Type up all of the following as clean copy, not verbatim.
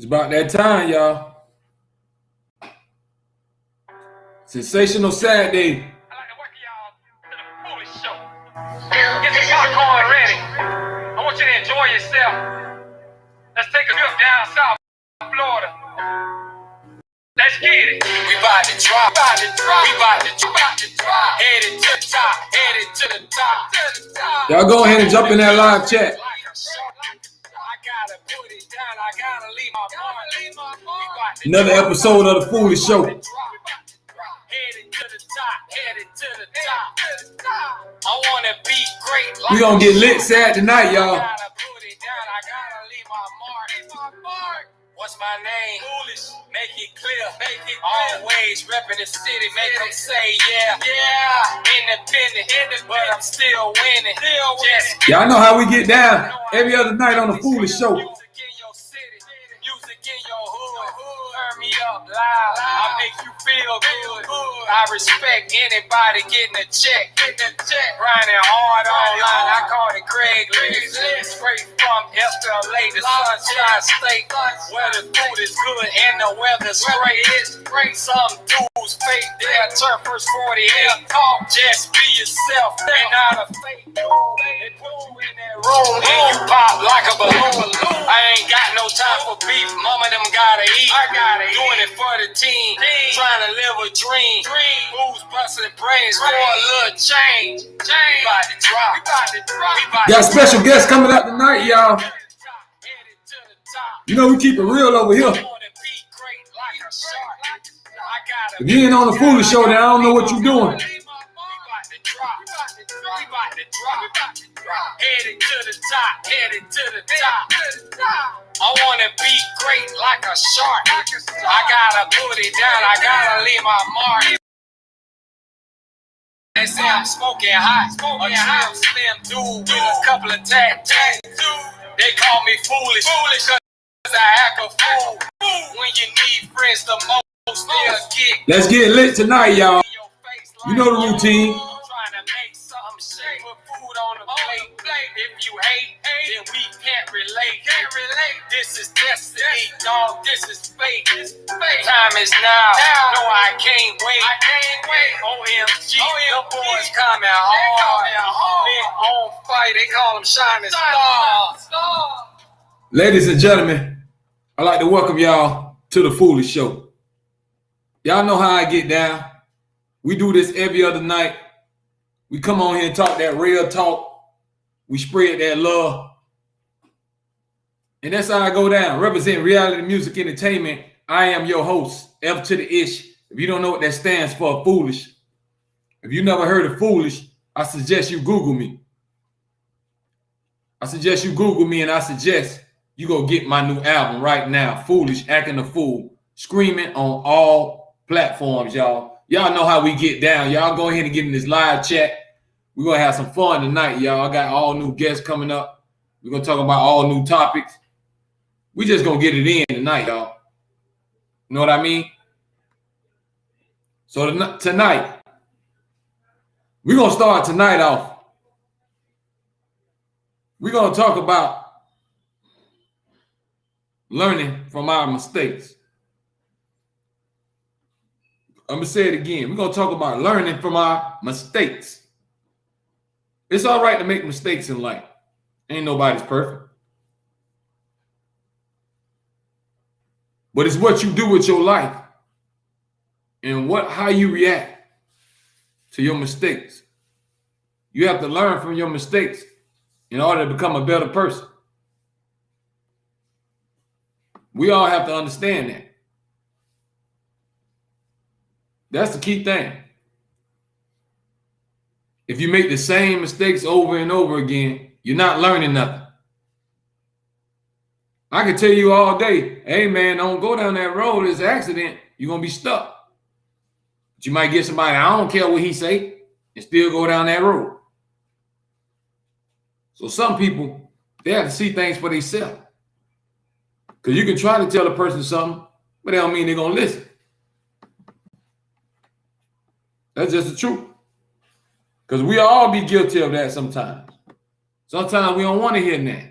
It's about that time, y'all. Sensational Saturday. I'd like to welcome y'all to the Foolish Show. Get some popcorn ready. I want you to enjoy yourself. Let's take a trip down South Florida. Let's get it. We about to drop. We about to drop. Headed to the top. Headed to the top. Y'all go ahead and jump in that live chat. Another episode of the Foolish Show. Headed to the top, headed to the top. I wanna be great. We gonna get lit Saturday night, y'all. I gotta put it down, I gotta leave my mark. What's my name? Foolish. Make it clear. Always repping the city. Make them say yeah. Independent, but I'm still winning. Y'all know how we get down every other night on the Foolish Show. Music in your city, music in your hood. Turn me up loud. I make you feel good. I respect anybody getting a check. Grinding hard online. I call it Craig. Straight from FLA, the Sunshine State, where the food is good and the weather's great. Some dudes fake, they'll turn first 48. Just be yourself and not a fake dude. They put you in that room and you pop like a balloon. I ain't got no time for beef. Mama them gotta eat. Doing it for the team. Trying to live a dream. Who's busting brains for a little change? About to drop. Got special guests coming out tonight, y'all. You know we keep it real over here. If you ain't on the Foolish Show, then I don't know what you're doing. Headed to the top, headed to the top. I wanna be great like a shark. I gotta put it down, I gotta leave my mark. They say I'm smoking hot, a slim dude with a couple of tattoos. They call me foolish cause I act a fool. When you need friends the most, they'll get. Let's get lit tonight, y'all. You know the routine. Trying to make something shake with food on the plate. If you hate, then we can't relate. This is destiny, dog. This is fate. Time is now. No, I can't wait. OMG, the boys coming hard. They on fire. They call them shining stars. Ladies and gentlemen, I'd like to welcome y'all to the Foolish Show. Y'all know how I get down. We do this every other night. We come on here and talk that real talk. We spread that love. And that's how I go down. Representing reality music entertainment, I am your host, F to the Ish. If you don't know what that stands for, Foolish. If you never heard of Foolish, I suggest you Google me. And I suggest you go get my new album right now, Foolish, Acting a Fool, screaming on all platforms, y'all. Y'all know how we get down. Y'all go ahead and get in this live chat. We're going to have some fun tonight, y'all. I got all new guests coming up. We're going to talk about all new topics. We just going to get it in tonight, y'all. You know what I mean? So tonight, we're going to start tonight off. We're going to talk about learning from our mistakes. I'm going to say it again. We're going to talk about learning from our mistakes. It's all right to make mistakes in life. Ain't nobody's perfect. But it's what you do with your life and how you react to your mistakes. You have to learn from your mistakes in order to become a better person. We all have to understand that. That's the key thing. If you make the same mistakes over and over again, you're not learning nothing. I can tell you all day, hey man, don't go down that road. It's an accident. You're going to be stuck. But you might get somebody, I don't care what he say, and still go down that road. So some people, they have to see things for themselves. Because you can try to tell a person something, but that don't mean they're going to listen. That's just the truth. Because we all be guilty of that sometimes. Sometimes we don't want to hear that.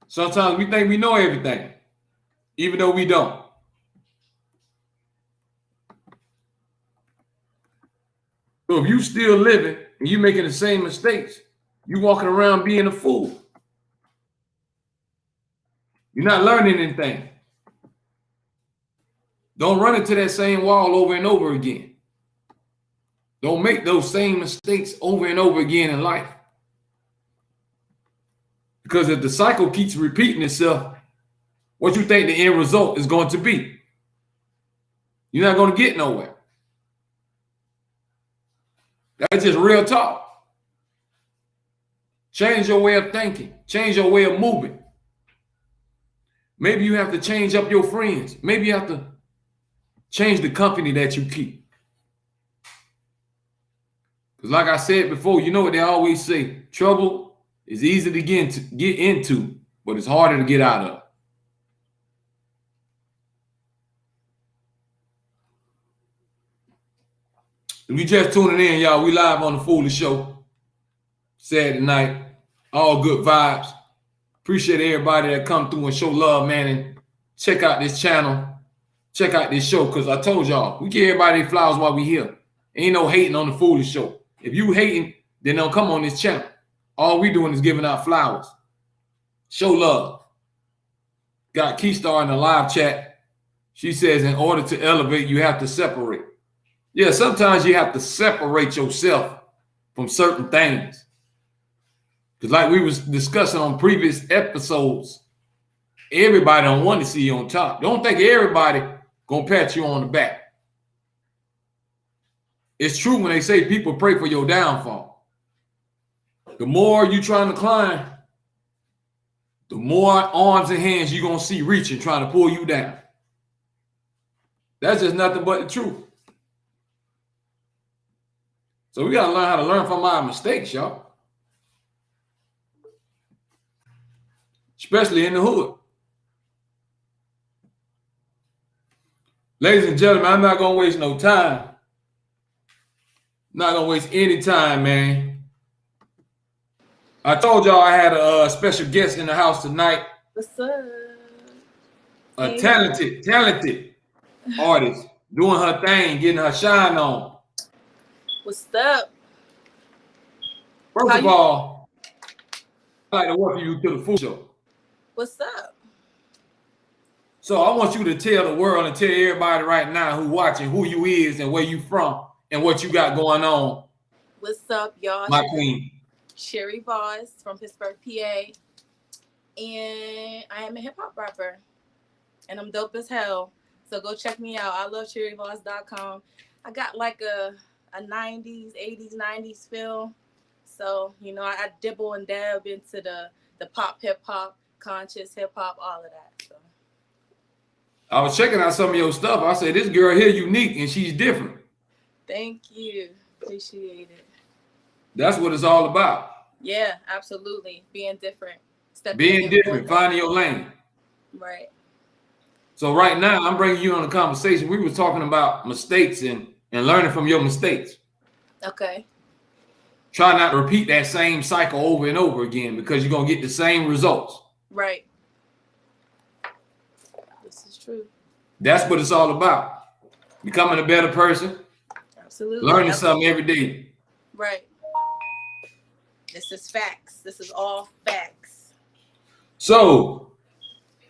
Sometimes we think we know everything, even though we don't. So if you still living and you making the same mistakes, you walking around being a fool. You're not learning anything. Don't run into that same wall over and over again. Don't make those same mistakes over and over again in life. Because if the cycle keeps repeating itself, what you think the end result is going to be? You're not going to get nowhere. That's just real talk. Change your way of thinking. Change your way of moving. Maybe you have to change up your friends. Maybe you have to change the company that you keep. Because like I said before, you know what they always say, trouble is easy to get into, but it's harder to get out of. If you just tuning in, y'all, we live on the Foolish Show. Saturday night. All good vibes. Appreciate everybody that come through and show love, man, and check out this channel. Check out this show, because I told y'all, we give everybody flowers while we here. Ain't no hating on the Foolish Show. If you hating, then don't come on this channel. All we doing is giving out flowers. Show love. Got Keystar in the live chat. She says, in order to elevate, you have to separate. Yeah, sometimes you have to separate yourself from certain things. Because like we was discussing on previous episodes, everybody don't want to see you on top. Don't think everybody gonna pat you on the back. It's true when they say people pray for your downfall. The more you trying to climb, the more arms and hands you're gonna see reaching, trying to pull you down. That's just nothing but the truth. So we gotta learn how to learn from our mistakes, y'all. Especially in the hood. Ladies and gentlemen, I'm not gonna waste no time. Not gonna waste any time, man. I told y'all I had a special guest in the house tonight. What's up? A talented artist doing her thing, getting her shine on. What's up? First of all, I'd like to welcome you to the Food Show. What's up? So I want you to tell the world and tell everybody right now who watching who you is and where you from and what you got going on. What's up, y'all? My queen. Sherry Voss from Pittsburgh, PA. And I am a hip-hop rapper. And I'm dope as hell. So go check me out. I love cherryvoss.com. I got like a 90s, 80s, 90s feel. So, you know, I dibble and dab into the pop hip-hop, conscious hip-hop, all of that. So I was checking out some of your stuff. I said, this girl here unique and she's different. Thank you. Appreciate it. That's what it's all about. Yeah, absolutely. Being different. Being different, finding your lane. Right. So right now, I'm bringing you on a conversation. We were talking about mistakes and learning from your mistakes. Okay. Try not to repeat that same cycle over and over again because you're going to get the same results. Right. This is true. That's what it's all about. Becoming a better person. Absolutely. Learning something every day. Right. This is facts. This is all facts. So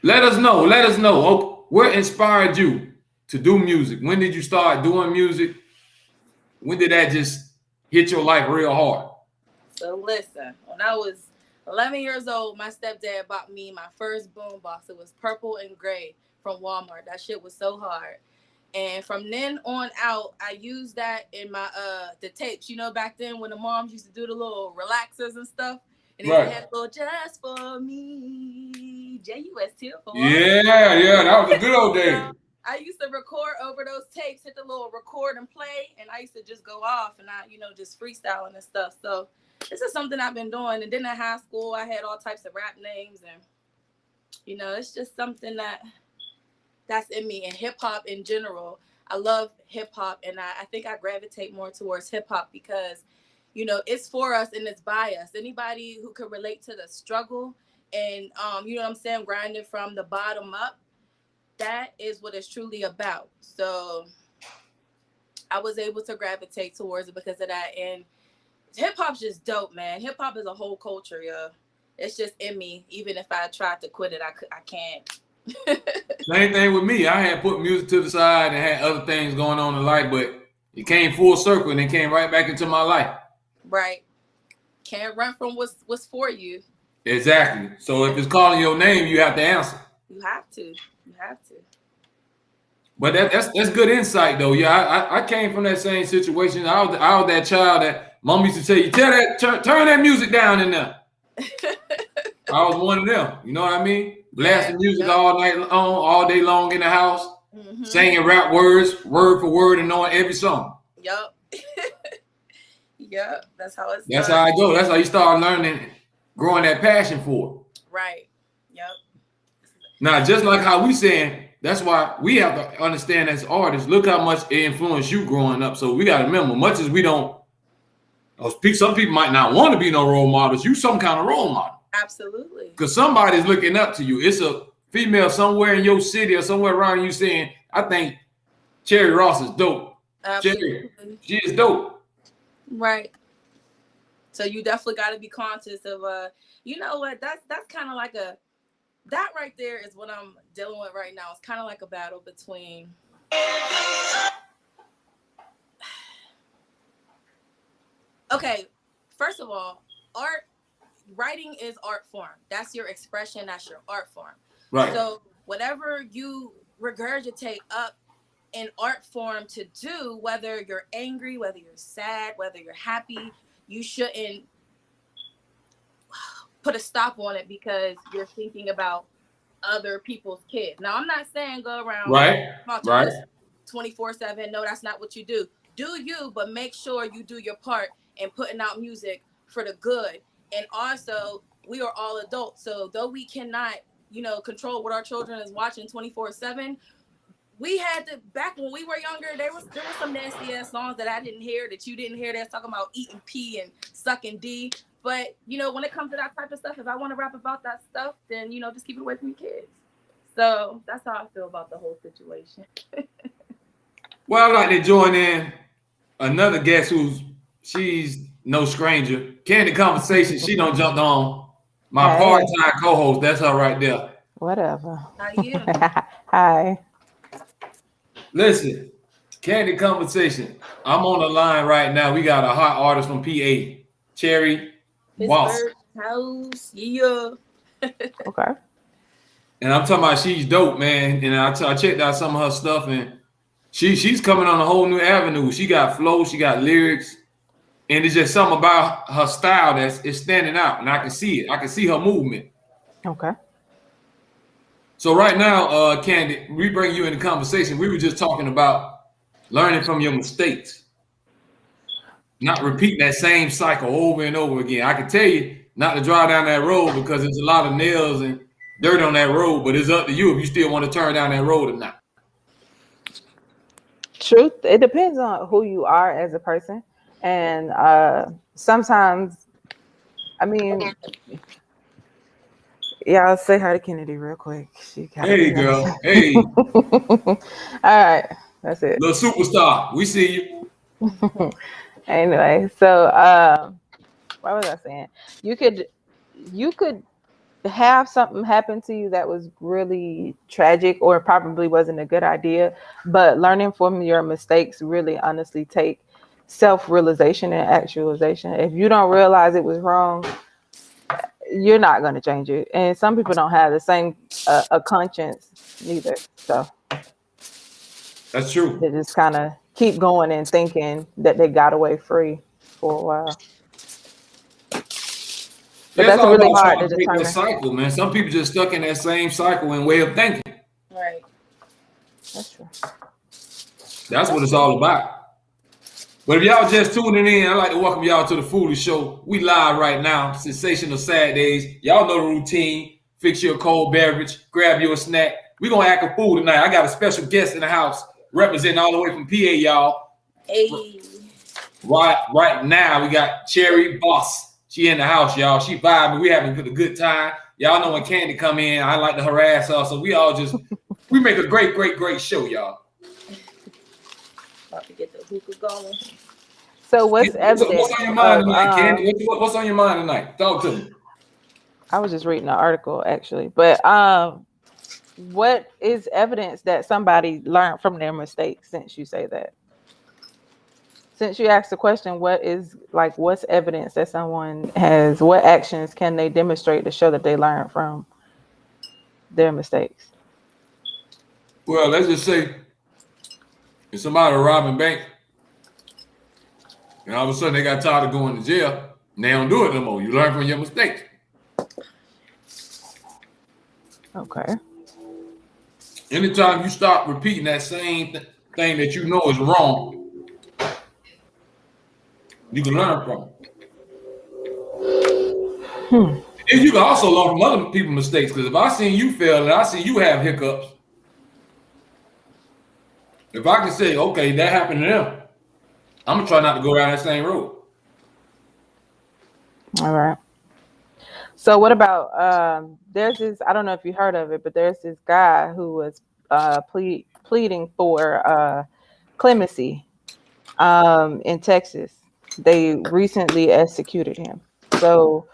let us know. What inspired you to do music? When did you start doing music? When did that just hit your life real hard? So listen, when I was 11 years old, my stepdad bought me my first boombox. It was purple and gray from Walmart. That shit was so hard. And from then on out, I used that in my the tapes. You know, back then when the moms used to do the little relaxers and stuff. And then they had a little just for me, JUS2 for Yeah, that was a good old day. I used to record over those tapes, hit the little record and play, and I used to just go off and I, just freestyling and stuff. So this is something I've been doing. And then in high school, I had all types of rap names, and it's just something that's in me. And hip hop in general, I love hip hop, and I think I gravitate more towards hip hop because it's for us and it's by us. Anybody who can relate to the struggle and you know what I'm saying, grinding from the bottom up. That is what it's truly about. So I was able to gravitate towards it because of that. And hip hop's just dope, man. Hip hop is a whole culture, yo. It's just in me. Even if I tried to quit it, I can't. Same thing with me. I had put music to the side and had other things going on in life, but it came full circle and it came right back into my life. Right. Can't run from what's for you. Exactly. So if it's calling your name, you have to answer. You have to. You have to. But that's good insight though. Yeah, I came from that same situation. I was that child that mom used to tell you, turn that music down in there. I was one of them. You know what I mean? Blasting music all night long, all day long in the house, singing rap words, word for word, and knowing every song. Yup. Yup. That's how it's. That's how I go. That's how you start learning, growing that passion for it. Right. Yup. Now, just like how we saying, that's why we have to understand as artists, look how much it influenced you growing up. So we got to remember, much as we don't, some people might not want to be no role models, you some kind of role model. Absolutely. Because somebody's looking up to you. It's a female somewhere in your city or somewhere around you saying, I think Cherry Ross is dope. Absolutely. Cherry, she is dope. Right. So you definitely got to be conscious of, you know what, that's kind of like that right there is what I'm dealing with right now. It's kind of like a battle between okay, first of all, writing is art form. That's your expression, that's your art form. Right. So whatever you regurgitate up in art form to do, whether you're angry, whether you're sad, whether you're happy, you shouldn't put a stop on it because you're thinking about other people's kids. Now, I'm not saying go around right 24/7. No, that's not what you do. Do you, but make sure you do your part in putting out music for the good. And also, we are all adults. So though we cannot, control what our children is watching 24/7, we had to, back when we were younger, there was some nasty ass songs that I didn't hear, that you didn't hear, that's talking about eating pee and sucking D. But, when it comes to that type of stuff, if I want to rap about that stuff, then, just keep it away from your kids. So that's how I feel about the whole situation. Well, I'd like to join in another guest she's no stranger. Candy Conversation, she don't jump on. My part-time co-host, that's her right there. Whatever. How you? Hi. Listen, Candy Conversation. I'm on the line right now. We got a hot artist from PA, Cherry Boss. House, yeah. Okay. And I'm talking about she's dope, man. And I checked out some of her stuff, and she's coming on a whole new avenue. She got flow, she got lyrics, and it's just something about her style it's standing out, and I can see it. I can see her movement. Okay. So right now, Candy, we bring you in the conversation. We were just talking about learning from your mistakes, not repeating that same cycle over and over again. I can tell you not to drive down that road because there's a lot of nails and dirt on that road, but it's up to you if you still want to turn down that road or not. Truth, it depends on who you are as a person. And sometimes, y'all say hi to Kennedy real quick. Hey, girl. Hey. All right. That's it. Little superstar. We see you. Anyway, so what was I saying? You could have something happen to you that was really tragic or probably wasn't a good idea, but learning from your mistakes really honestly take self-realization and actualization. If you don't realize it was wrong, you're not going to change it. And some people don't have the same a conscience neither. So that's true. They just kind of keep going and thinking that they got away free for a while. But that's really hard to determine. That cycle, man. Some people just stuck in that same cycle and way of thinking. Right. That's true. That's what it's all about. But if y'all just tuning in, I'd like to welcome y'all to the Foolish Show. We live right now. Sensational Saturdays. Y'all know the routine. Fix your cold beverage. Grab your snack. We're going to act a fool tonight. I got a special guest in the house representing all the way from PA, y'all. Hey. Right now, we got Cherry Boss. She in the house, y'all. She vibing. We having a good time. Y'all know when Candy come in, I like to harass her. So we make a great show, y'all. About to get the hookah going. So what's evidence? What's on your mind tonight, Candy? What's on your mind tonight? Talk to me. I was just reading an article actually, but what is evidence that somebody learned from their mistakes? Since you say that, since you asked the question, what's evidence that someone has? What actions can they demonstrate to show that they learned from their mistakes? Well, let's just say if somebody robbing bank, and all of a sudden they got tired of going to jail, and they don't do it no more. You learn from your mistakes. Okay. Anytime you stop repeating that same thing that you know is wrong, you can learn from it. And you can also learn from other people's mistakes. Because if I seen you fail and I see you have hiccups, if I can say, okay, that happened to them, I'm gonna try not to go down that same road. All right. So what about there's this, I don't know if you heard of it, but there's this guy who was pleading for clemency in Texas. They recently executed him. So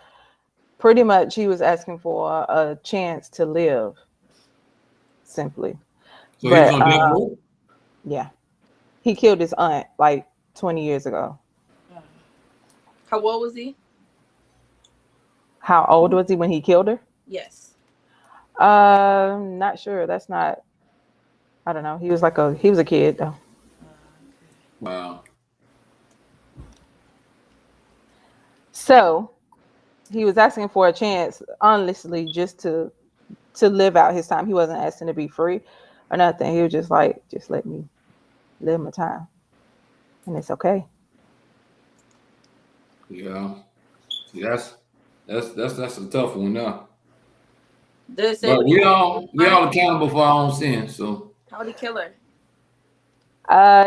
pretty much he was asking for a chance to live, simply. So he was on death row? Yeah. He killed his aunt like 20 years ago. How old was he? How old was he when he killed her? Yes. Not sure. That's not, I don't know. He was a kid though. Wow. So he was asking for a chance, honestly, just to live out his time. He wasn't asking to be free or nothing. He was just like, just let me live my time. And it's okay. Yeah. See, that's a tough one now. But we all accountable for our own sins. So how did he kill her?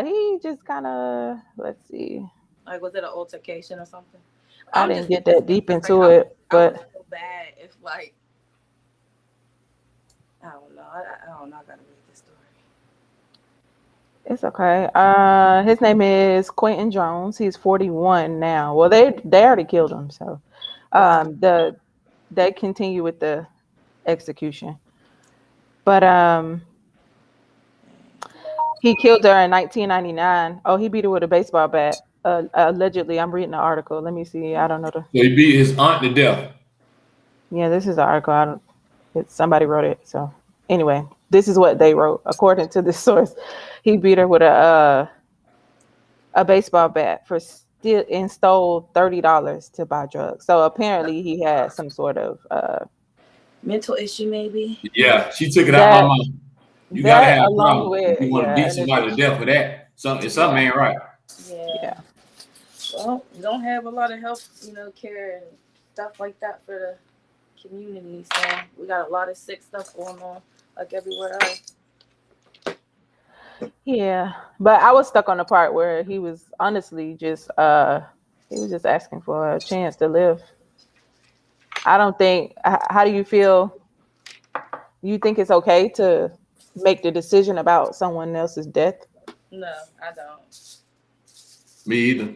He just kind of, let's see. Like, was it an altercation or something? I didn't get that deep into it, but I would feel bad if, like, I don't know. I don't know. I gotta read this story. it's okay. His name is Quentin Jones. He's 41 now. Well, they already killed him, so they continue with the execution. But he killed her in 1999. Oh, he beat her with a baseball bat. Allegedly, I'm reading the article. Let me see. I don't know So he beat his aunt to death. Yeah, this is the article. Somebody wrote it. So anyway, this is what they wrote. According to this source, he beat her with a baseball bat and stole $30 to buy drugs. So apparently he had some sort of mental issue, maybe. Yeah, she took it out my mouth. You gotta have a problem. With, you want to beat somebody to death for that. Something ain't right. Yeah. Well, we don't have a lot of health, care and stuff like that for the community. So we got a lot of sick stuff going on, like everywhere else. Yeah, but I was stuck on the part where he was honestly just he was just asking for a chance to live. I don't think. How do you feel? You think it's okay to make the decision about someone else's death? No, I don't. Me either.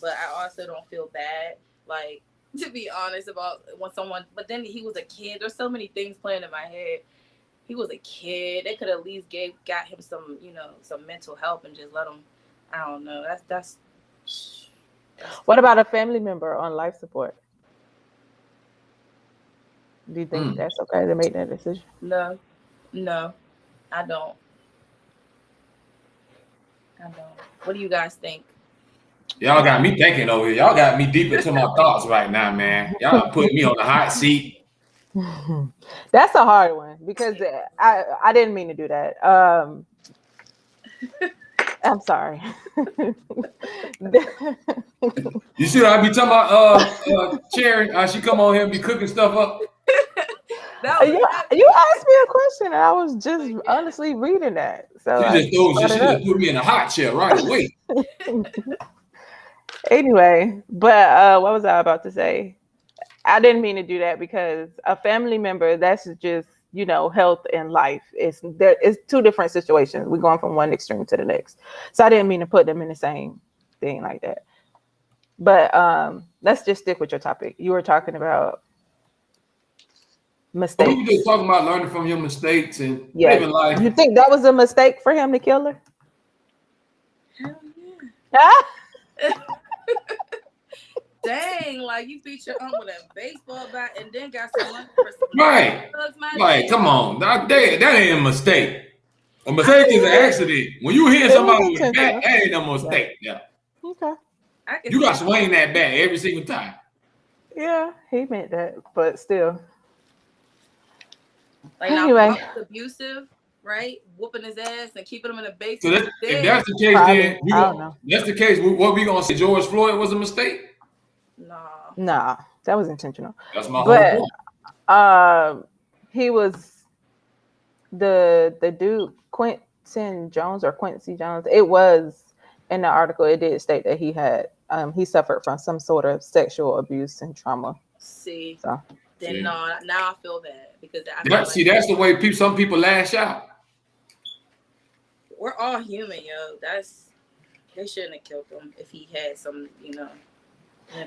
But I also don't feel bad, like, to be honest, about when someone. But then he was a kid. There's so many things playing in my head. He was a kid. They could at least got him some, some mental help and just let him. I don't know. That's What about a family member on life support? Do you think that's okay to make that decision? No, I don't. What do you guys think? Y'all got me thinking over here. Y'all got me deep into my thoughts right now, man. Y'all putting me on the hot seat. That's a hard one because I didn't mean to do that. I'm sorry. You see what I be talking about? Cherry, she come on here and be cooking stuff up. You asked me a question and I was just honestly reading that. So she just put me in a hot chair right away. Anyway, but what was I about to say? I didn't mean to do that because a family member, that's just, health and life. It's 2 different situations. We're going from one extreme to the next. So I didn't mean to put them in the same thing like that. But let's just stick with your topic. You were talking about mistakes. We were just talking about learning from your mistakes and Yeah. living life. You think that was a mistake for him to kill her? Hell Ah! yeah. Dang, like you beat your aunt with a baseball bat and then got some money for some Right. drugs, man. Like, come on. That ain't a mistake. A mistake is an accident. When you hear somebody with a bat, that ain't a mistake. Yeah. Okay. You got to swing that bat every single time. Yeah, he meant that, but still. Like, Anyway. now, was abusive, right? Whooping his ass and keeping him in the So basement. if that's the case, Probably. then I don't know. that's the case. What we gonna say? George Floyd was a mistake? Nah, that was intentional. That's my whole point. He was the dude Quincy Jones. It was in the article. It did state that he suffered from some sort of sexual abuse and trauma. See, so then now I feel bad because that's the way some people lash out. We're all human, yo. They shouldn't have killed him if he had some,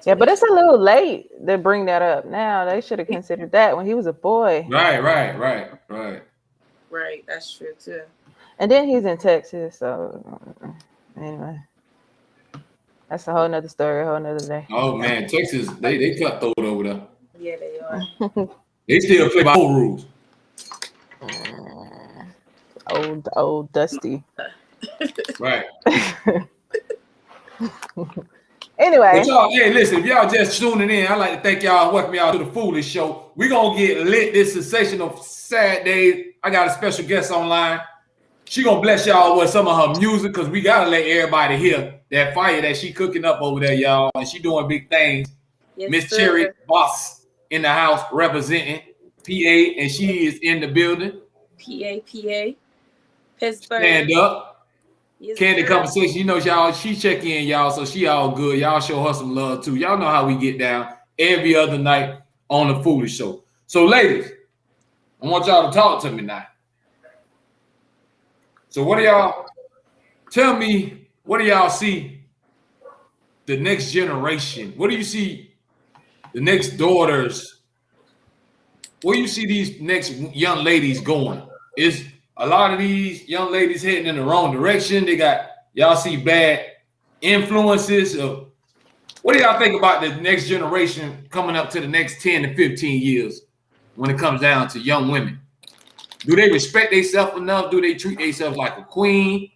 Yeah, but it's a little late to bring that up now. They should have considered that when he was a boy. Right. Right, that's true too. And then he's in Texas, so anyway. That's a whole nother story, a whole nother day. Oh man, Texas, they cutthroat over there. Yeah, they are. They still play by old rules. Old Dusty. Right. Anyway. But y'all, hey, listen, if y'all just tuning in, I'd like to thank y'all and welcome y'all to the Foolish Show. We're going to get lit this sensational sad day. I got a special guest online. She going to bless y'all with some of her music because we got to let everybody hear that fire that she cooking up over there, y'all. And she doing big things. Yes, Miss sir. Cherry Boss in the house representing PA, and she is in the building. PA. Pittsburgh. Stand up. Yes, Candy sir. Conversation, y'all, she check in, y'all, so she all good. Y'all show her some love, too. Y'all know how we get down every other night on the Foolish Show. So, ladies, I want y'all to talk to me now. So, tell me, what do y'all see the next generation? What do you see the next daughters? Where do you see these next young ladies going? Is a lot of these young ladies heading in the wrong direction? Y'all see bad influences? What do y'all think about the next generation coming up to the next 10 to 15 years when it comes down to young women? Do they respect themselves enough? Do they treat themselves like a queen?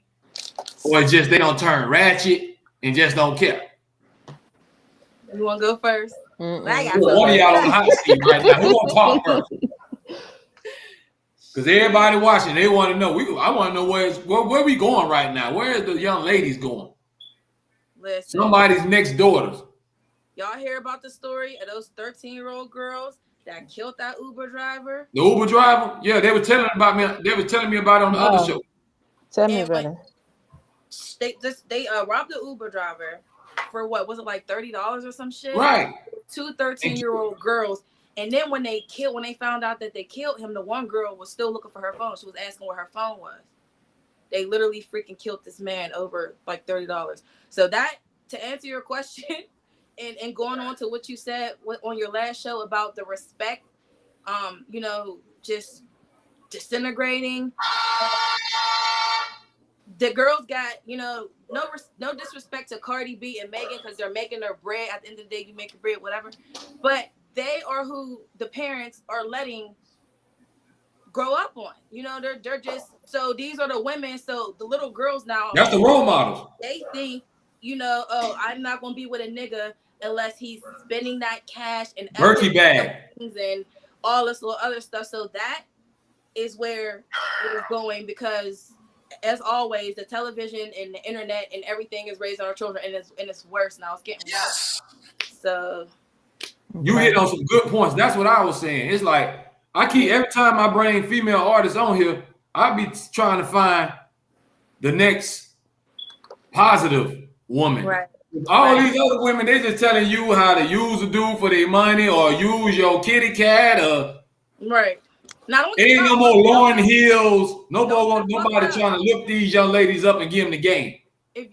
Or just they don't turn ratchet and just don't care? You want to go first? I got One of y'all on the hot seat right now. Who want to talk first? Because everybody watching, they want to know. I want to know where we going right now. Where is the young ladies going? Listen, Somebody's next daughters. y'all hear about the story of those 13-year-old girls that killed that Uber driver? The Uber driver? Yeah, they were telling about me. They were telling me about it on the other show. Tell me about it. They robbed the Uber driver for what was it, like $30 or some shit? Right. 2 13-year-old girls. And then when they found out that they killed him, the one girl was still looking for her phone. She was asking where her phone was. They literally freaking killed this man over like $30. So that, to answer your question, and going on to what you said on your last show about the respect, just disintegrating. The girls got, no disrespect to Cardi B and Megan because they're making their bread. At the end of the day, you make your bread, whatever. But they are who the parents are letting grow up on. They're just, so these are the women. So the little girls now. That's the role models. They think, I'm not going to be with a nigga unless he's spending that cash and Berkey bag and all this little other stuff. So that is where it is going because, as always, the television and the internet and everything is raising our children, and it's worse now. It's getting worse. So you hit on some good points. That's what I was saying. It's like every time I bring female artists on here, I be trying to find the next positive woman. Right. All Right. these other women, they just telling you how to use a dude for their money or use your kitty cat or Right. Now don't get ain't no fucked more up. Lauren Hills. Don't get fucked Nobody up. trying to lift these young ladies up and give them the game. If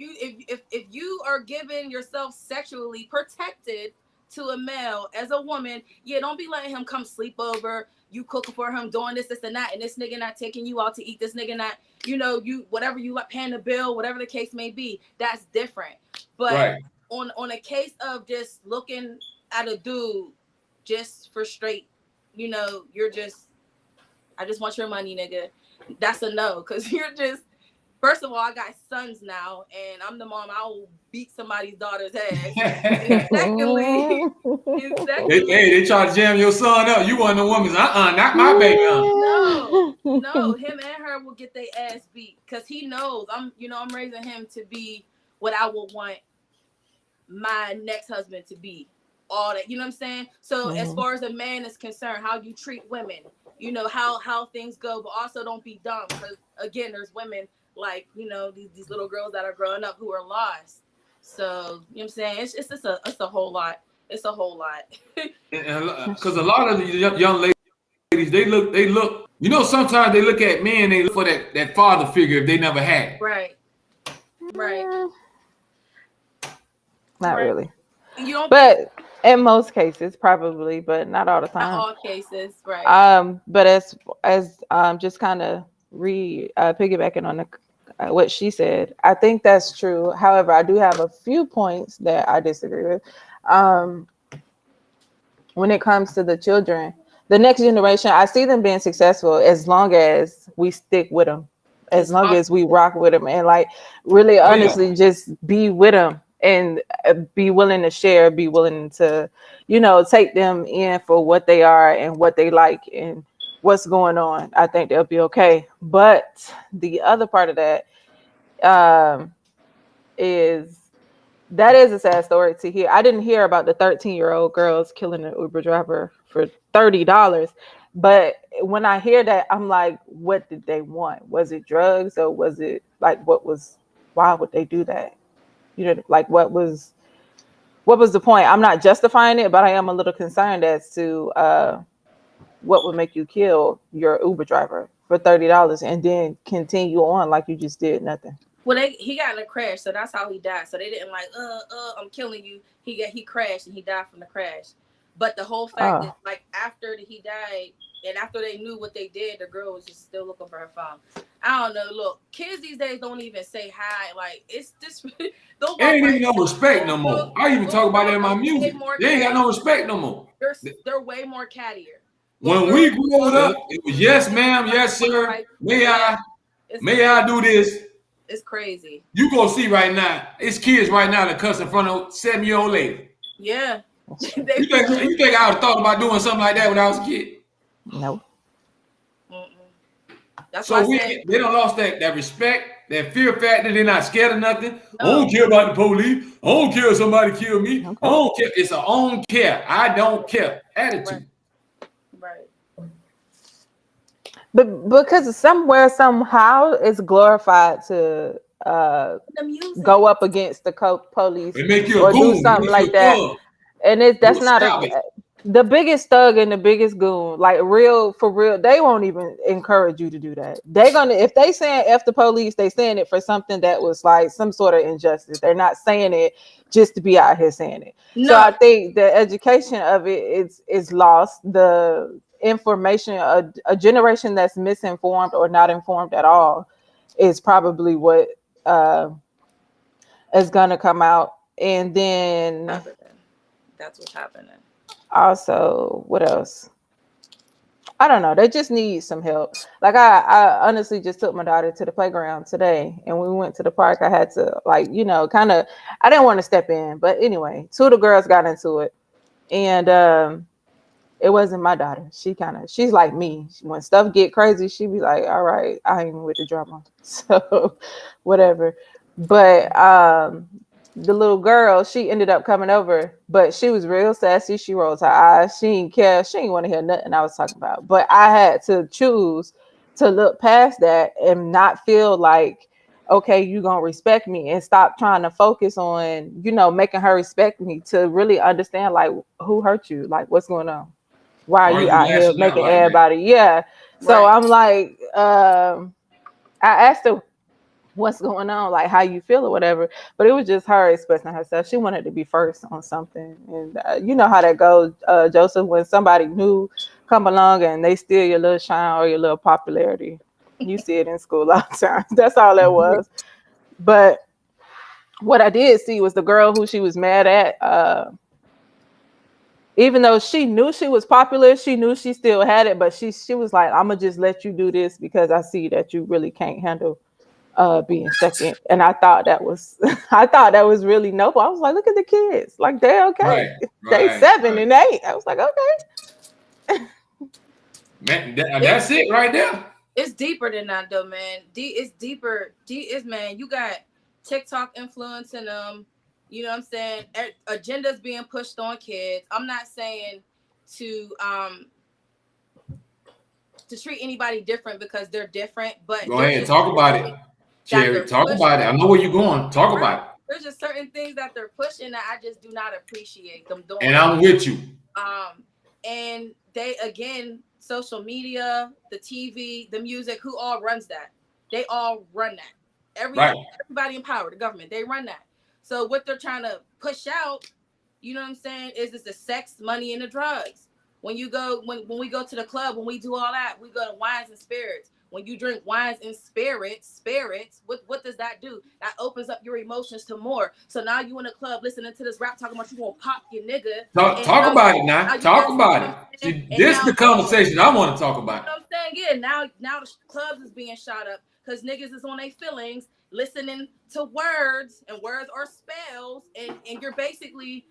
you are giving yourself sexually protected to a male as a woman, yeah, don't be letting him come sleep over. You cooking for him, doing this, and that, and this nigga not taking you out to eat. This nigga not, you whatever you like, paying the bill, whatever the case may be. That's different. But Right. on a case of just looking at a dude just for straight, you're just, I just want your money, nigga. That's a no, because you're just. First of all, I got sons now, and I'm the mom. I will beat somebody's daughter's ass. And secondly, they try to jam your son up. You want the woman's not my baby. no, him and her will get their ass beat because he knows I'm raising him to be what I would want my next husband to be. All that, you know what I'm saying? So as far as a man is concerned, how you treat women, how things go, but also don't be dumb because again, there's women like these little girls that are growing up who are lost. So you know what I'm saying? It's just a whole lot. It's a whole lot. Because a lot of the young ladies, they look. Sometimes they look at men, they look for that father figure if they never had it. Right. Not Right. really. You don't. But in most cases, probably, but not all the time. Not all cases, right? But as just kind of piggybacking on what she said, I think that's true. However, I do have a few points that I disagree with. When it comes to the children, the next generation, I see them being successful as long as we stick with them, as long as we rock with them, and like really honestly just be with them and be willing to share, be willing to, take them in for what they are and what they like and what's going on. I think they'll be okay. But the other part of that is that is a sad story to hear. I didn't hear about the 13-year-old girls killing an Uber driver for $30. But when I hear that, I'm like, what did they want? Was it drugs or was it like why would they do that? Like what was the point? I'm not justifying it, but I am a little concerned as to what would make you kill your Uber driver for $30 and then continue on like you just did nothing. Well, he got in a crash, so that's how he died. So they didn't like, I'm killing you. He crashed and he died from the crash. But the whole fact that like after he died and after they knew what they did, the girl was just still looking for her phone. I don't know. Look, kids these days don't even say hi. Like it's just ain't even no respect no more. I even talk about that in my music. They ain't got no respect no more. They're way more cattier. When we grew up, it was yes, ma'am, yes, sir. May I do this? It's crazy. You go see right now. It's kids right now that cuss in front of 7-year-old lady. Yeah. You think I would have thought about doing something like that when I was a kid? No. That's so they don't lost that respect, that fear factor. They're not scared of nothing. No. I don't care about the police. I don't care if somebody kill me. Okay. I don't care. It's a own care. I don't care attitude. Right. But because somewhere, somehow, it's glorified to go up against the police or do something like that. And that's not the biggest thug and the biggest goon, like for real, they won't even encourage you to do that. They're gonna, if they saying F the police, they saying it for something that was like some sort of injustice. They're not saying it just to be out here saying it. No. So I think the education of it is lost. The information, a generation that's misinformed or not informed at all is probably what is gonna come out. And then that's what's happening. Also, what else? I don't know. They just need some help. Like I honestly just took my daughter to the playground today, and when we went to the park, I had to kind of. I didn't want to step in, but anyway, two of the girls got into it, and it wasn't my daughter. She's like me. When stuff get crazy, she be like, "All right, I ain't with the drama." So, whatever. But the little girl, she ended up coming over, but she was real sassy. She rolled her eyes. She didn't care. She didn't want to hear nothing I was talking about. But I had to choose to look past that and not feel like, okay, you gonna respect me, and stop trying to focus on, making her respect me, to really understand like who hurt you, like what's going on, why are Why are you you out here lashing out making like that? everybody, so Right. I'm like, I asked her what's going on, like how you feel or whatever, but it was just her expressing herself. She wanted to be first on something, and you know how that goes, Joseph, when somebody new come along and they steal your little shine or your little popularity. You see it in school all the time. That's all that was. But what I did see was the girl who she was mad at, even though she knew she was popular, she knew she still had it, but she was like, I'm gonna just let you do this because I see that you really can't handle being second. And I thought that was I thought that was really noble. I was like, look at the kids, like they're okay. Right, They right, 7 right. and 8. I was like, okay. Man, that's it right there. It's deeper than that though, man. It's deeper. Is, man, you got TikTok influencing them. You know what I'm saying? Agendas being pushed on kids. I'm not saying to treat anybody different because they're different, but Go there's ahead, just talk about it, that Cherry. they're Talk pushing. about it. I know where you're going. Talk Right. about it. There's just certain things that they're pushing that I just do not appreciate them doing. And I'm with you. And they, again, social media, the TV, the music, who all runs that? They all run that. Right. Everybody in power, the government, they run that. So what they're trying to push out, you know what I'm saying, is this the sex, money, and the drugs. When you go, when we go to the club, when we do all that, we go to wines and spirits. When you drink wines and spirits, what does that do? That opens up your emotions to more. So now you in a club listening to this rap talking about you gonna pop your nigga. Talk about it now. Talk about it. See, this is the conversation I want to talk about. You know what I'm saying? Yeah, now the clubs is being shot up because niggas is on their feelings, listening to words, and words are spells, and you're basically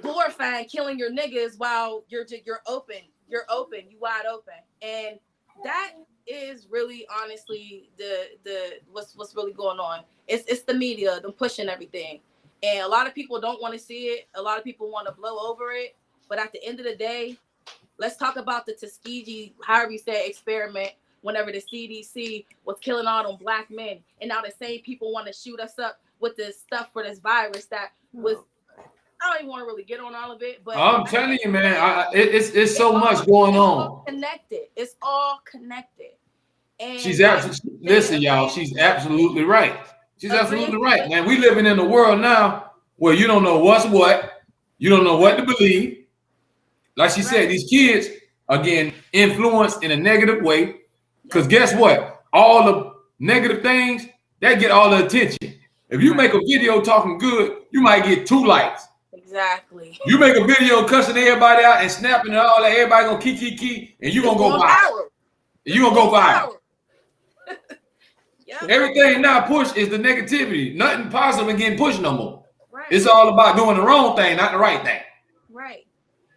glorifying killing your niggas while you're open, you wide open, and that is really honestly the what's really going on. It's the media, them pushing everything, and a lot of people don't want to see it. A lot of people want to blow over it, but at the end of the day, let's talk about the Tuskegee, however you say, experiment. Whenever the CDC was killing all them black men, and now the same people want to shoot us up with this stuff for this virus that was. I don't even want to really get on all of it, but I'm telling you, man, it's so much going on. It's all connected. And She's absolutely, listen, y'all. She's absolutely right. She's absolutely right, man. We living in a world now where you don't know what's what, you don't know what to believe. Like she said, these kids are getting influenced in a negative way. Because guess what? All the negative things that get all the attention. If you make a video talking good, you might get 2 likes. Exactly. You make a video cussing everybody out and snapping and all that, everybody gonna key, and you gonna go viral. You gonna go viral. Yep. Everything now pushed is the negativity. Nothing positive and getting pushed no more. Right. It's all about doing the wrong thing, not the right thing. Right.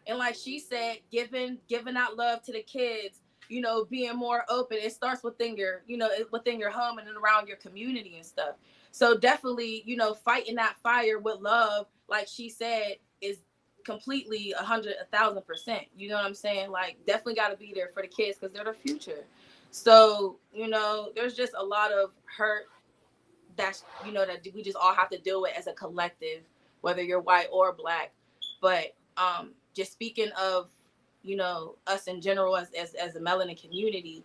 And like she said, giving out love to the kids, you know, being more open. It starts within your, you know, within your home and around your community and stuff. So definitely, you know, fighting that fire with love, like she said, is completely 1,000%. You know what I'm saying? Like, definitely got to be there for the kids because they're the future. So, you know, there's just a lot of hurt that's, you know, that we just all have to deal with as a collective, whether you're white or black. But just speaking of, you know, us in general as a melanin community,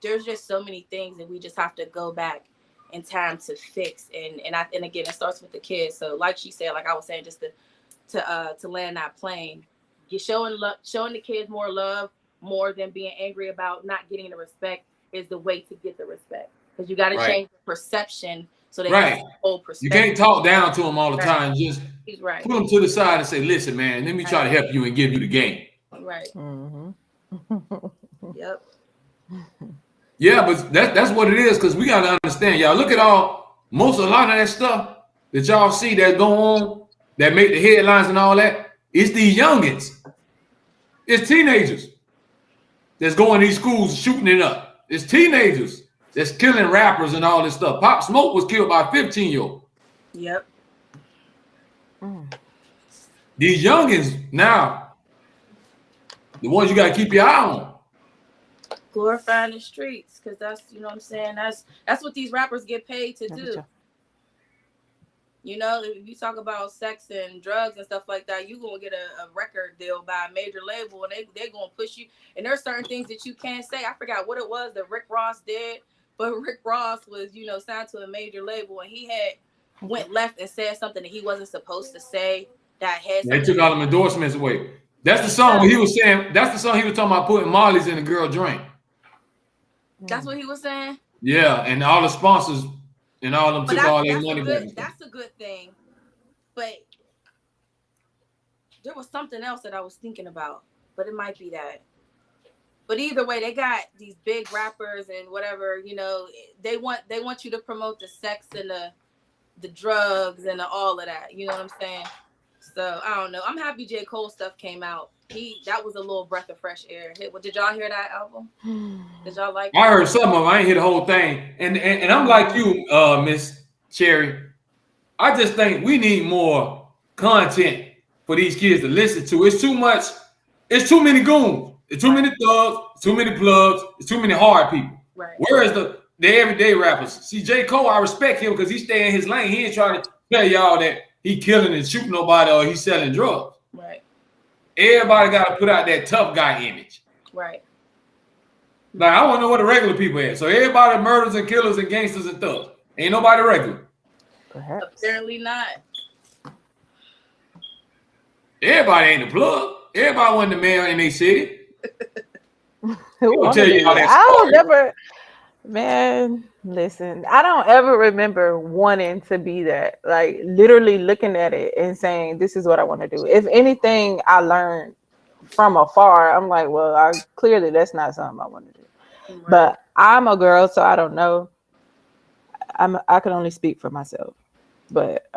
there's just so many things that we just have to go back in time to fix. And again, it starts with the kids. So like she said, like I was saying, just to land that plane, you're showing the kids more love, more than being angry about not getting the respect is the way to get the respect. Because you got to change the perception so they can whole perspective. You can't talk down to them all the time. Just put them to the side and say, listen, man, let me try to help you and give you the game. Right. Mm-hmm. Yep. Yeah, but that's what it is, because we got to understand, y'all. Look at a lot of that stuff that y'all see that go on, that make the headlines and all that. It's these youngins. It's teenagers that's going to these schools shooting it up. It's teenagers that's killing rappers and all this stuff. Pop Smoke was killed by a 15-year-old. Yep. These youngins now, the ones you got to keep your eye on. glorifying the streets, because that's, you know what I'm saying, that's what these rappers get paid to do. You know, if you talk about sex and drugs and stuff like that, you gonna get a record deal by a major label, and they're gonna push you. And there's certain things that you can't say. I forgot what it was that Rick Ross did, but Rick Ross was, you know, signed to a major label, and he had went left and said something that he wasn't supposed to say. That had They took all them endorsements away. That's the song he was saying. That's the song he was talking about, putting Molly's in the girl drink. That's what he was saying. Yeah, and all the sponsors and all them took all their money back. That's a good thing. But there was something else that I was thinking about, but it might be that. But either way, they got these big rappers and whatever, you know, they want you to promote the sex and the drugs and all of that. You know what I'm saying? So I don't know. I'm happy J. Cole stuff came out. That was a little breath of fresh air. Did y'all hear that album? Did y'all like it? I heard some of them. I ain't hear the whole thing. And I'm like you, Miss Cherry. I just think we need more content for these kids to listen to. It's too much. It's too many goons. It's too many thugs. Too many plugs. It's too many hard people. Right. Whereas the everyday rappers? See, J. Cole, I respect him because he stay in his lane. He ain't trying to tell y'all that he killing and shooting nobody or he's selling drugs. Right. Everybody got to put out that tough guy image. Right. Like, I want to know what the regular people are. So everybody murders and killers and gangsters and thugs. Ain't nobody regular. Perhaps. Apparently not. Everybody ain't a plug. Everybody wasn't the mayor in their city. Who tell you all that I don't story. never, man, listen, I don't ever remember wanting to be that. Like, literally looking at it and saying, this is what I want to do. If anything, I learned from afar. I'm like, well, clearly that's not something I want to do. Right. But I'm a girl, so I don't know. I can only speak for myself. But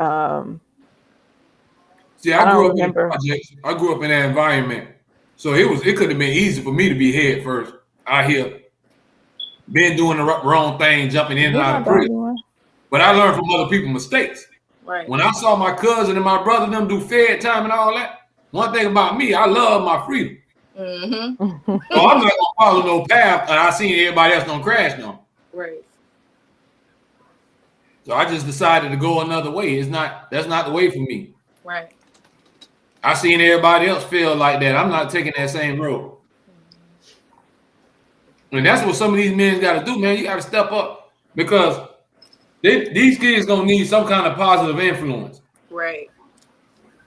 see, I grew up in projects. I grew up in that environment, so it could have been easy for me to be head first out here, been doing the wrong thing, jumping in and out of prison. But I learned from other people's mistakes. Right. When I saw my cousin and my brother them do Fed time and all that, one thing about me, I love my freedom. Mm-hmm. So I'm not gonna follow no path, and I seen everybody else gonna crash no. Right. So I just decided to go another way. That's not the way for me. Right. I seen everybody else feel like that. I'm not taking that same road. And that's what some of these men got to do, man. You got to step up because these kids gonna need some kind of positive influence. Right.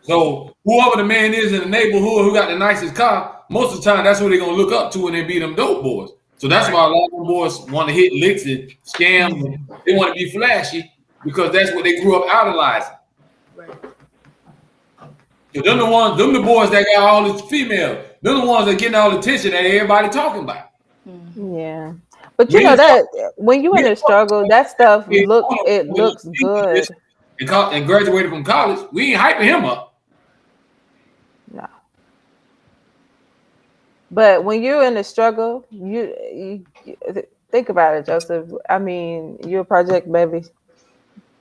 So whoever the man is in the neighborhood who got the nicest car, most of the time that's who they're gonna look up to when they be them dope boys. So that's why a lot of them boys want to hit licks and scams. And they want to be flashy because that's what they grew up idolizing. Right. So them the boys that got all the females. Them the ones that getting all the attention that everybody talking about. Yeah. But you know that when you in a struggle, that stuff looks good. And graduated from college, we ain't hyping him up. No. But when you're in a struggle, you think about it, Joseph. I mean, you're a project baby,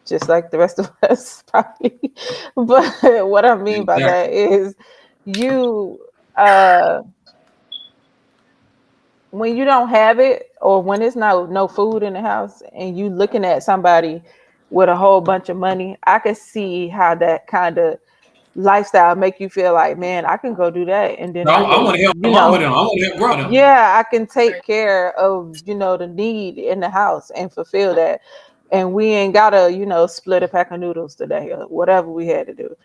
just like the rest of us, probably. But what I mean by that is you when you don't have it, or when it's no food in the house, and you looking at somebody with a whole bunch of money, I could see how that kind of lifestyle make you feel like, man, I can go do that, and then I want to help mom with them. I want to help grow them. Yeah, I can take care of the need in the house and fulfill that, and we ain't gotta split a pack of noodles today or whatever we had to do.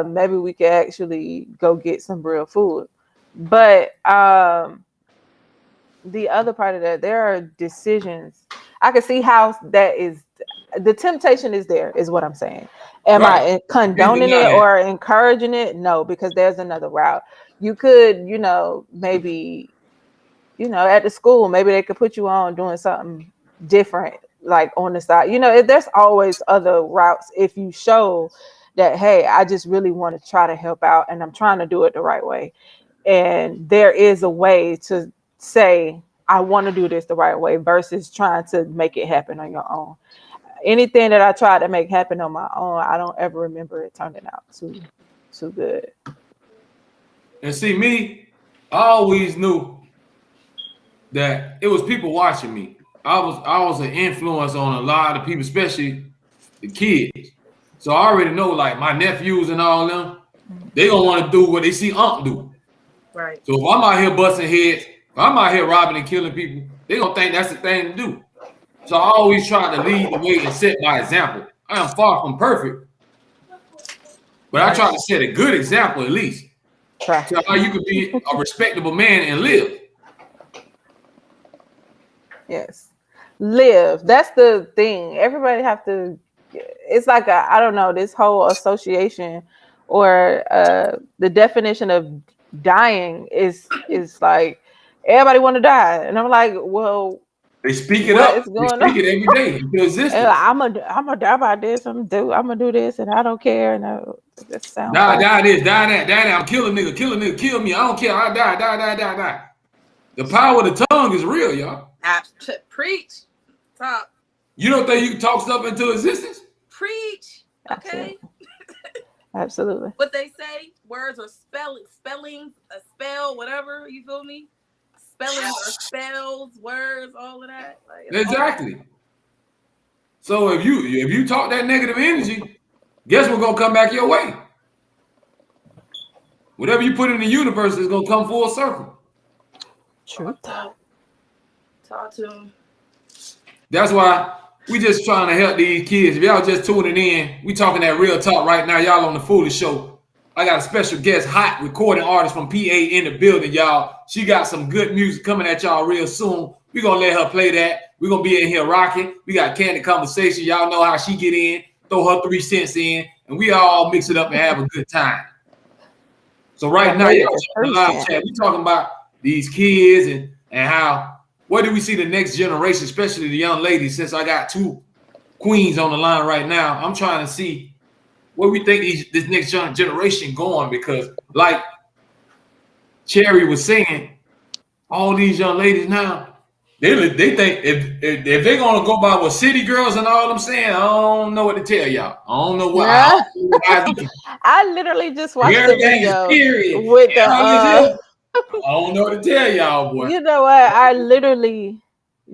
Maybe we could actually go get some real food, but the other part of that, there are decisions. I can see how that is. The temptation is there, is what I'm saying. Am I condoning it or encouraging it? No, because there's another route. You could, maybe, at the school, maybe they could put you on doing something different, like on the side. There's always other routes if you show that, hey, I just really want to try to help out and I'm trying to do it the right way. And there is a way to say, I want to do this the right way versus trying to make it happen on your own. Anything that I tried to make happen on my own, I don't ever remember it turning out too good. And see, me, I always knew that it was people watching me. I was an influence on a lot of people, especially the kids. So I already know, like my nephews and all them, they gonna want to do what they see Unc do. Right. So if I'm out here busting heads, if I'm out here robbing and killing people, they gonna think that's the thing to do. So I always try to lead the way and set by example. I am far from perfect, but I try to set a good example at least. Try. So how you can be a respectable man and live. Yes. Live. That's the thing. Everybody have to. It's like I don't know, this whole association or the definition of dying is like everybody want to die, and I'm like, well, They speak it what up. is They going speak on? it every day into And existence. I'm gonna die by this. I'm gonna do this, and I don't care. And that sounds Die, crazy. die this, die that, die that. I'm killing nigga, kill me. I don't care. I die. The power of the tongue is real, y'all. Preach. Talk. You don't think you can talk stuff into existence? Preach. Okay. Absolutely. What they say, words or spellings, a spell, whatever, you feel me? Spellings or spells, words, all of that. Like, Exactly. So if you talk that negative energy, guess what's gonna come back your way? Whatever you put in the universe is gonna come full circle. Truth. Talk to them. That's why we just trying to help these kids. If y'all just tuning in, we talking that real talk right now. Y'all on the Foolish Show. I got a special guest, hot recording artist from PA in the building, y'all. She got some good music coming at y'all real soon. We gonna let her play that. We gonna be in here rocking. We got candid conversation. Y'all know how she get in, throw her 3 cents in, and we all mix it up and have a good time. So right now, y'all on the live chat. We talking about these kids and how. Where do we see the next generation, especially the young ladies? Since I got 2 queens on the line right now, I'm trying to see where we think this next generation going, because like Cherry was saying, all these young ladies now, they think if they're gonna go by what city girls and all them saying, I don't know what to tell y'all. I don't know what I literally just watched the video period. with the I don't know what to tell y'all, boy. You know what? I literally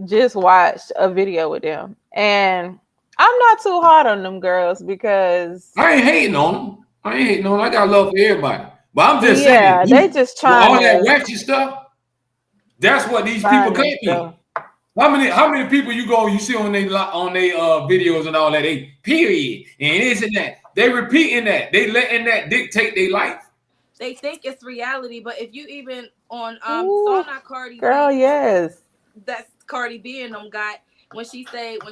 just watched a video with them, and I'm not too hard on them girls because I ain't hating on them. I got love for everybody. But I'm just yeah, saying, they just trying all that to ratchet stuff. That's what these people can't so. be. How many people you see on their videos and all that? They period and isn't that they repeating that, they letting that dictate their life. They think it's reality, but if you even on Ooh, saw not Cardi girl, B, yes, that's Cardi B and them got when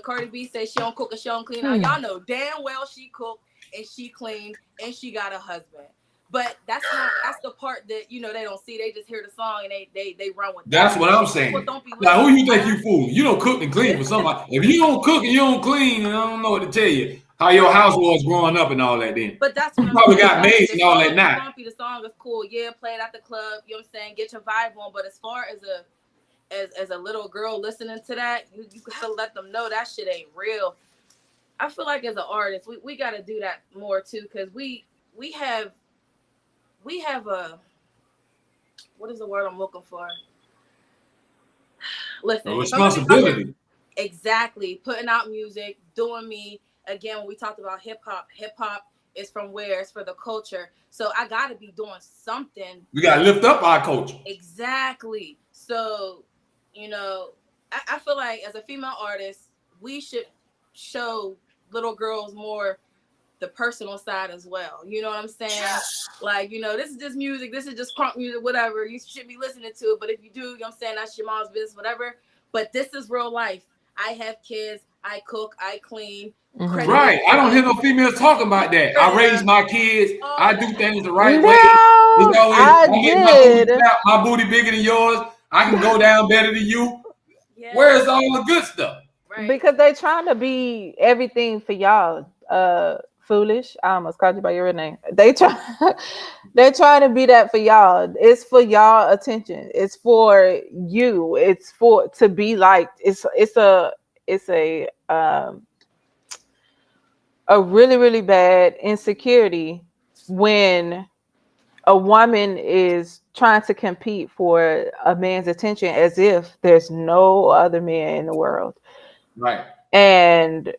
Cardi B says she don't cook or she don't clean. Now y'all know damn well she cooked and she cleaned and she got a husband. But that's the part that they don't see. They just hear the song and they run with that. That's what I'm saying. Now, who you think you fooling? You don't cook and clean for somebody. If you don't cook and you don't clean, I don't know what to tell you. How your house was growing up and all that then. But that's what you probably got maids and all that now. Grumpy, the song is cool. Yeah, play it at the club. You know what I'm saying? Get your vibe on. But as far as a little girl listening to that, you can let them know that shit ain't real. I feel like as an artist, we got to do that more too, because we have a, what is the word I'm looking for? Listen, a responsibility. Exactly. Putting out music, doing me. Again, when we talked about hip hop is from where? It's for the culture. So I got to be doing something. We got to lift up our culture. Exactly. So, I feel like as a female artist, we should show little girls more the personal side as well. You know what I'm saying? Like, this is just music. This is just crunk music, whatever. You should be listening to it. But if you do, you know what I'm saying, that's your mom's business, whatever. But this is real life. I have kids. I cook. I clean. Mm-hmm. Right. I don't hear no females talking about that. I raise my kids. I do things the right way. I did. My booty bigger than yours. I can go down better than you. Yeah. Where's all the good stuff? Right. Because they're trying to be everything for y'all. Foolish. I almost called you by your real name. They're trying to be that for y'all. It's for y'all attention. It's for you. It's for to be liked. It's a really, really bad insecurity when a woman is trying to compete for a man's attention as if there's no other man in the world. Right. And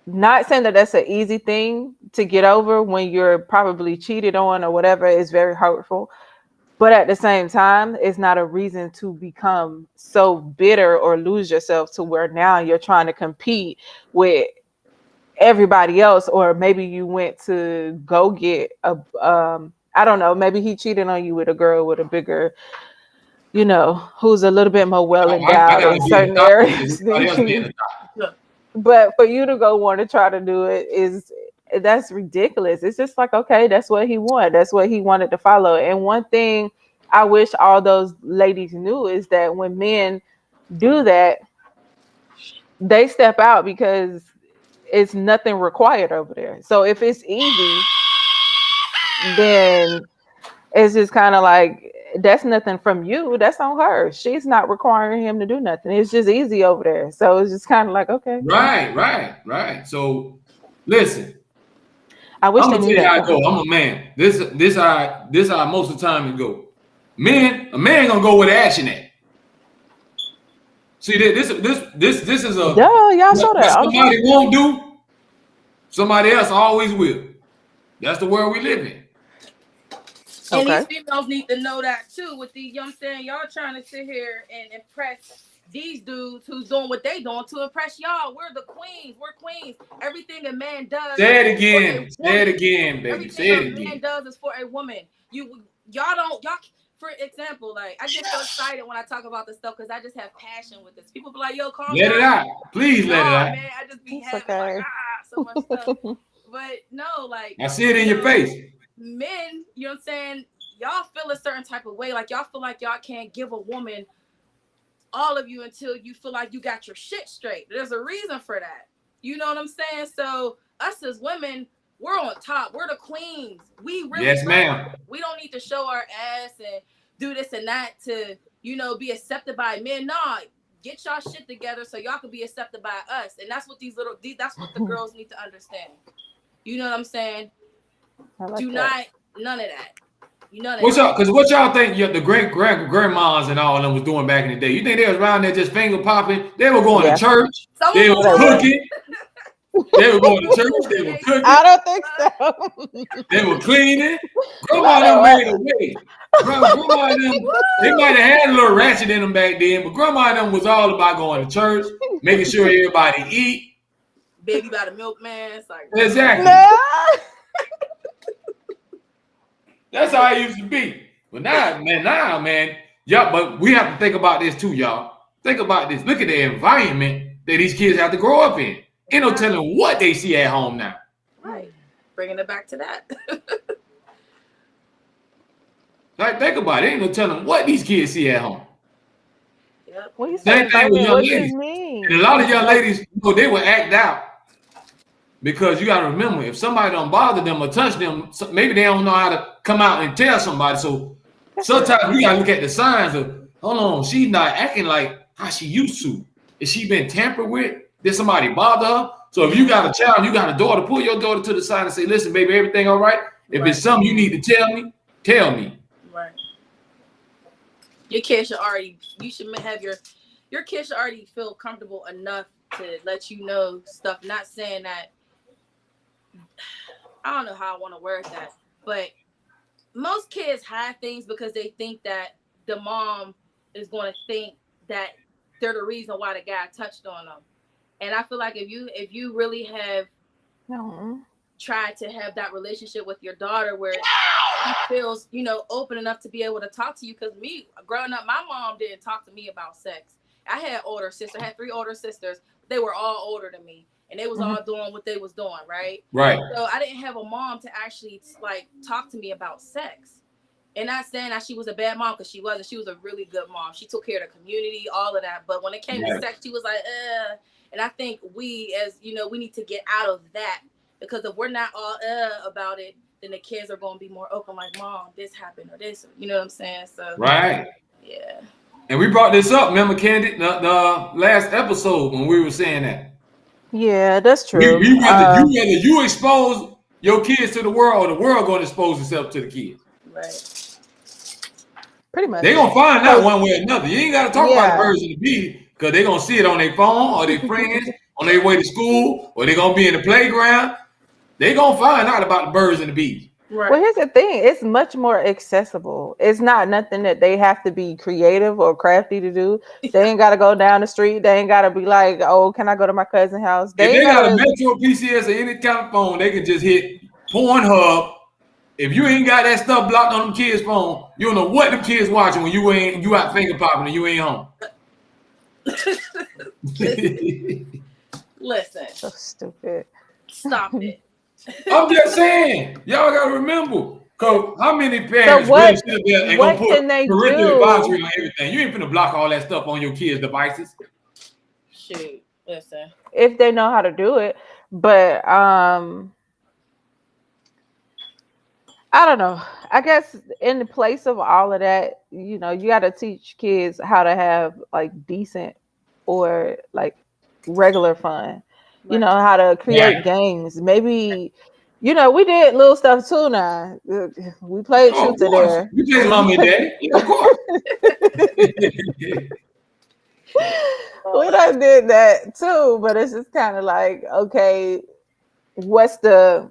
not saying that that's an easy thing to get over when you're probably cheated on or whatever is very hurtful. But at the same time, it's not a reason to become so bitter or lose yourself to where now you're trying to compete with everybody else. Or maybe you went to go get a, I don't know, maybe he cheated on you with a girl with a bigger, you know, who's a little bit more well I endowed gotta in be in the certain top. areas than Everybody else be in you. the top. But for you to go want to try to do it that's ridiculous. It's just like, okay, that's what he wanted. That's what he wanted to follow. And one thing I wish all those ladies knew is that when men do that, they step out because it's nothing required over there. So if it's easy, then it's just kind of like, that's nothing from you. That's on her. She's not requiring him to do nothing. It's just easy over there. So it's just kind of like, okay. Right. So listen, I wish I'm they gonna knew tell you how that. it go. I'm a man. This how most of the time it go. A man gonna go where the action at. See, this is a Duh, y'all show what that. somebody won't do, somebody else always will. That's the world we live in. And Okay. these females need to know that too. With the, you know what I'm saying, y'all trying to sit here and impress these dudes who's doing what they doing to impress y'all. We're the queens. We're queens. Everything a man does. Say it again. Say it again, baby. Everything Say it a man again. does is for a woman. Y'all. For example, like I get so excited when I talk about this stuff because I just have passion with this. People be like, "Yo, calm down." Let it out. Please let it out. Man, I just be It's having okay. like so much stuff. But no, like I see it in your face. Men, you know what I'm saying? Y'all feel a certain type of way. Like y'all feel like y'all can't give a woman all of you until you feel like you got your shit straight. There's a reason for that. You know what I'm saying? So us as women, we're on top. We're the queens. We really Yes, ma'am. We don't need to show our ass and do this and that to, you know, be accepted by men. Nah, get y'all shit together so y'all can be accepted by us. And that's what that's what the girls need to understand. You know what I'm saying? Like do that. not, none of that. You know that. What's up? Because what y'all think the great grandmas and all of them was doing back in the day? You think they was around there just finger popping? They were going to church. They were cooking. They were going to church. They were cooking. I don't think so. They were cleaning. Grandma them made a way. Grandma them, they might have had a little ratchet in them back then, but grandma them was all about going to church, making sure everybody eat. Baby by the milkman. It's like, exactly. Nah. That's how it used to be. But now, man, y'all, but we have to think about this too, y'all. Think about this. Look at the environment that these kids have to grow up in. Ain't no telling what they see at home now. Right. Bringing it back to that. Like, think about it. Ain't no telling what these kids see at home. Yep. Same thing with young ladies. Mean? And a lot of young ladies, you know, they will act out. Because you got to remember, if somebody don't bother them or touch them, maybe they don't know how to come out and tell somebody. So sometimes we got to look at the signs of, hold on, she's not acting like how she used to. Is she been tampered with? Did somebody bother her? So if you got a child, you got a daughter, pull your daughter to the side and say, listen, baby, everything all right? If it's something you need to tell me, tell me. Right. Your kid should already, you should have your kid should already feel comfortable enough to let you know stuff. Not saying that, I don't know how I want to word that, but most kids hide things because they think that the mom is going to think that they're the reason why the guy touched on them. And I feel like if you really have tried to have that relationship with your daughter where she feels, you know, open enough to be able to talk to you, because me growing up, my mom didn't talk to me about sex. I had older sisters, I had 3 older sisters. They were all older than me. And they was all doing what they was doing, right? Right. So I didn't have a mom to actually like talk to me about sex. And not saying that she was a bad mom, because she wasn't. She was a really good mom. She took care of the community, all of that. But when it came to sex, she was like, And I think we, as you know, we need to get out of that, because if we're not all about it, then the kids are going to be more open. Like, mom, this happened or this. You know what I'm saying? So right. Yeah. And we brought this up, remember, Candy, the last episode when we were saying that. Yeah, that's true. Whether you expose your kids to the world, or the world going to expose itself to the kids. Right. Pretty much. They gonna find out 'Cause- one way or another. You ain't gotta talk about the Yeah. birds and the bees because they gonna see it on their phone or their friends on their way to school, or they gonna be in the playground. They gonna find out about the birds and the bees. Right. Well, here's the thing. It's much more accessible. It's not nothing that they have to be creative or crafty to do. They ain't got to go down the street. They ain't got to be like, oh, can I go to my cousin's house? If They they ain't got a got to. Metro PCS or any kind of phone, they can just hit Pornhub. If you ain't got that stuff blocked on them kids' phone, you don't know what them kids watching when you out finger popping and you ain't home. Listen. So stupid. Stop it. I'm just saying, y'all gotta remember. Cause how many So parents really sit there and gonna what put can they parental do? advisory on everything? You ain't finna block all that stuff on your kids' devices. Shoot. Listen. If they know how to do it. But I don't know. I guess in the place of all of that, you know, you got to teach kids how to have like decent or like regular fun. You know, how to create games. Maybe, you know, we did little stuff too now. We played Oh, of truth or course. dare. You take mom and daddy. Yeah, of course. We done did that too, but it's just kind of like, okay, what's the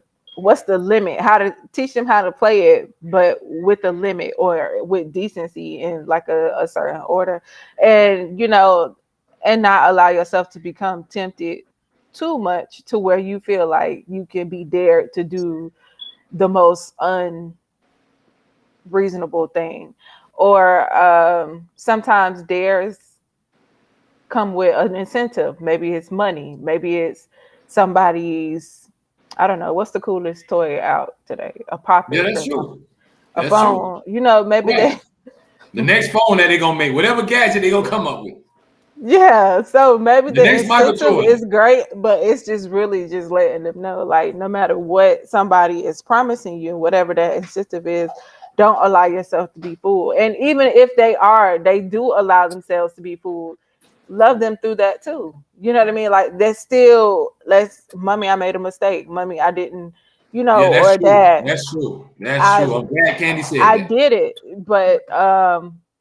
limit? How to teach them how to play it, but with a limit or with decency and like a certain order, and you know, and not allow yourself to become tempted too much to where you feel like you can be dared to do the most unreasonable thing. Or sometimes dares come with an incentive. Maybe it's money. Maybe it's somebody's, I don't know, what's the coolest toy out today? A Yeah, poppet that's or something. true. A That's phone. true. You know, maybe Right. The next phone that they gonna make, whatever gadget they gonna come up with. yeah. So maybe The the next Michael incentive Jordan. is great, but it's just really just letting them know, like, no matter what somebody is promising you, whatever that incentive is, don't allow yourself to be fooled. And even if they do allow themselves to be fooled, love them through that too. You know what I mean? Like, they're still, mommy, I made a mistake. Mommy, I didn't, you Yeah, know, that's or true. dad, That's true. That's I true. I'm glad Candy said I that. did it, but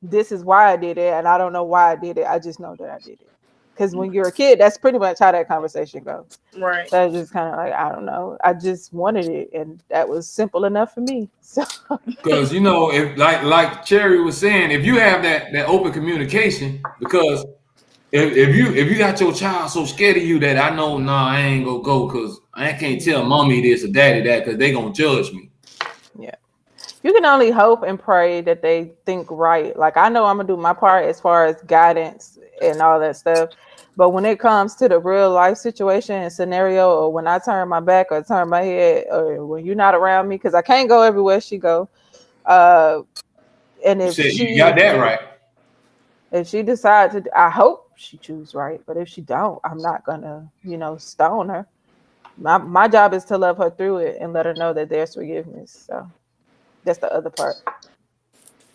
this is why I did it, and I don't know why I did it. I just know that I did it. Because when you're a kid, that's pretty much how that conversation goes. Right. So it's just kind of like, I don't know. I just wanted it, and that was simple enough for me. So Because you know, if like Cherry was saying, if you have that open communication, because if you got your child so scared of you that I know, nah, I ain't gonna go because I can't tell mommy this or daddy that because they gonna judge me. yeah, you can only hope and pray that they think right. Like, I know I'm gonna do my part as far as guidance and all that stuff. But when it comes to the real life situation and scenario, or when I turn my back or turn my head, or when you're not around me, because I can't go everywhere she go. And You if said you got she that right. decides to, I hope she choose right. But if she don't, I'm not gonna, you know, stone her. My job is to love her through it and let her know that there's forgiveness. So that's the other part.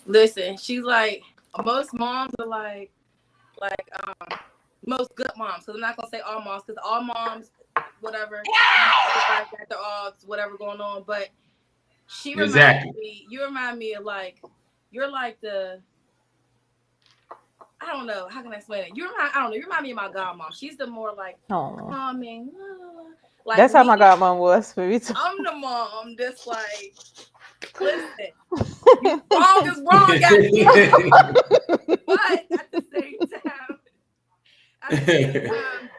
Listen, she's like, most moms are like most good moms. So I'm not gonna say all moms, because all moms, whatever, everybody got their odds, whatever going on. But she reminds Exactly. me, you remind me of like, you're like the, I don't know, how can I explain it? You remind me of my godmom. She's the more like Oh, calming, like that's how me. my godmom was for me too. I'm the mom that's like, listen, you wrong is wrong, but at the same time,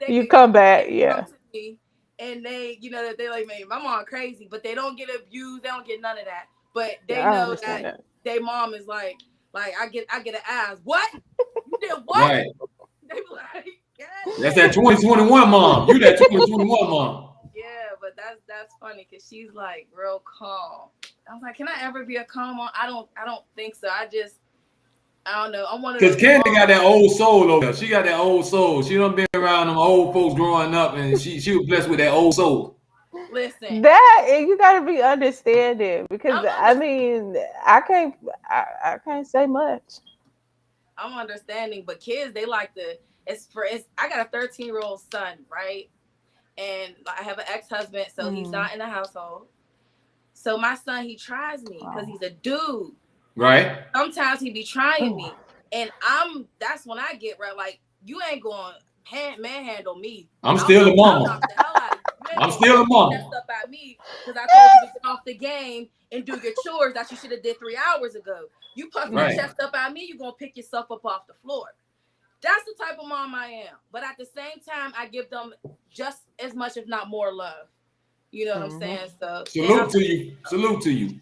You come back, they yeah. come to me and they, you know, that they like, man, my mom crazy, but they don't get abused, they don't get none of that. But they Yeah, I know understand that that. their mom is like I get an ass. What? You did what? Right. They be like, yeah. That's that 2021 mom. You that 2021 mom. Yeah, but that's funny because she's like real calm. I was like, can I ever be a calm mom? I don't think so. I don't know. I'm one of Because those Candy got moms. that old soul over there. She got that old soul. She done been around them old folks growing up, and she was blessed with that old soul. Listen, That, and you got to be understanding, because I I'm mean, I can't say much. understanding, but kids, they like the I got a 13-year-old son, right? And I have an ex-husband, so he's not in the household. So my son, he tries me because he's a dude. Right. Sometimes he be trying me, and that's when I get right. Like, you ain't going manhandle me. I'm still the I'll mama. knock the hell out of you. You ain't I'm gonna still the mama. mess up at me because I told you to get off the game and do your chores that you should have did 3 hours ago. You puff your chest up at me, you gonna pick yourself up off the floor. That's the type of mom I am. But at the same time, I give them just as much, if not more, love. You know what I'm saying? So salute to you. Salute to you.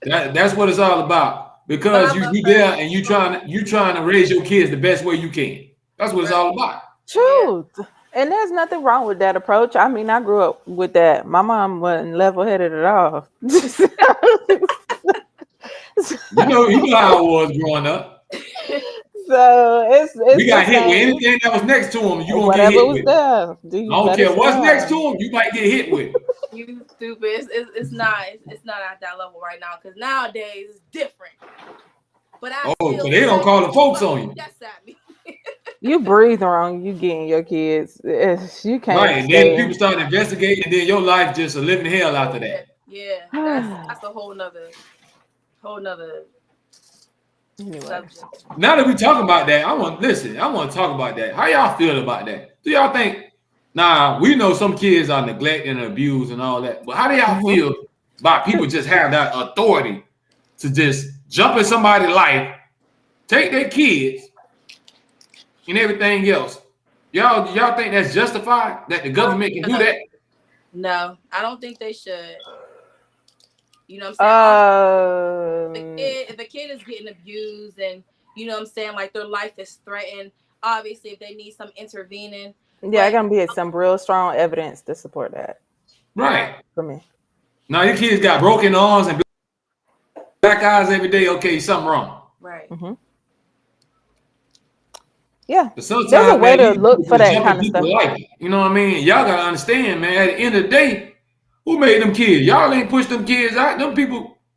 That's what it's all about. Because you there and you trying to raise your kids the best way you can. That's what it's all about. Truth. Yeah. And there's nothing wrong with that approach. I mean, I grew up with that. My mom wasn't level-headed at all. You know how I was growing up. So it's we got hit with anything that was next to him. You gonna get hit with. There. I don't care what's next to him. You might get hit with. You stupid. It's not at that level right now because nowadays it's different. But so they don't call the folks on you. That's at me. You breathe wrong, you getting your kids. You can't. Right, and then people start investigating, and then your life just a living hell after that. Yeah, that's a whole nother. Anyway. Now that we talking about that, I want to talk about that. How y'all feel about that? Do y'all think? Nah, we know some kids are neglected and abused and all that, but how do y'all feel about people just have that authority to just jump in somebody's life, take their kids, and everything else? Y'all think that's justified? That the government can do that? No, I don't think they should. You know what I'm saying? If a kid is getting abused and you know what I'm saying, like their life is threatened, obviously if they need some intervening. Yeah, gonna be some real strong evidence to support that. Right. For me. Now your kids got broken arms and black eyes every day. Okay, something wrong. Right. Yeah. But sometimes, there's a way to look for that kind of stuff. You know what I mean? Y'all gotta understand, man. At the end of the day, who made them kids? Y'all ain't push them kids out.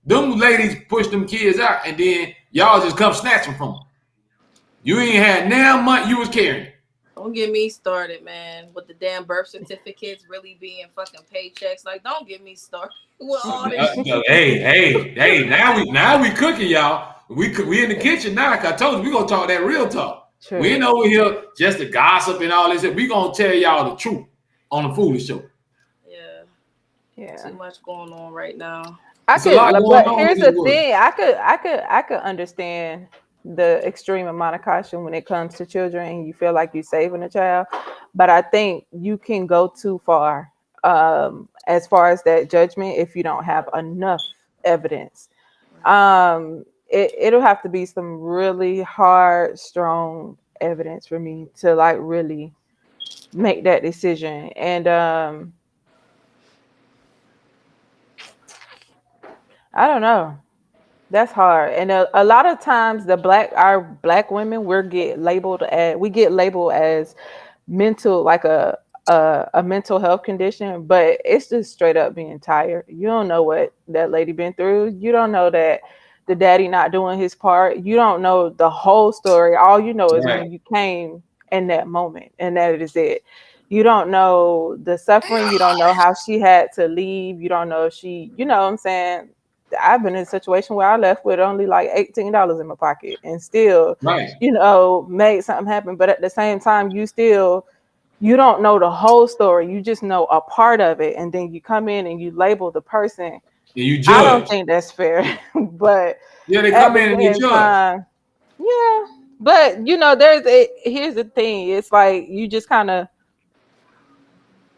Them ladies push them kids out, and then y'all just come snatch them from them. You ain't had now month you was carrying. Don't get me started, man, with the damn birth certificates really being fucking paychecks. Like, don't get me started with all this shit. Hey, now we cooking, y'all. We in the kitchen now. Like I told you, we gonna talk that real talk. True. We ain't over here just to gossip and all this. We gonna tell y'all the truth on the Foolish Show. Yeah. Too much going on right now. But here's the thing. I could understand the extreme amount of caution when it comes to children and you feel like you're saving a child. But I think you can go too far as far as that judgment if you don't have enough evidence. It'll have to be some really hard, strong evidence for me to like really make that decision. And I don't know. That's hard. And a lot of times our black women, we get labeled as mental, like a mental health condition, but it's just straight up being tired. You don't know what that lady been through. You don't know that the daddy not doing his part. You don't know the whole story. All you know is when you came in that moment, and that is it. You don't know the suffering. You don't know how she had to leave. You don't know if she, you know what I'm saying? I've been in a situation where I left with only like $18 in my pocket and still, made something happen. But at the same time, you don't know the whole story. You just know a part of it. And then you come in and you label the person. And you judge. I don't think that's fair. But they come in and you judge. Yeah. But, here's the thing. It's like you just kind of,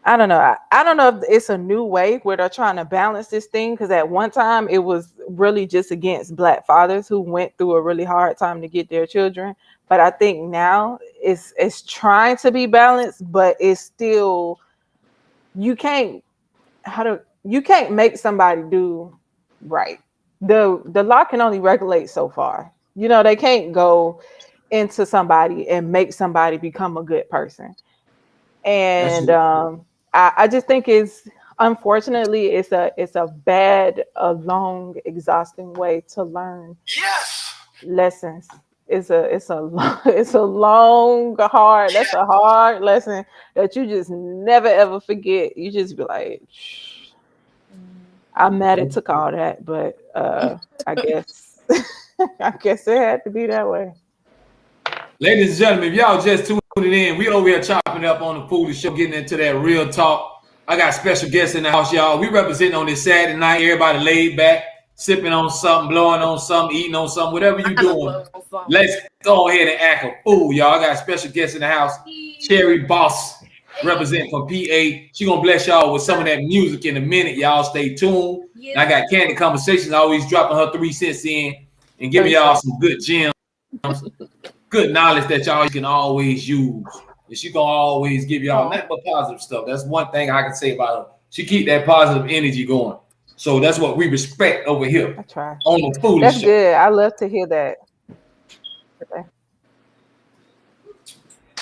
I don't know. I don't know if it's a new way where they're trying to balance this thing, because at one time it was really just against Black fathers who went through a really hard time to get their children. But I think now it's trying to be balanced, but it's still, you can't make somebody do right. The law can only regulate so far. They can't go into somebody and make somebody become a good person. And I just think unfortunately it's a bad, long, exhausting way to learn lessons. It's a long, hard. That's a hard lesson that you just never ever forget. You just be like, I'm mad it took all that, but I guess I guess it had to be that way. Ladies and gentlemen, if y'all just tuning in, we over here chopping up on the Foolish Show, getting into that real talk. I got special guests in the house, y'all. We representing on this Saturday night. Everybody laid back, sipping on something, blowing on something, eating on something, whatever you doing. Let's go ahead and act a fool, y'all. I got special guests in the house. Cherry Boss, representing from PA. She gonna bless y'all with some of that music in a minute. Y'all stay tuned. And I got Candy Conversations always dropping her 3 cents in and giving y'all some good gems. Good knowledge that y'all can always use. And she gonna always give y'all nothing but positive stuff. That's one thing I can say about her. She keep that positive energy going. So that's what we respect over here. I try. On the Foolish That's Show. good. I love to hear that. Okay.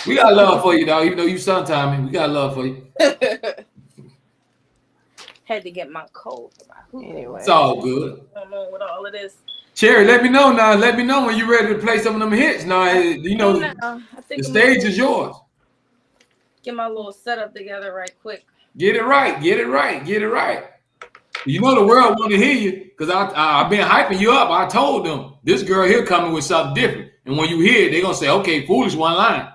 We got love for you, dog. Even though you sometime, we got love for you. Had to get my coat. Anyway, It's all good. I don't know what all of this. Cherry, let me know now. Let me know when you're ready to play some of them hits. Now, you know, the stage is yours. Get my little setup together right quick. Get it right. Get it right. Get it right. You know the world want to hear you because I've been hyping you up. I told them this girl here coming with something different. And when you hear it, they're going to say, okay, Foolish one line.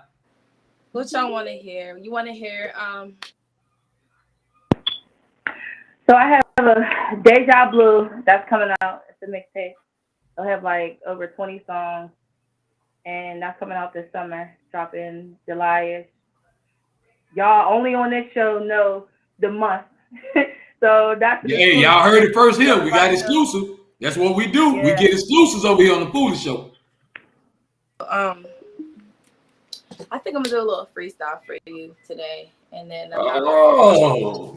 What y'all want to hear? You want to hear So I have a Deja Blue that's coming out. It's a mixtape. I'll have like over 20 songs, and that's coming out this summer, dropping July-ish. Y'all only on this show know the month. So that's hey, y'all heard it first here. We got exclusive. That's what we do. Yeah. We get exclusives over here on the Foolish Show. I think I'm gonna do a little freestyle for you today, and then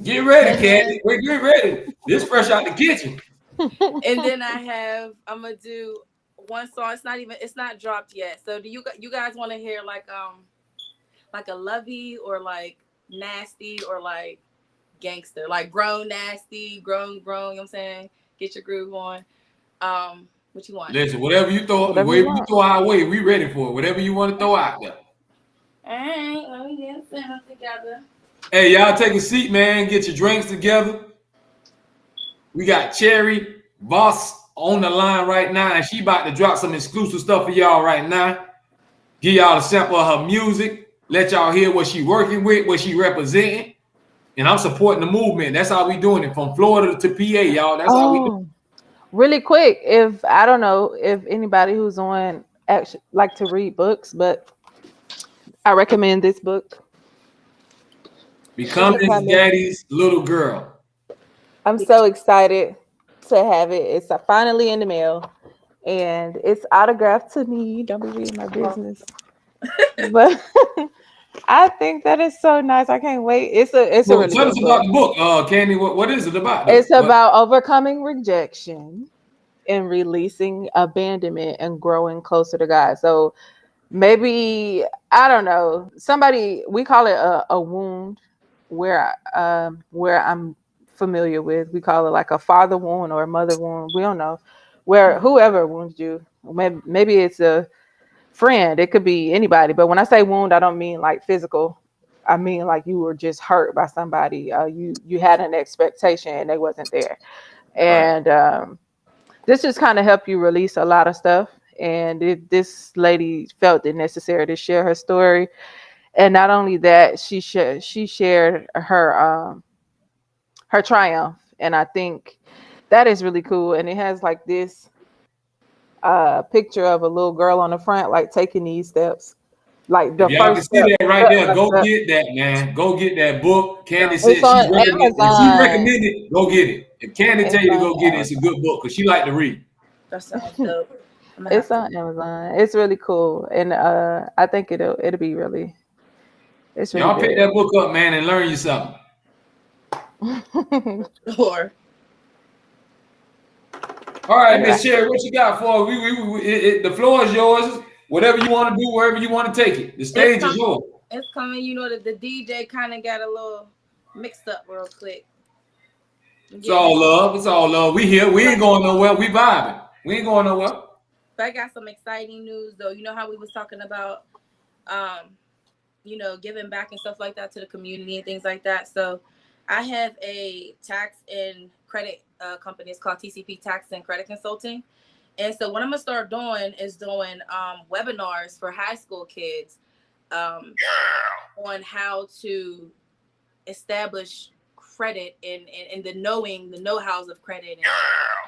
get ready, Candy. We're get ready. This fresh out the kitchen. And then I'm gonna do one song. It's not dropped yet. So do you guys want to hear like a lovey or like nasty or like gangster, like grown nasty, grown, you know what I'm saying? Get your groove on. What you want? Listen, whatever you throw our way, we ready for it. Whatever you want to throw out there. All right, let me get them together. Hey, y'all take a seat, man. Get your drinks together. We got Cherry Boss on the line right now, and she about to drop some exclusive stuff for y'all right now. Give y'all a sample of her music. Let y'all hear what she working with, what she representing. And I'm supporting the movement. That's how we doing it. From Florida to PA, y'all. That's how we do it. Really quick, if I don't know if anybody who's on actually like to read books, but I recommend this book. Becoming Daddy's Little Girl. I'm so excited to have it. It's finally in the mail, and it's autographed to me. Don't be reading my business, but I think that is so nice. I can't wait. It's a really tell good us about the book, Candy. What is it about? It's about overcoming rejection and releasing abandonment and growing closer to God. So maybe I don't know. We call it a wound where I'm familiar with. We call it like a father wound or a mother wound. We don't know where whoever wounds you. Maybe it's a friend. It could be anybody. But when I say wound, I don't mean like physical. I mean like you were just hurt by somebody. You had an expectation and they wasn't there. And this just kind of helped you release a lot of stuff. And this lady felt it necessary to share her story. And not only that, she shared her triumph. And I think that is really cool. And it has like this picture of a little girl on the front, like taking these steps. Like the y'all first can see step, that right there. Go get that, man. Go get that book. Candy said she recommended. Go get it. If Candy tell you to go get it, it's a good book because she like to read. That sounds dope. It's on Amazon. It's really cool, and I think it'll be really. It's really y'all pick that book up, man, and learn you something. Or. All right, Miss Cherry, what you got for the floor is yours. Whatever you want to do, wherever you want to take it. The stage is yours. It's coming. You know that the DJ kind of got a little mixed up real quick. It's all love. It's all love. We here. We ain't going nowhere. We vibing. We ain't going nowhere. But I got some exciting news though. You know how we was talking about, giving back and stuff like that to the community and things like that. So I have a tax and credit company. It's called TCP Tax and Credit Consulting. And so what I'm gonna start doing is doing webinars for high school kids on how to establish credit and the know-hows of credit and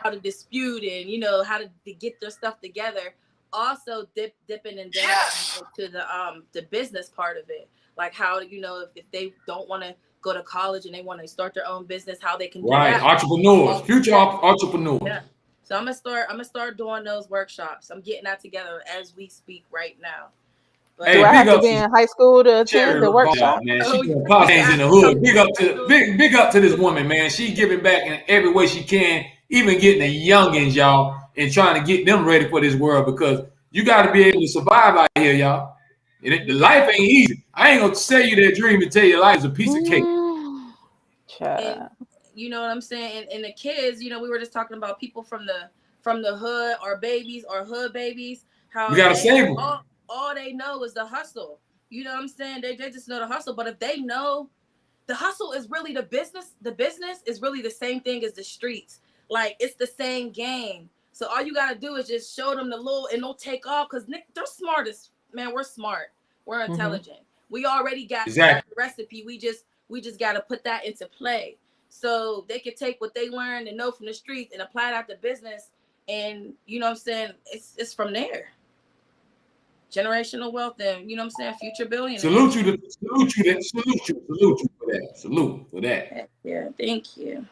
how to dispute and how to get their stuff together. Also dipping and dabbling into the business part of it, like how if they don't want to go to college and they want to start their own business, how they can do that. Entrepreneurs, future entrepreneurs. Yeah. So I'm gonna start doing those workshops. I'm getting that together as we speak right now. But do I have to be in high school to attend the workshop? Man, she doing things in the hood. Big up to this woman, man. She giving back in every way she can, even getting the youngins, y'all, and trying to get them ready for this world, because you got to be able to survive out here, y'all. The life ain't easy. I ain't gonna sell you that dream and tell you life is a piece of cake. And, you know what I'm saying? And the kids, we were just talking about people from the hood, our babies, our hood babies. How we gotta save them. All they know is the hustle. You know what I'm saying? They just know the hustle. But if they know the hustle is really the business is really the same thing as the streets. Like, it's the same game. So all you gotta do is just show them the little, and they'll take off, because they're smart as, man, we're smart. We're intelligent. We already got the recipe. We just gotta put that into play. So they can take what they learned and know from the streets and apply that to business. And you know what I'm saying? It's from there. Generational wealth, and future billionaires. Salute you for that. Yeah, thank you.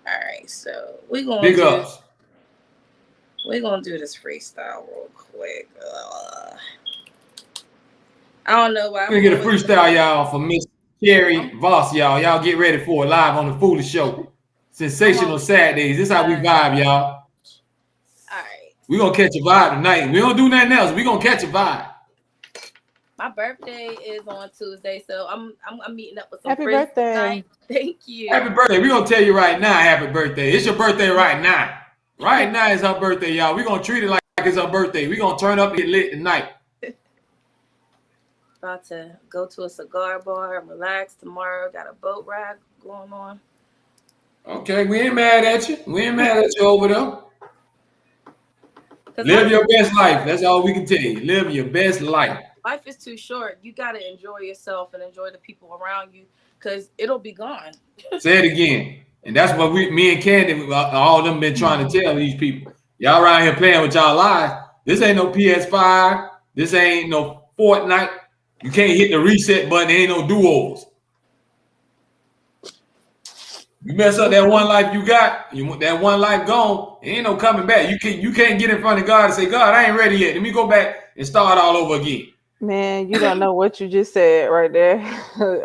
All right, so we're gonna do this freestyle real quick. I don't know why. We're gonna get a freestyle, y'all, for Miss Cherry Voss, y'all. Y'all get ready for it live on the Foolish Show. Sensational Saturdays. This is how we vibe, y'all. All right. We're gonna catch a vibe tonight. We don't do nothing else. We're gonna catch a vibe. My birthday is on Tuesday, so I'm meeting up with some Happy friends birthday. tonight. Thank you. Happy birthday. We're gonna tell you right now, happy birthday. It's your birthday right now. Right now is her birthday, y'all. We're gonna treat it like it's her birthday. We're gonna turn up and get lit tonight. About to go to a cigar bar and relax tomorrow. Got a boat ride going on. Okay, we ain't mad at you. We ain't mad at you over there. Live your best life. That's all we can tell you. Live your best life. Life is too short. You got to enjoy yourself and enjoy the people around you, because it'll be gone. Say it again. And that's what me and Candy, all of them been trying to tell these people. Y'all around here playing with y'all lives. This ain't no PS5. This ain't no Fortnite. You can't hit the reset button. There ain't no do-overs. You mess up that one life you got, that one life gone, ain't no coming back. You can't get in front of God and say, God, I ain't ready yet. Let me go back and start all over again. Man, you don't know what you just said right there.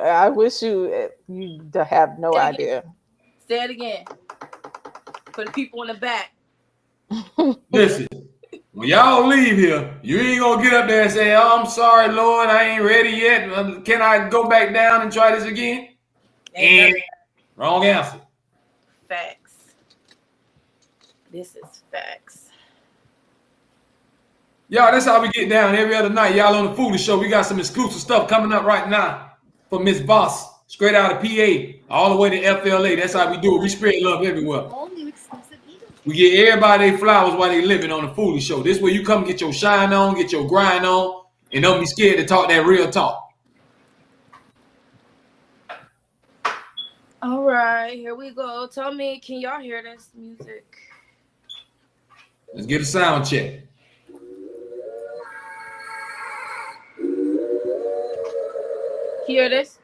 I wish you have no idea. Say it again. For the people in the back. Listen, when y'all leave here, you ain't gonna get up there and say, oh, I'm sorry, Lord, I ain't ready yet. Can I go back down and try this again? And wrong answer. Facts. This is facts. Y'all, that's how we get down every other night. Y'all on the Foolish Show. We got some exclusive stuff coming up right now for Miss Voss, straight out of PA, all the way to FLA. That's how we do it. We spread love everywhere. We get everybody their flowers while they living on the Foolish Show. This way you come get your shine on, get your grind on, and don't be scared to talk that real talk. All right, here we go. Tell me, can y'all hear this music? Let's get a sound check. Hear this?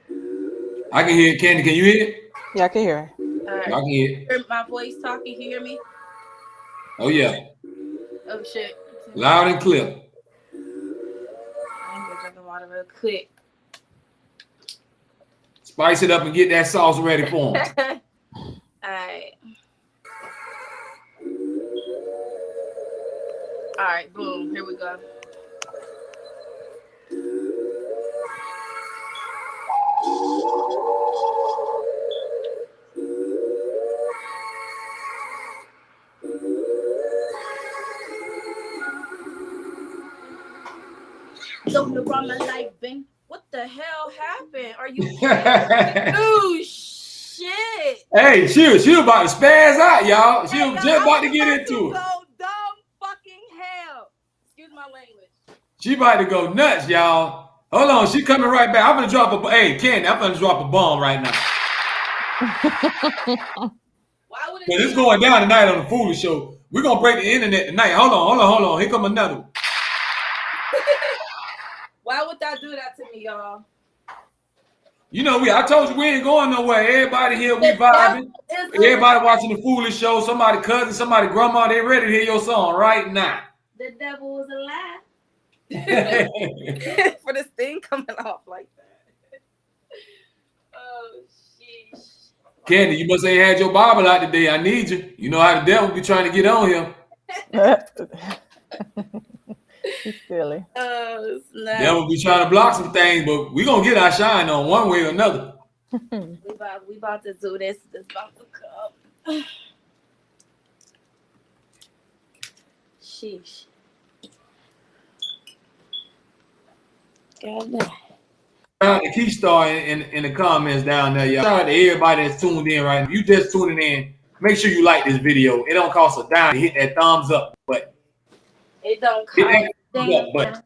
I can hear it. Candy, can you hear it? Yeah, I can hear it. All right. I can hear it. Hear my voice talking? Can you hear me? Oh, yeah. Oh, shit. Loud and clear. I'm going to drink the water real quick. Spice it up and get that sauce ready for them. All right. All right, boom. Here we go. Don't know where my life been. What the hell happened? Are you kidding? shit. Hey, she about to spaz out, y'all. She Hey, was y'all, just about I'm to get about into to it. go dumb fucking hell. Excuse my language. She about to go nuts, y'all. Hold on, she coming right back. I'm gonna drop a hey, Candy, I'm gonna drop a bomb right now. Why would it But be it's going down tonight on the Foolish Show. We're gonna break the internet tonight. Hold on. Here come another one. Why would that do that to me, y'all? You know, I told you we ain't going nowhere. Everybody here, we The vibing. devil is Everybody watching the Foolish Show. Somebody cousin, somebody grandma, they ready to hear your song right now. The devil was a lie. For this thing coming off like that. Oh, sheesh. Candy, you must ain't had your Bible out today. I need you. You know how the devil be trying to get on here. He's silly. Oh, snap. Devil be trying to block some things, but we gonna get our shine on one way or another. We about to do this. This about to come. Sheesh. God damn. Shout out to Keystar in the comments down there, y'all. Shout out to everybody that's tuned in right now. If you just tuning in, make sure you like this video. It don't cost a dime to hit that thumbs up button. It don't Hit cost that thumbs up button.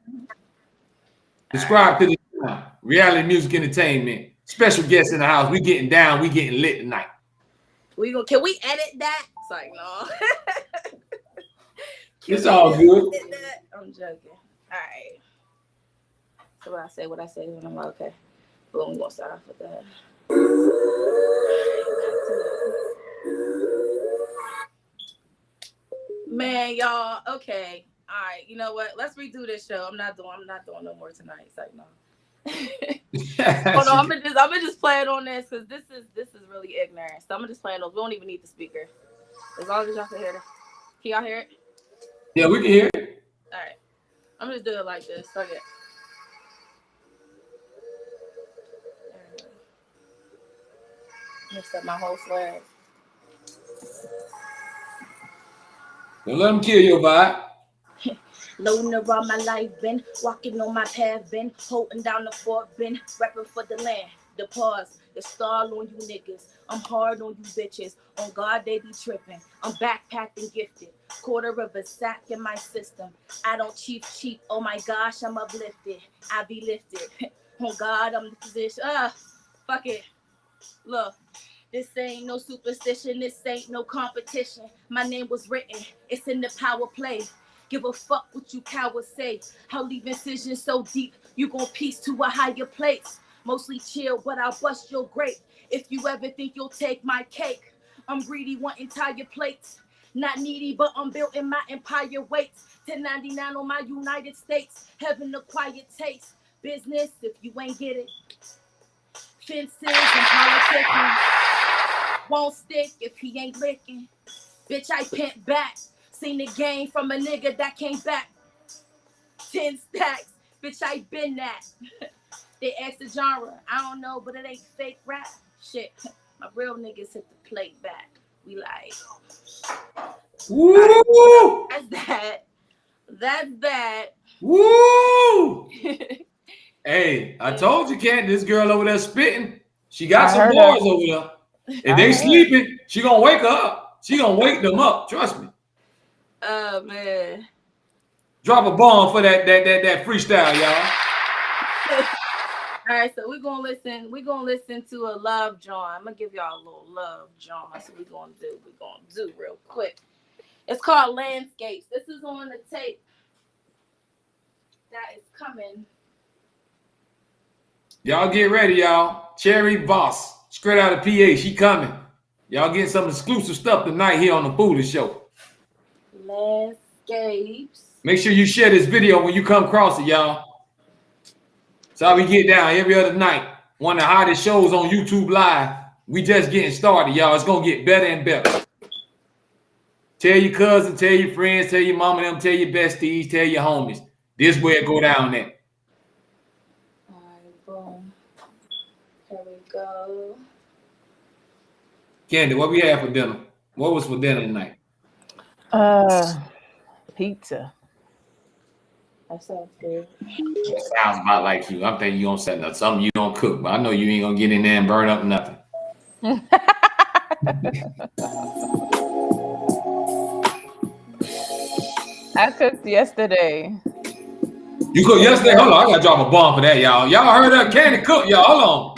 Subscribe to the channel. Reality Music Entertainment. Special guests in the house. We getting down. We getting lit tonight. Can we edit that? It's like, no. It's all good. I'm joking. All right. So what I say when I'm like, okay. Boom, we're gonna start off with that. Man, y'all, okay. All right, you know what? Let's redo this show. I'm not doing no more tonight. It's like, no. Hold on, I'm gonna just play it on this because this is really ignorant. So I'm gonna just play it on. We don't even need the speaker. As long as y'all can hear it. Can y'all hear it? Yeah, we can hear it. All right. I'm just doing it like this. Okay. Messed up my whole swag. Don't let them kill your vibe. Loading around my life, been walking on my path, been holding down the fort, been repping for the land. The pause, the stall on you niggas. I'm hard on you bitches. On God, they be tripping. I'm backpacked and gifted. Quarter of a sack in my system. I don't cheap. Oh my gosh, I'm uplifted. I be lifted. On God, I'm the position. Fuck it. Look. This ain't no superstition, this ain't no competition. My name was written, it's in the power play. Give a fuck what you cowards say. I'll leave incisions so deep, you gon' piece to a higher place. Mostly chill, but I'll bust your grape. If you ever think you'll take my cake, I'm greedy, want entire plates. Not needy, but I'm built in my empire waits. 1099 on my United States, heaven a quiet taste. Business, if you ain't get it. Fences and politicking. Won't stick if he ain't licking. Bitch, I pent back. Seen the game from a nigga that came back. 10 stacks. Bitch, I been that. They asked the genre. I don't know, but it ain't fake rap. Shit. My real niggas hit the plate back. We like. Woo! That's that. Woo! Hey, I told you, Ken, this girl over there spitting. She got some boys over there. If they sleeping, she gonna wake her up. She gonna wake them up. Trust me. Oh man. Drop a bomb for that freestyle, y'all. All right, so we're gonna listen to a love John. I'm gonna give y'all a little love John. So we're gonna do real quick. It's called Landscapes. This is on the tape that is coming. Y'all get ready, y'all. Cherry Boss, straight out of PA, she coming. Y'all getting some exclusive stuff tonight here on the Foolish Show. Landscapes. Make sure you share this video when you come across it, y'all. That's how we get down every other night. One of the hottest shows on YouTube Live. We just getting started, y'all. It's gonna get better and better. Tell your cousin, tell your friends, tell your mama, them, tell your besties, tell your homies. This way it go down there. All right, boom. Here we go. Candy, what we have for dinner? What was for dinner tonight? Pizza. That sounds good. It sounds about like you. I'm thinking you don't set up something you don't cook, but I know you ain't gonna get in there and burn up nothing. I cooked yesterday. You cooked yesterday? Hold on, I gotta drop a bomb for that, y'all. Y'all heard that? Candy cook, y'all. Hold on.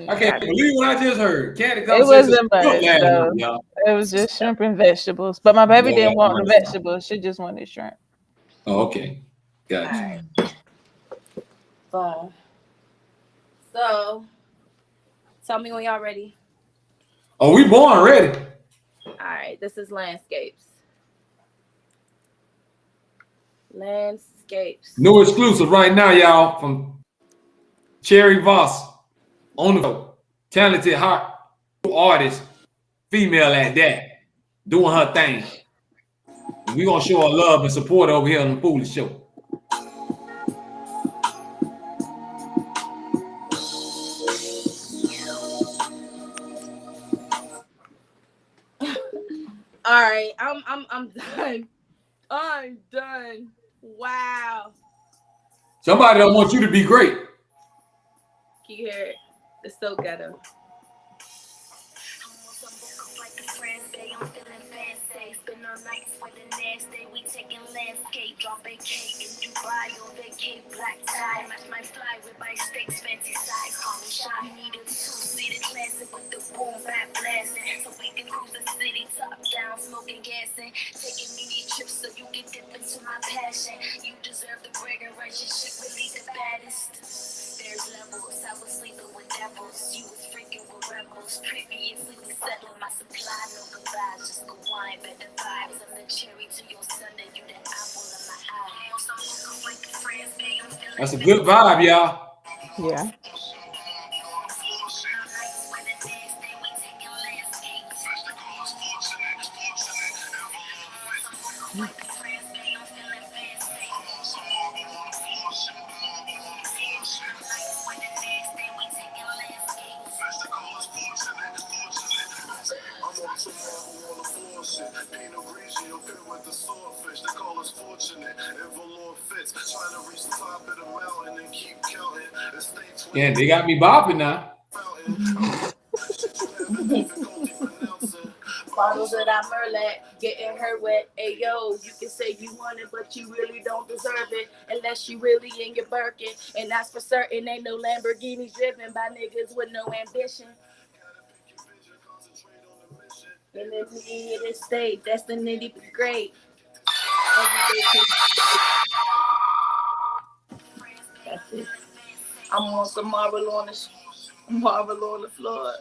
I can't believe what I just heard. Candy It cook wasn't cooked much, last though. week, y'all. It was just shrimp and vegetables. But my baby Lord didn't want the mercy. vegetables. She just wanted shrimp. Oh, okay. Gotcha. Boom. So, tell me when y'all ready. Oh, we born ready. All right, this is landscapes. Landscapes. New exclusive right now, y'all, from Cherry Voss on the talented hot artist, female at that, doing her thing. And we gonna show her love and support over here on the Foolish Show. All right, I'm done. I'm done. Wow. Somebody don't want you to be great. Can you hear it? It's so ghetto. Drop a cake in Dubai or vacate black tie. Match my fly with my steaks, fancy size. Call me shy. Need a two-seated classic with the boom back blasting. So we can cruise the city top down, smoking gas and taking mini trips so you can dip into my passion. You deserve the bragging rights, your shit really the baddest. There's levels, I was sleeping with devils. You was freaking with rebels. Previously we settled my supply, no goodbyes, just go wine, better vibes. I'm the cherry to your sundae, you the apple of my eye. That's a good vibe, y'all. Yeah. Yeah, they got me bopping now. Bottles of that Merlot, getting her wet. Hey yo, you can say you want it, but you really don't deserve it unless you really in your Birkin. And that's for certain. Ain't no Lamborghinis driven by niggas with no ambition. And if we in this state, destined to be great. That's it. I'm on some marble on the floor.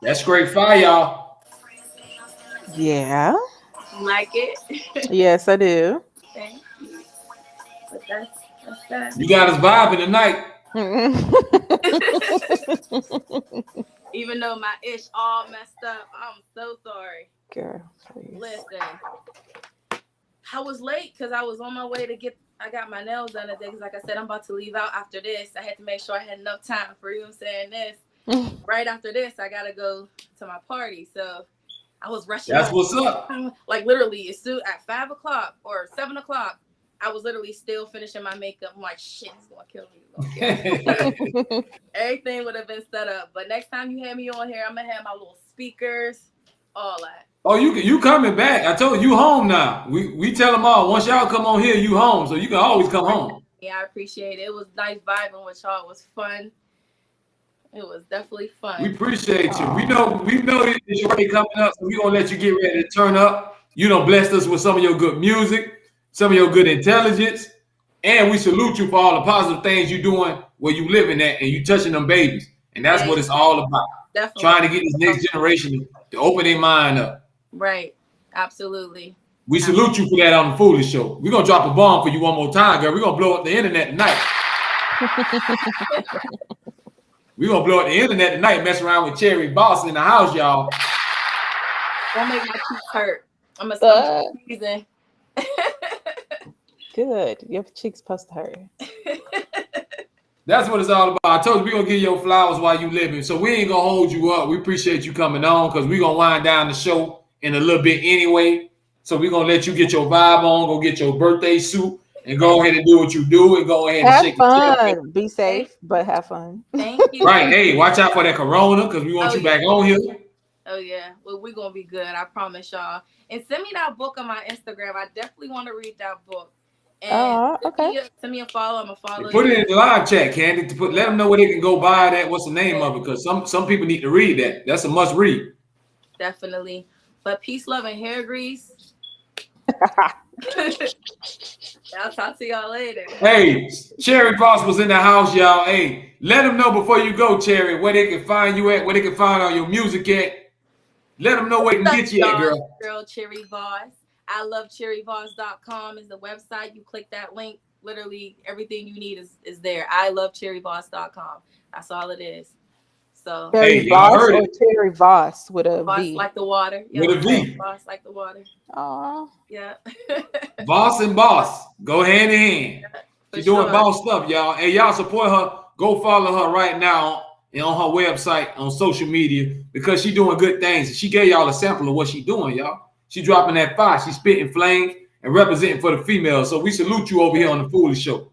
That's great fire, y'all. Yeah. Like it? Yes, I do. Thank you. But that's that. You got us vibing tonight. Even though my ish all messed up, I'm so sorry. Girl, please. Listen, I was late because I was on my way to I got my nails done today because, like I said, I'm about to leave out after this. I had to make sure I had enough time for you. I'm saying this. Right after this, I got to go to my party. So I was rushing. That's what's up. Like literally, it's still at 5 o'clock or 7 o'clock. I was literally still finishing my makeup. I'm like, shit, he's going to kill me. Everything would have been set up. But next time you have me on here, I'm going to have my little speakers, all that. Oh, you coming back. I told you home now. We tell them all, once y'all come on here, you home. So you can always come home. Yeah, I appreciate it. It was nice vibing with y'all. It was fun. It was definitely fun. We appreciate you. We know it's your day coming up, so we're going to let you get ready to turn up. You done blessed us with some of your good music, some of your good intelligence, and we salute you for all the positive things you're doing where you living at and you touching them babies. And that's what it's all about. Definitely. Trying to get this next generation to open their mind up. Right. Absolutely. We salute you for that on the Foolish Show. We're going to drop a bomb for you one more time, girl. We're going to blow up the internet tonight. We're going to blow up the internet tonight, mess around with Cherry Boss in the house, y'all. Don't make my cheeks hurt. I'm going to stop sneezing. Good. Your cheeks supposed to hurt. That's what it's all about. I told you we're going to give you your flowers while you living. So we ain't going to hold you up. We appreciate you coming on because we're going to wind down the show in a little bit anyway. So we're gonna let you get your vibe on, go get your birthday suit, and go ahead and do what you do, and go ahead and Have shake the tail. fun. Be safe, but have fun. Thank you. Right. Hey, watch out for that corona, because we want you back on here. Oh yeah. Well, we're gonna be good. I promise y'all. And send me that book on my Instagram. I definitely want to read that book. And okay. send me a follow. I'm a follow. Put it in the live chat, Candy. Let them know where they can go buy that. What's the name of it? Because some people need to read that. That's a must read. Definitely. But peace, love, and hair grease. I'll talk to y'all later. Hey, Cherry Boss was in the house, y'all. Hey, let them know before you go, Cherry, where they can find you at, where they can find all your music at. Let them know where they can get you at, girl. Girl, Cherry Boss. I love cherryboss.com is the website. You click that link. Literally everything you need is there. I love cherryboss.com. That's all it is. So Cherry Boss or Cherry Voss with a Voss V. like the water. With a V. Voss like the water. Oh. Yeah. Boss and boss. Go hand in hand. She's doing boss stuff, y'all. Hey, y'all support her. Go follow her right now and on her website, on social media, because she's doing good things. She gave y'all a sample of what she's doing, y'all. She dropping that fire. She's spitting flames and representing for the females. So we salute you over here on the Foolish Show.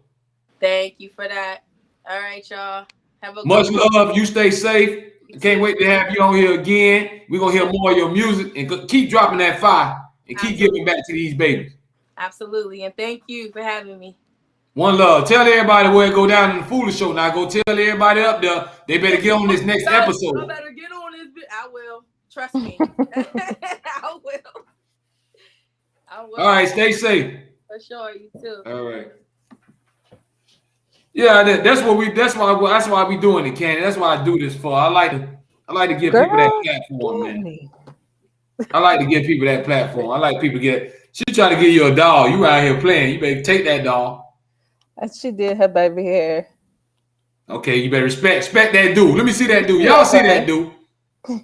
Thank you for that. All right, y'all. Have a much love. You stay safe. Can't wait to have you on here again. We're going to hear more of your music and keep dropping that fire and keep giving back to these babies. Absolutely. And thank you for having me. One love. Tell everybody where it go down in the Foolish Show. Now go tell everybody up there. They better get on this next episode. I better get on this. I will. Trust me. I will. All right. Stay safe. For sure. You too. All right. Yeah, that's why we doing it, Candy. That's why I do this for. I like to give people that platform, man. I like to give people that platform. I like people she try to give you a doll. You out here playing. You better take that doll. She did her baby hair. Okay, you better respect that dude. Let me see that dude. Y'all see that dude?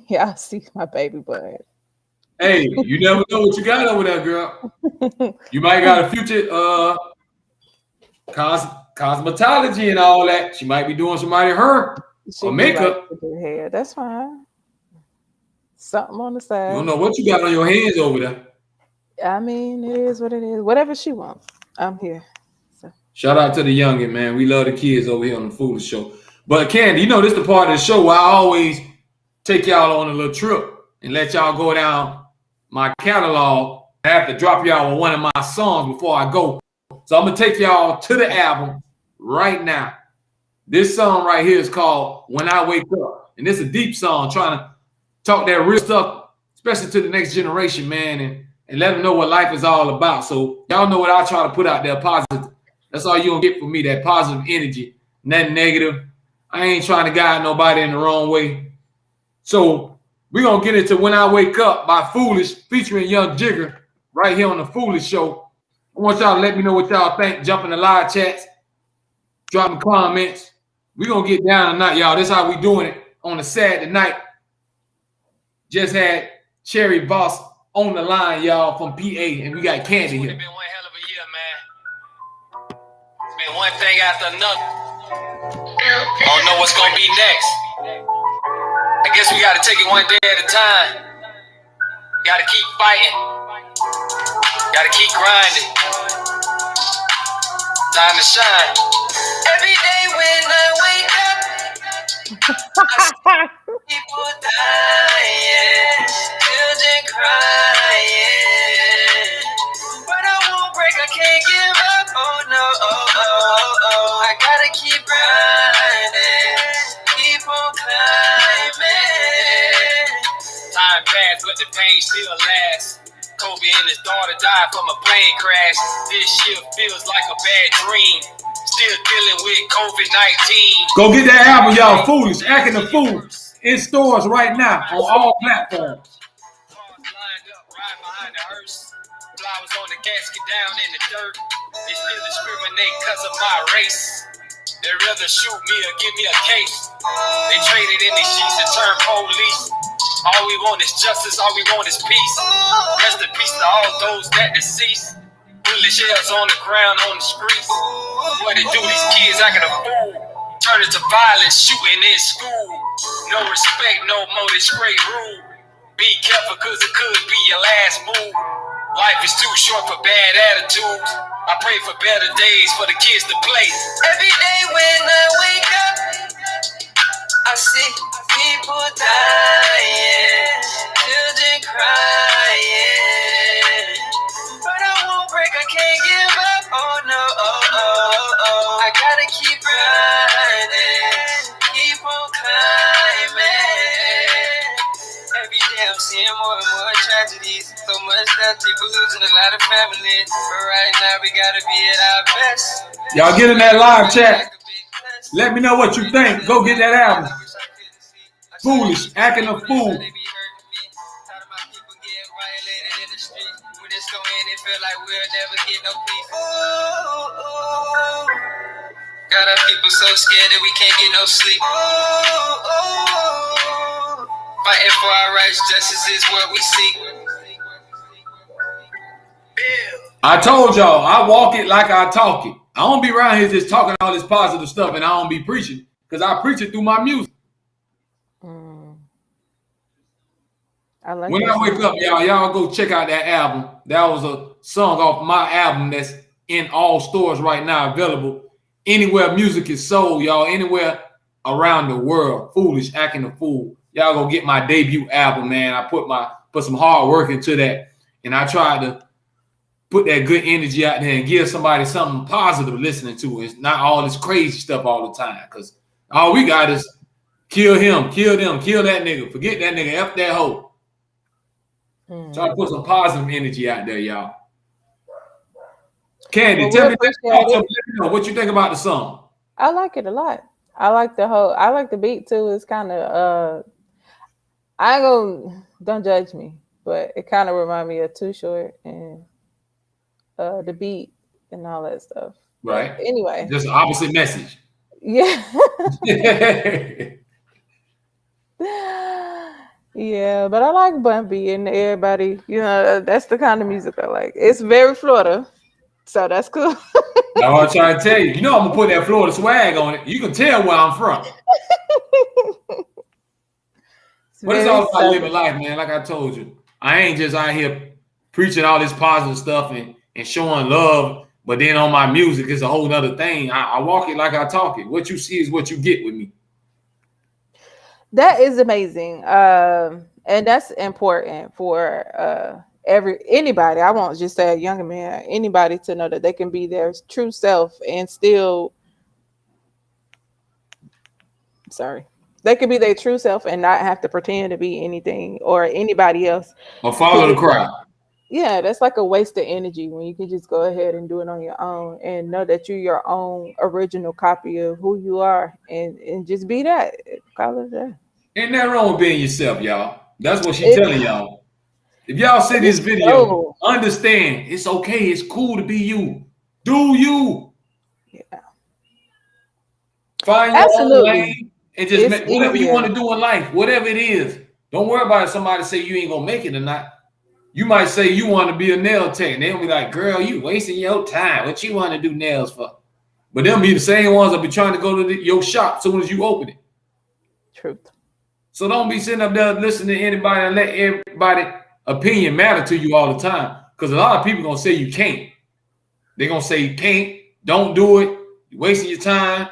Y'all see my baby butt. Hey, you never know what you got over there, girl. You might got a future cosmetology and all that. She might be doing somebody her or makeup. Like hair. That's fine. Something on the side. You don't know what you got on your hands over there. I mean, it is what it is. Whatever she wants, I'm here. So. Shout out to the youngin', man. We love the kids over here on the Foolish Show. But Candy, this is the part of the show where I always take y'all on a little trip and let y'all go down my catalog. I have to drop y'all with one of my songs before I go. So I'm going to take y'all to the album right now. This song right here is called When I Wake Up. And it's a deep song trying to talk that real stuff, especially to the next generation, man, and let them know what life is all about. So y'all know what I try to put out there, positive. That's all you're going to get from me, that positive energy, nothing negative. I ain't trying to guide nobody in the wrong way. So we're going to get into When I Wake Up by Foolish, featuring Young Jigger, right here on the Foolish Show. I want y'all to let me know what y'all think. Jump in the live chats, drop comments. We're going to get down tonight, y'all. This is how we doing it on a Saturday night. Just had Cherry Boss on the line, y'all, from PA, and we got Candy here. It's been one hell of a year, man. It's been one thing after another. Don't know what's gonna be next. I guess we gotta take it one day at a time. Gotta keep fighting. Gotta keep grinding. Time to shine. Every day when I wake up, I see people dying, children crying. But I won't break, I can't give up. Oh no, I gotta keep grinding, keep on climbing. Time passed, but the pain still lasts. Kobe and his daughter died from a plane crash. This shit feels like a bad dream. Still dealing with COVID-19. Go get that album, y'all. Foolish, Acting the Fool, in stores right now on all platforms. Cars lined up right behind the hearse. Flowers on the casket down in the dirt. They still discriminate because of my race. They'd rather shoot me or give me a case. They traded in these sheets to turn police. All we want is justice, all we want is peace. Rest in peace to all those that deceased. Bullet shells on the ground, on the streets. What they do, these kids acting a fool. Turn it to violence, shooting in school. No respect, no more, they straight rude. Be careful cause it could be your last move. Life is too short for bad attitudes. I pray for better days for the kids to play. Every day when I wake up, I see people dying, children crying. But I won't break, I can't give up. Oh no, I gotta keep riding, keep on climbing. Every day I'm seeing more and more tragedies. So much that people losing a lot of family. But right now we gotta be at our best. Y'all get in that live chat. Let me know what you think. Go get that album. Foolish, acting a fool. Got our people so scared that we can't get no sleep. Fighting for our rights, justice is what we seek. I told y'all, I walk it like I talk it. I don't be around here just talking all this positive stuff and I don't be preaching because I preach it through my music. I like when I wake up, y'all go check out that album. That was a song off my album that's in all stores right now, available anywhere music is sold, y'all, anywhere around the world. Foolish, acting a fool. Y'all go get my debut album, man. I put some hard work into that, and I tried to put that good energy out there and give somebody something positive listening to. It's not all this crazy stuff all the time, because all we got is kill him, kill them, kill that nigga, forget that nigga, F that hoe. Try to put some positive energy out there, y'all. Candy, tell me what you think about the song. I like it a lot. I like the beat too. It's kind of don't judge me, but it kind of remind me of Too Short and the beat and all that stuff. Right. But anyway, just the opposite message. Yeah. Yeah, but I like Bumpy and everybody. You know, that's the kind of music I like. It's very Florida, so that's cool. That's what I'm trying to tell you. You know, I'm gonna put that Florida swag on it. You can tell where I'm from. But it's all about living life, man. Like I told you, I ain't just out here preaching all this positive stuff and showing love, but then on my music, it's a whole nother thing. I walk it like I talk it. What you see is what you get with me. That is amazing. And that's important for anybody. I won't just say a young man, anybody to know that they can be their true self and still they can be their true self and not have to pretend to be anything or anybody else. Or follow the crowd. Yeah, that's like a waste of energy when you can just go ahead and do it on your own and know that you're your own original copy of who you are and just be that. Call it that. Ain't nothing wrong with being yourself, y'all. That's what she's telling y'all. If y'all see this video, understand it's okay. It's cool to be you. Do you. Yeah. Find your own lane and just make whatever you want to do in life, whatever it is. Don't worry about if somebody say you ain't gonna make it or not. You might say you want to be a nail tech, and they'll be like, girl, you wasting your time. What you want to do nails for? But they'll be the same ones that be trying to go to your shop as soon as you open it. Truth. So don't be sitting up there listening to anybody and let everybody opinion matter to you all the time. Because a lot of people going to say you can't. They're going to say you can't. Don't do it. You're wasting your time.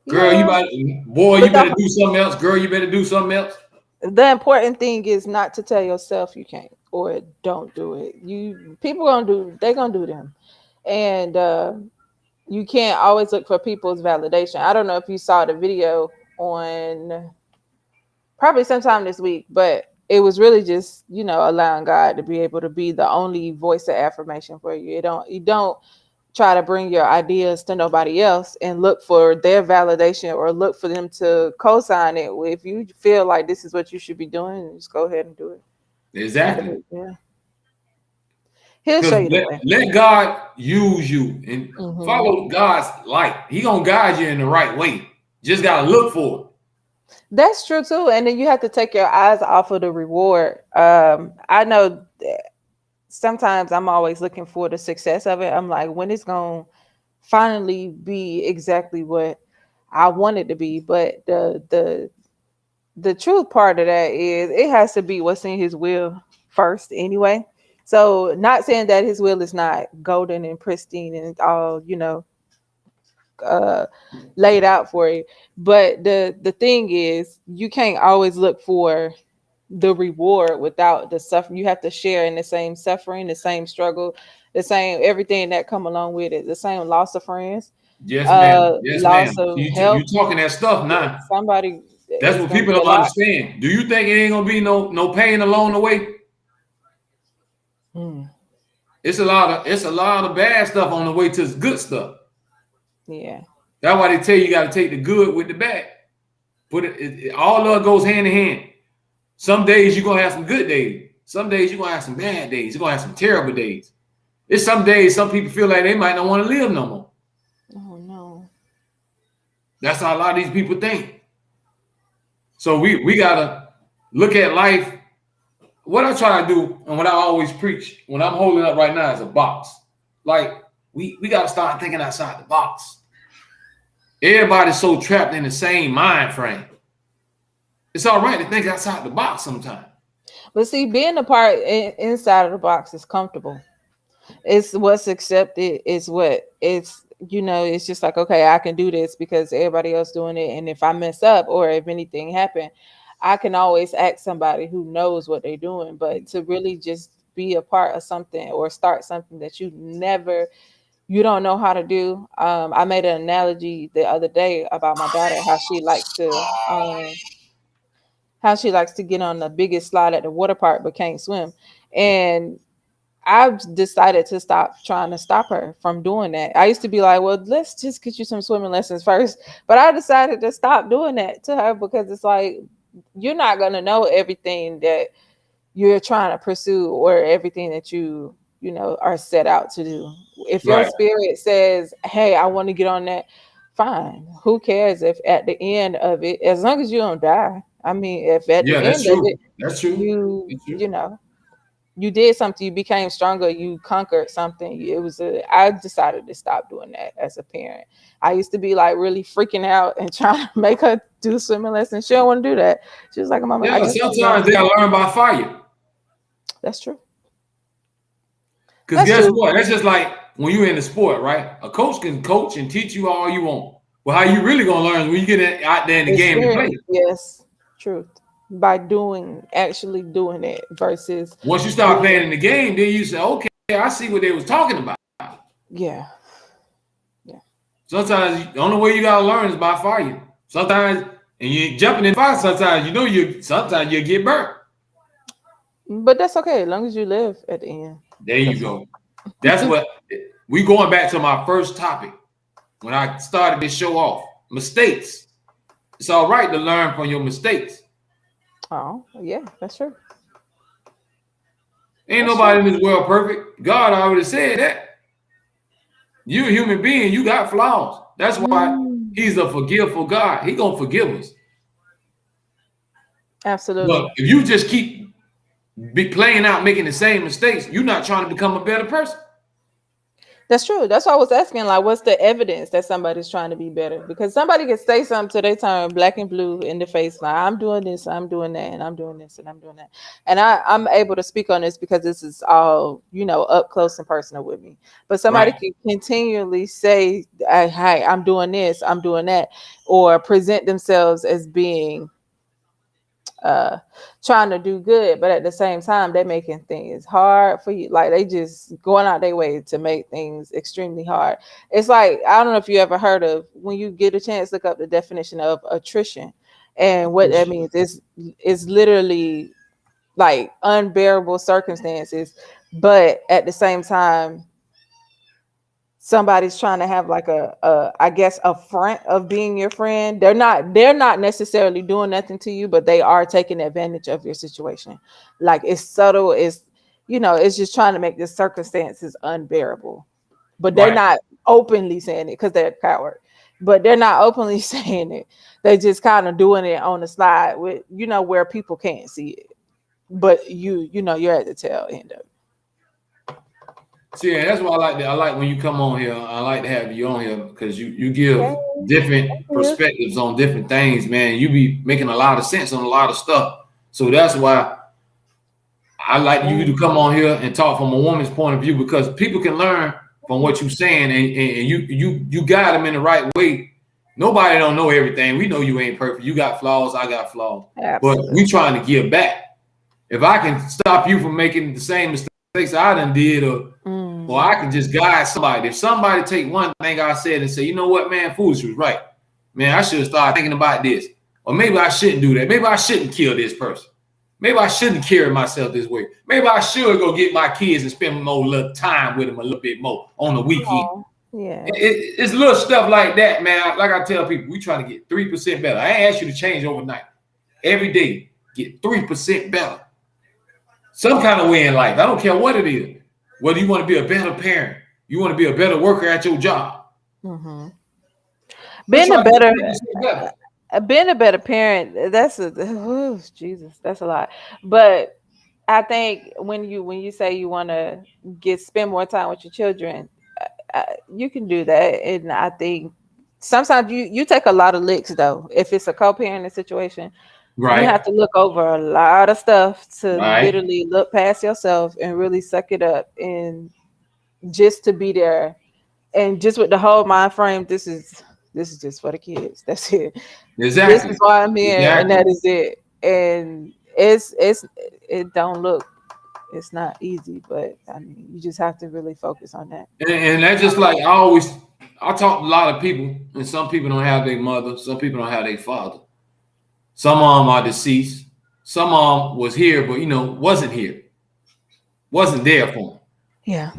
Girl, you better do something else. Girl, you better do something else. The important thing is not to tell yourself you can't or don't do it. They're gonna do them. And you can't always look for people's validation. I don't know if you saw the video on probably sometime this week, but it was really just, allowing God to be able to be the only voice of affirmation for you. You don't try to bring your ideas to nobody else and look for their validation or look for them to co-sign it. If you feel like this is what you should be doing, just go ahead and do it. Exactly. Yeah. He'll show you the way. Let God use you and follow God's light. He gonna guide you in the right way. Just gotta look for it. That's true too. And then you have to take your eyes off of the reward. I know that sometimes I'm always looking for the success of it. I'm like, when it's gonna finally be exactly what I want it to be. But the the truth part of that is it has to be what's in his will first anyway. So not saying that his will is not golden and pristine and all, uh laid out for you. But the thing is you can't always look for the reward without the suffering. You have to share in the same suffering, the same struggle, the same everything that come along with it, the same loss of friends, Yes, ma'am. Yes, ma'am. loss of You help. talking that stuff now. Somebody That's is what gonna people be a don't lot. understand. Do you think it ain't gonna be no pain along the way? Mm, It's a lot of bad stuff on the way to good stuff. yeah. That's why they tell you got to take the good with the bad. All of it goes hand in hand. Some days you're gonna have some good days. Some days you're gonna have some bad days. You're gonna have some terrible days. It's some days some people feel like they might not want to live no more. Oh no. That's how a lot of these people think. So we gotta look at life. What I try to do and what I always preach when I'm holding up right now is a box. Like we gotta start thinking outside the box. Everybody's so trapped in the same mind frame. It's all right to think outside the box sometimes. But see, being a part inside of the box is comfortable. It's what's accepted. It's what it's it's just like, okay, I can do this because everybody else doing it. And if I mess up or if anything happen, I can always ask somebody who knows what they're doing. But to really just be a part of something or start something that you don't know how to do. I made an analogy the other day about my daughter, how she likes to get on the biggest slide at the water park but can't swim. And I've decided to stop trying to stop her from doing that. I used to be like, well, let's just get you some swimming lessons first. But I decided to stop doing that to her because it's like, you're not going to know everything that you're trying to pursue or everything that are set out to do. If your Right. spirit says, hey, I want to get on that, fine. Who cares if at the end of it, as long as you don't die. I mean, if at the Yeah, that's end of true. it, That's true. you That's true. you know you did something, you became stronger, you conquered something. I decided to stop doing that as a parent. I used to be like really freaking out and trying to make her do swimming lessons. She don't want to do that. She was like, Mama, I Yeah, just want to go. sometimes they gotta learn by fire. That's true. Because That's guess true. what? That's just like when you're in the sport, right? A coach can coach and teach you all you want. Well, how you really gonna learn is when you get out there in the game to play. Experience. Yes. Truth. By actually doing it versus Once you start playing in the game, then you say, okay, I see what they was talking about. yeah. Sometimes the only way you gotta learn is by fire. Sometimes, and you jumping in fire. Sometimes sometimes you get burnt. But that's okay as long as you live at the end. There you go. That's what we going back to my first topic when I started this show off. Mistakes. It's all right to learn from your mistakes. Oh, yeah, that's true. Ain't That's nobody true. in this world perfect. God already said that. You a human being, you got flaws. That's why Mm, he's a forgiveful God. He gonna forgive us. absolutely. But if you just keep be playing out, making the same mistakes, you're not trying to become a better person. That's true. That's why I was asking, like, what's the evidence that somebody's trying to be better? Because somebody can say something to they turn black and blue in the face, like, I'm doing this, I'm doing that, and I'm doing this, and I'm doing that. And I'm able to speak on this because this is all, up close and personal with me. But somebody Right. can continually say, hey, I'm doing this, I'm doing that, or present themselves as being uh trying to do good, but at the same time they're making things hard for you. Like they just going out their way to make things extremely hard. It's like, I don't know if you ever heard of, when you get a chance, look up the definition of attrition. And what that means is literally like unbearable circumstances, but at the same time somebody's trying to have like a I guess a front of being your friend. They're not necessarily doing nothing to you, but they are taking advantage of your situation. Like it's subtle, it's just trying to make the circumstances unbearable. But they're Right. not openly saying it because they're a coward. But they're not openly saying it. They just kind of doing it on the slide with, where people can't see it. But you're at the tail end of it. See, and that's why I like that. I like when you come on here. I like to have you on here because you give different perspectives on different things, man. You be making a lot of sense on a lot of stuff. So that's why I like you to come on here and talk from a woman's point of view, because people can learn from what you're saying, and you guide them in the right way. Nobody don't know everything. We know you ain't perfect. You got flaws. I got flaws. Absolutely. But we trying to give back. If I can stop you from making the same mistakes I done did, or I can just guide somebody. If somebody take one thing I said and say, you know what, man, Foolish was right. Man, I should have started thinking about this. Or maybe I shouldn't do that. Maybe I shouldn't kill this person. Maybe I shouldn't carry myself this way. Maybe I should go get my kids and spend more little time with them a little bit more on the weekend. Yeah. It's little stuff like that, man. Like I tell people, we try to get 3% better. I ain't ask you to change overnight. Every day, get 3% better. Some kind of way in life. I don't care what it is. Whether you want to be a better parent, you want to be a better worker at your job. Mm-hmm. Being a better parent, that's Jesus, that's a lot. But I think when you say you want to spend more time with your children, you can do that. And I think sometimes you take a lot of licks though. If it's a co-parenting situation, right, you have to look over a lot of stuff to literally look past yourself and really suck it up and just to be there. And just with the whole mind frame, this is just for the kids. That's it. Exactly. This is why I'm here, and that is it. And it don't look. It's not easy, but I mean, you just have to really focus on that. And that's just like I talk to a lot of people, and some people don't have their mother, some people don't have their father. Some of them are deceased. Some of them was here, but wasn't here, wasn't there for them. Yeah.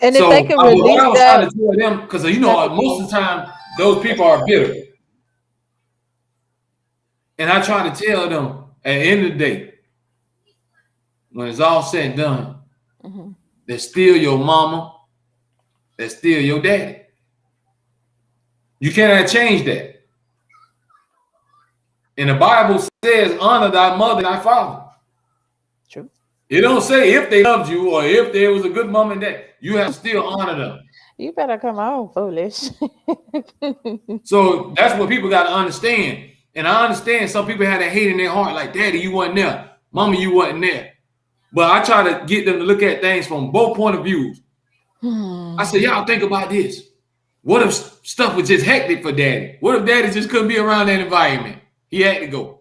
And so, if they can release what I was that, trying to tell them, because most of the time those people are bitter, and I try to tell them at the end of the day, when it's all said and done, they're still your mama, they're still your daddy. You cannot change that. And the Bible says, honor thy mother and thy father. True. It don't say if they loved you or if there was a good mom and dad. You have to still honor them. You better come on, foolish. So that's what people got to understand. And I understand some people have that hate in their heart, like, Daddy, you wasn't there. Mama, you wasn't there. But I try to get them to look at things from both point of views. I say, y'all think about this. What if stuff was just hectic for Daddy? What if Daddy just couldn't be around that environment? He had to go.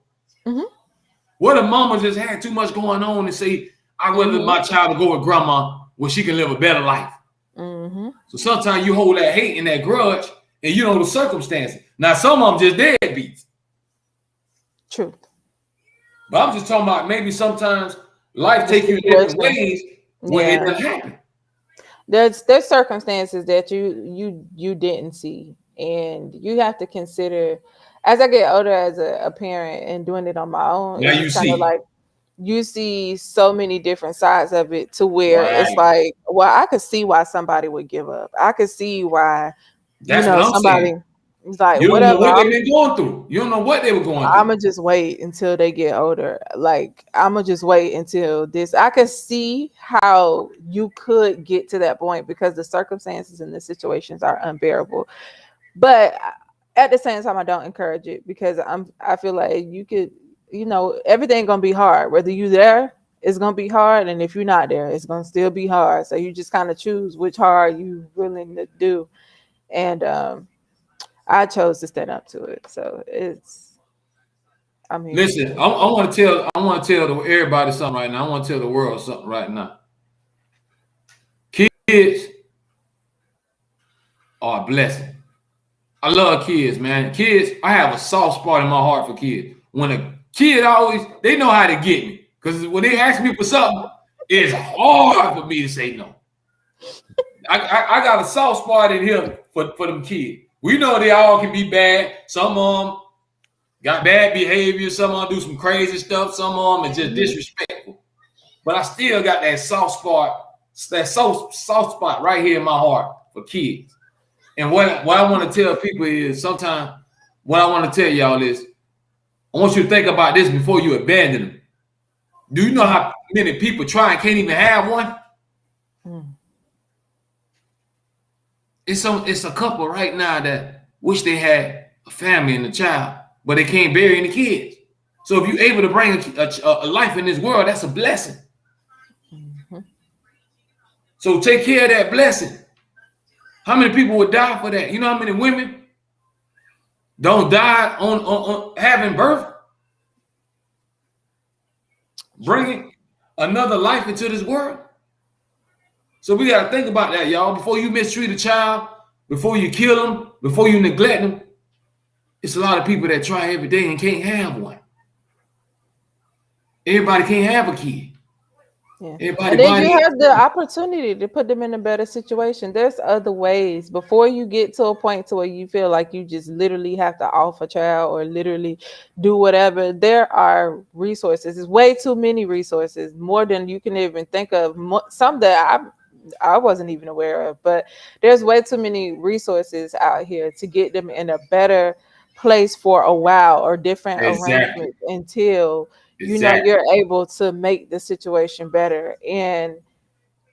What if Mama just had too much going on and say, I'd rather my child to go with Grandma where she can live a better life? So sometimes you hold that hate and that grudge, and you know the circumstances. Now, some of them just deadbeats. True. But I'm just talking about maybe sometimes life takes you in different ways when it doesn't happen. There's circumstances that you didn't see, and you have to consider. As I get older as a parent and doing it on my own, now you see, like you see so many different sides of it to where it's like, well, I could see why somebody would give up. I could see why somebody. It's like, you don't whatever, know what they've been going through. You don't know what they were going through. I'ma just wait until they get older. Like, I'ma just wait until this. I could see how you could get to that point because the circumstances and the situations are unbearable. But at the same time, I don't encourage it because I feel like you could, everything gonna be hard. Whether you there, it's gonna be hard, and if you're not there, it's gonna still be hard. So you just kind of choose which hard you willing to do. And I chose to stand up to it. So listen, I want to tell everybody something right now. I want to tell the world something right now. Kids are a blessing. I love kids, man. Kids, I have a soft spot in my heart for kids. When a kid they know how to get me. Because when they ask me for something, it's hard for me to say no. I got a soft spot in here for them kids. We know they all can be bad. Some of them got bad behavior. Some of them do some crazy stuff. Some of them are just disrespectful. But I still got that soft spot right here in my heart for kids. And what I want to tell people is sometimes what I want to tell y'all is I want you to think about this before you abandon them. Do you know how many people try and can't even have one? it's a couple right now that wish they had a family and a child, but they can't bury any kids. So if you're able to bring a life in this world, that's a blessing. Mhm. So take care of that blessing. How many people would die for that? You know how many women don't die on having birth? Bringing another life into this world. So we got to think about that, y'all. Before you mistreat a child, before you kill them, before you neglect them, it's a lot of people that try every day and can't have one. Everybody can't have a kid. Yeah. Everybody And then body. you have the opportunity to put them in a better situation. There's other ways before you get to a point to where you feel like you just literally have to off a child or literally do whatever. There are resources. There's way too many resources, more than you can even think of. Some that I wasn't even aware of, but there's way too many resources out here to get them in a better place for a while or different Exactly. arrangements until Exactly. you're able to make the situation better. And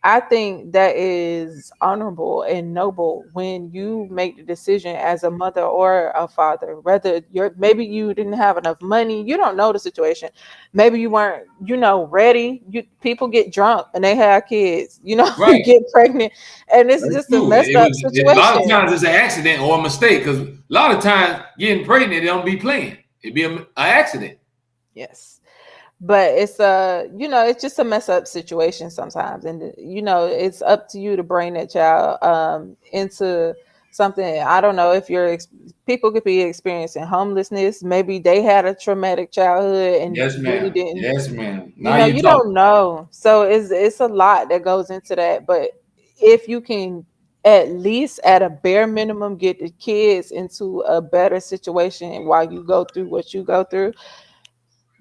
I think that is honorable and noble when you make the decision as a mother or a father. Whether maybe you didn't have enough money, you don't know the situation. Maybe you weren't, ready. People get drunk and they have kids, Right. get pregnant, and it's That's just a true. messed up A lot of situation. times it's an accident or a mistake because a lot of times getting pregnant, they don't be playing. It'd be an accident. Yes. But it's it's just a mess up situation sometimes, and it's up to you to bring that child into something. I don't know if people could be experiencing homelessness. Maybe they had a traumatic childhood and Yes, really ma'am. didn't. Yes, ma'am. Now you You talk. don't know. So it's a lot that goes into that. But if you can at least at a bare minimum get the kids into a better situation while you go through what you go through,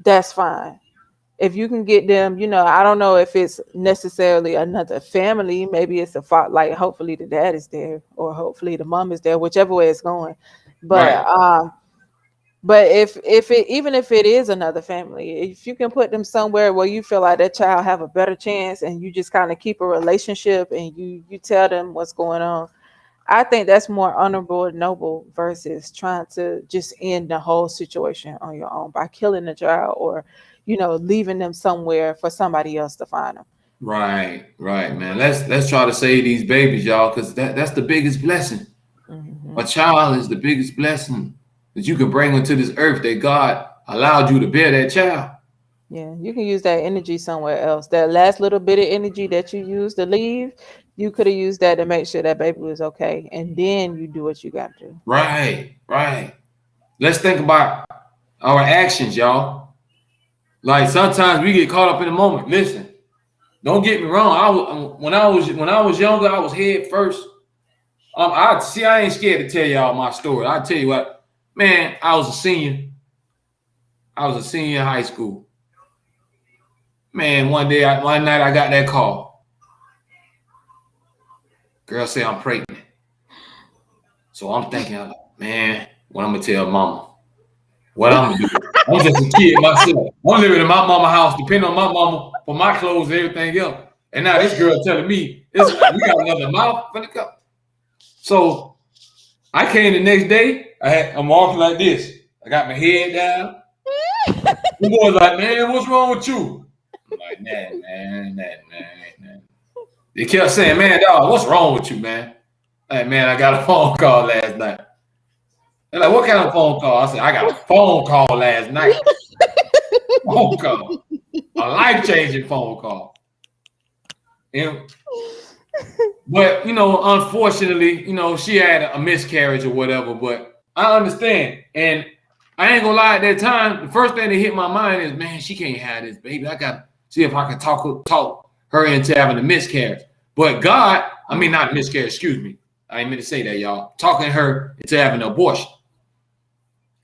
that's fine. If you can get them, I don't know if it's necessarily another family. Maybe it's a fault. Like hopefully the dad is there, or hopefully the mom is there, whichever way it's going. Right. But if it even if it is another family, if you can put them somewhere where you feel like that child have a better chance, and you just kind of keep a relationship and you tell them what's going on, I think that's more honorable and noble versus trying to just end the whole situation on your own by killing the child or, leaving them somewhere for somebody else to find them. Right. Right, man. Let's try to save these babies, y'all, because that's the biggest blessing. Hmm. A child is the biggest blessing that you can bring into this earth that God allowed you to bear that child. Yeah, you can use that energy somewhere else. That last little bit of energy that you used to leave, you could have used that to make sure that baby was okay. And then you do what you got to do. Right. Right. Let's think about our actions, y'all. Like sometimes we get caught up in the moment. Listen, don't get me wrong. When I was younger, I was head first. I ain't scared to tell y'all my story. I'll tell you what, man. I was a senior. I was a senior in high school. Man, one night I got that call. Girl said I'm pregnant. So I'm thinking, man, what I'm gonna tell mama? What I'm gonna do? I'm just a kid myself. I'm living in my mama house, depending on my mama for my clothes and everything else. And now this girl telling me we got another mouth for the cup. So I came the next day. I'm walking like this. I got my head down. The boy's like, man, what's wrong with you? I'm like, man. They kept saying, man, dog, what's wrong with you, man? Like, man, I got a phone call last night. They're like, what kind of phone call? I said, I got a phone call last night. Phone call. A life-changing phone call. But, unfortunately, she had a miscarriage or whatever. But I understand. And I ain't gonna lie, at that time, the first thing that hit my mind is, man, she can't have this baby. I gotta see if I can talk her into having a miscarriage. But God, I mean, not miscarriage, excuse me. I ain't meant to say that, y'all. Talking her into having an abortion.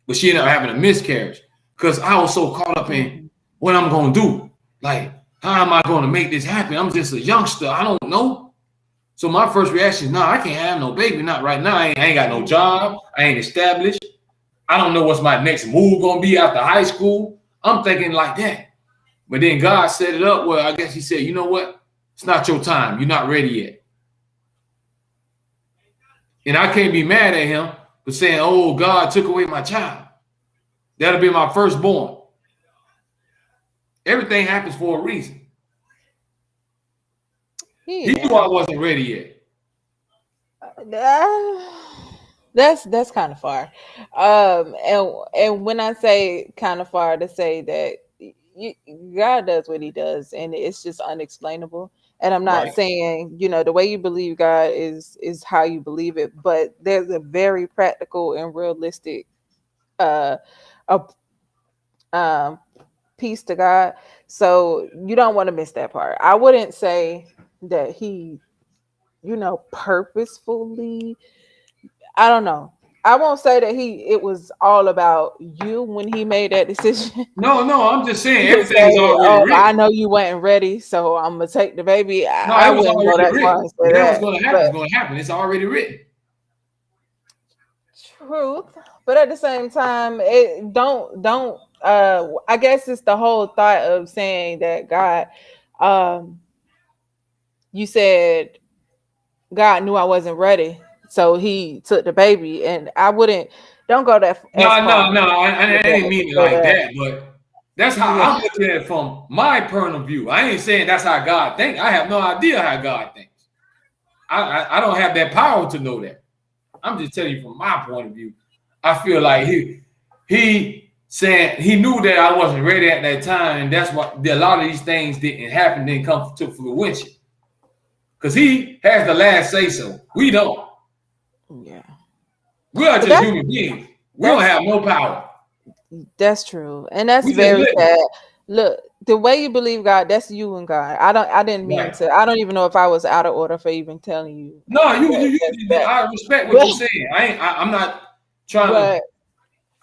But she ended up having a miscarriage because I was so caught up in what I'm going to do. Like, how am I going to make this happen? I'm just a youngster. I don't know. So my first reaction is, I can't have no baby. Not right now. I ain't got no job. I ain't established. I don't know what's my next move going to be after high school. I'm thinking like that. But then God set it up where I guess he said, you know what? It's not your time. You're not ready yet. And I can't be mad at him for saying, oh, God took away my child. That'll be my firstborn. Everything happens for a reason. He knew I wasn't ready yet. That's kind of far. And when I say kind of far, to say that God does what he does, and it's just unexplainable. And I'm not Right. saying, the way you believe God is how you believe it, but there's a very practical and realistic uh piece to God. So you don't want to miss that part. I wouldn't say that he, purposefully, I don't know. I won't say that it was all about you when he made that decision. No, I'm just saying To everything is say, already oh, I written. know you weren't ready, so I'm gonna take the baby. No, I it was wouldn't go already that far written. and say Whatever's that. going to happen is going to happen. It's already written. Truth, but at the same time, it don't. I guess it's the whole thought of saying that God, you said God knew I wasn't ready, so he took the baby, and I wouldn't. Don't go that as No, far I with ain't that. mean it But like that, but that's how yeah, I'm looking at it from my point of view. I ain't saying that's how God thinks. I have no idea how God thinks. I don't have that power to know that. I'm just telling you from my point of view. I feel like he said he knew that I wasn't ready at that time, and that's why a lot of these things didn't come to fruition. Because he has the last say so. We don't. yeah, We are but just human beings. We don't that's have no power. that's true, and that's We just very live. sad. Look, the way you believe God, that's you and God. I didn't mean Right. to. I don't even know if I was out of order for even telling you No, that. I respect what But you're saying. I'm not trying to. but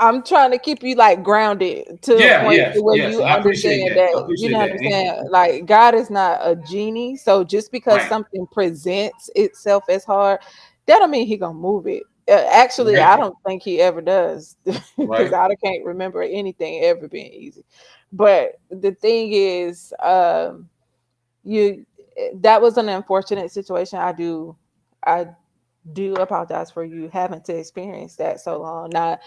I'm trying to keep you like grounded to a Yeah, point yes, to where yes, you and I appreciate understand that. I that appreciate that. understand like God is not a genie. So just because Right, something presents itself as hard, that don't mean he gonna move it. Actually, right, I don't think he ever does because right. I can't remember anything ever being easy. But the thing is, you that was an unfortunate situation. I do apologize for you having to experience that so long, not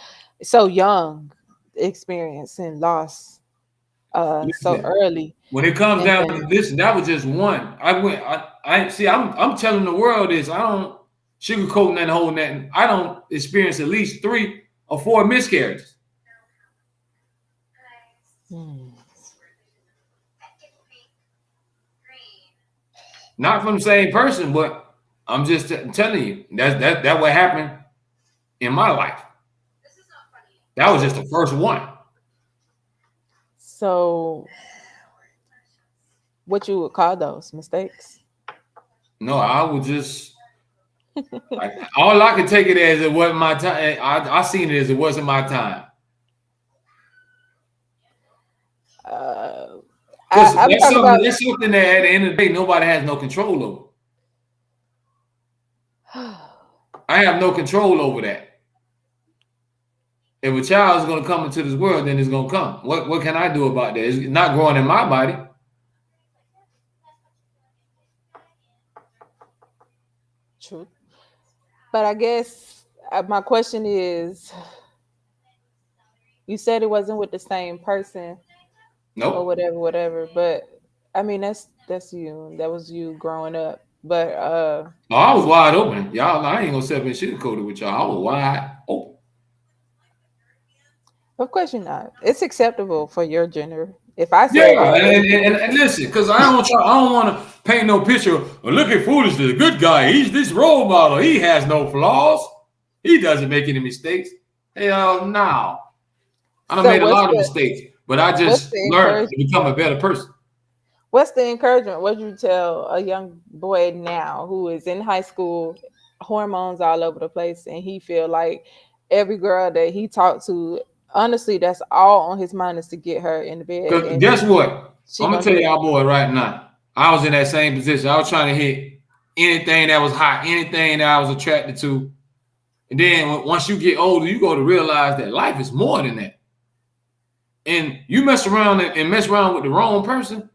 so young, experience and loss so Listen, early. when it comes And down to then this, that was just one. I see. I'm telling the world this. I don't sugarcoat nothing, hold nothing. I don't experience at least 3 or 4 miscarriages. hmm, Not from the same person, but I'm just telling you that what happened in my life. That was just the first one. so what you would call those mistakes? No, I was just like all I could take it as it wasn't my time. I seen it as it wasn't my time. uh Because I'm talking about that's something that at the end of the day nobody has no control over. I have no control over that. If a child is going to come into this world, then it's going to come. What can I do about that? It's not growing in my body. truth, but I guess my question is, you said it wasn't with the same person or Nope. whatever, but I mean that's you, that was you growing up. But No, I was wide open. Y'all, I ain't gonna sit up and sugarcoat it with y'all. I was wide open. of course you're not. It's acceptable for your gender. If I said Yeah, it, and listen, because I don't want to paint no picture. Well, look at Foolish, the good guy. He's this role model. He has no flaws. He doesn't make any mistakes. Hell no. I done so made a lot of mistakes, but I what's just the learned to encouragement? become a better person. What's the encouragement? What you tell a young boy now who is in high school, hormones all over the place, and he feel like every girl that he talked to, honestly, that's all on his mind is to get her in the bed, Because and guess what? she I'm gonna gonna tell do it. y'all boy right now. I was in that same position. I was trying to hit anything that was hot, anything that I was attracted to. And then once you get older, you go to realize that life is more than that. And you mess around and mess around with the wrong person,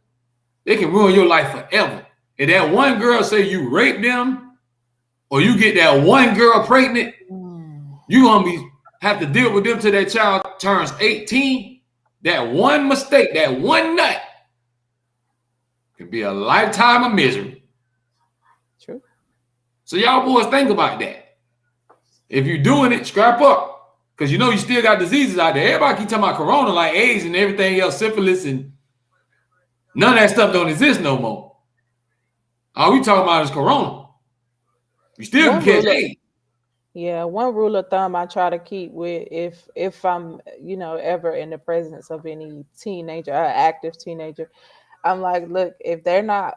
they can ruin your life forever. If that one girl say you raped them, or you get that one girl pregnant, you're gonna have to deal with them till that child turns 18. That one mistake, that one nut, can be a lifetime of misery. True. So y'all boys think about that. If you're doing it, scrap up. Because you know you still got diseases out there. Everybody keep talking about corona like AIDS and everything else, syphilis, and none of that stuff don't exist no more. All we talking about is corona. You still can catch AIDS. Yeah, one rule of thumb I try to keep with if I'm, ever in the presence of any teenager, active teenager, I'm like, look, if they're not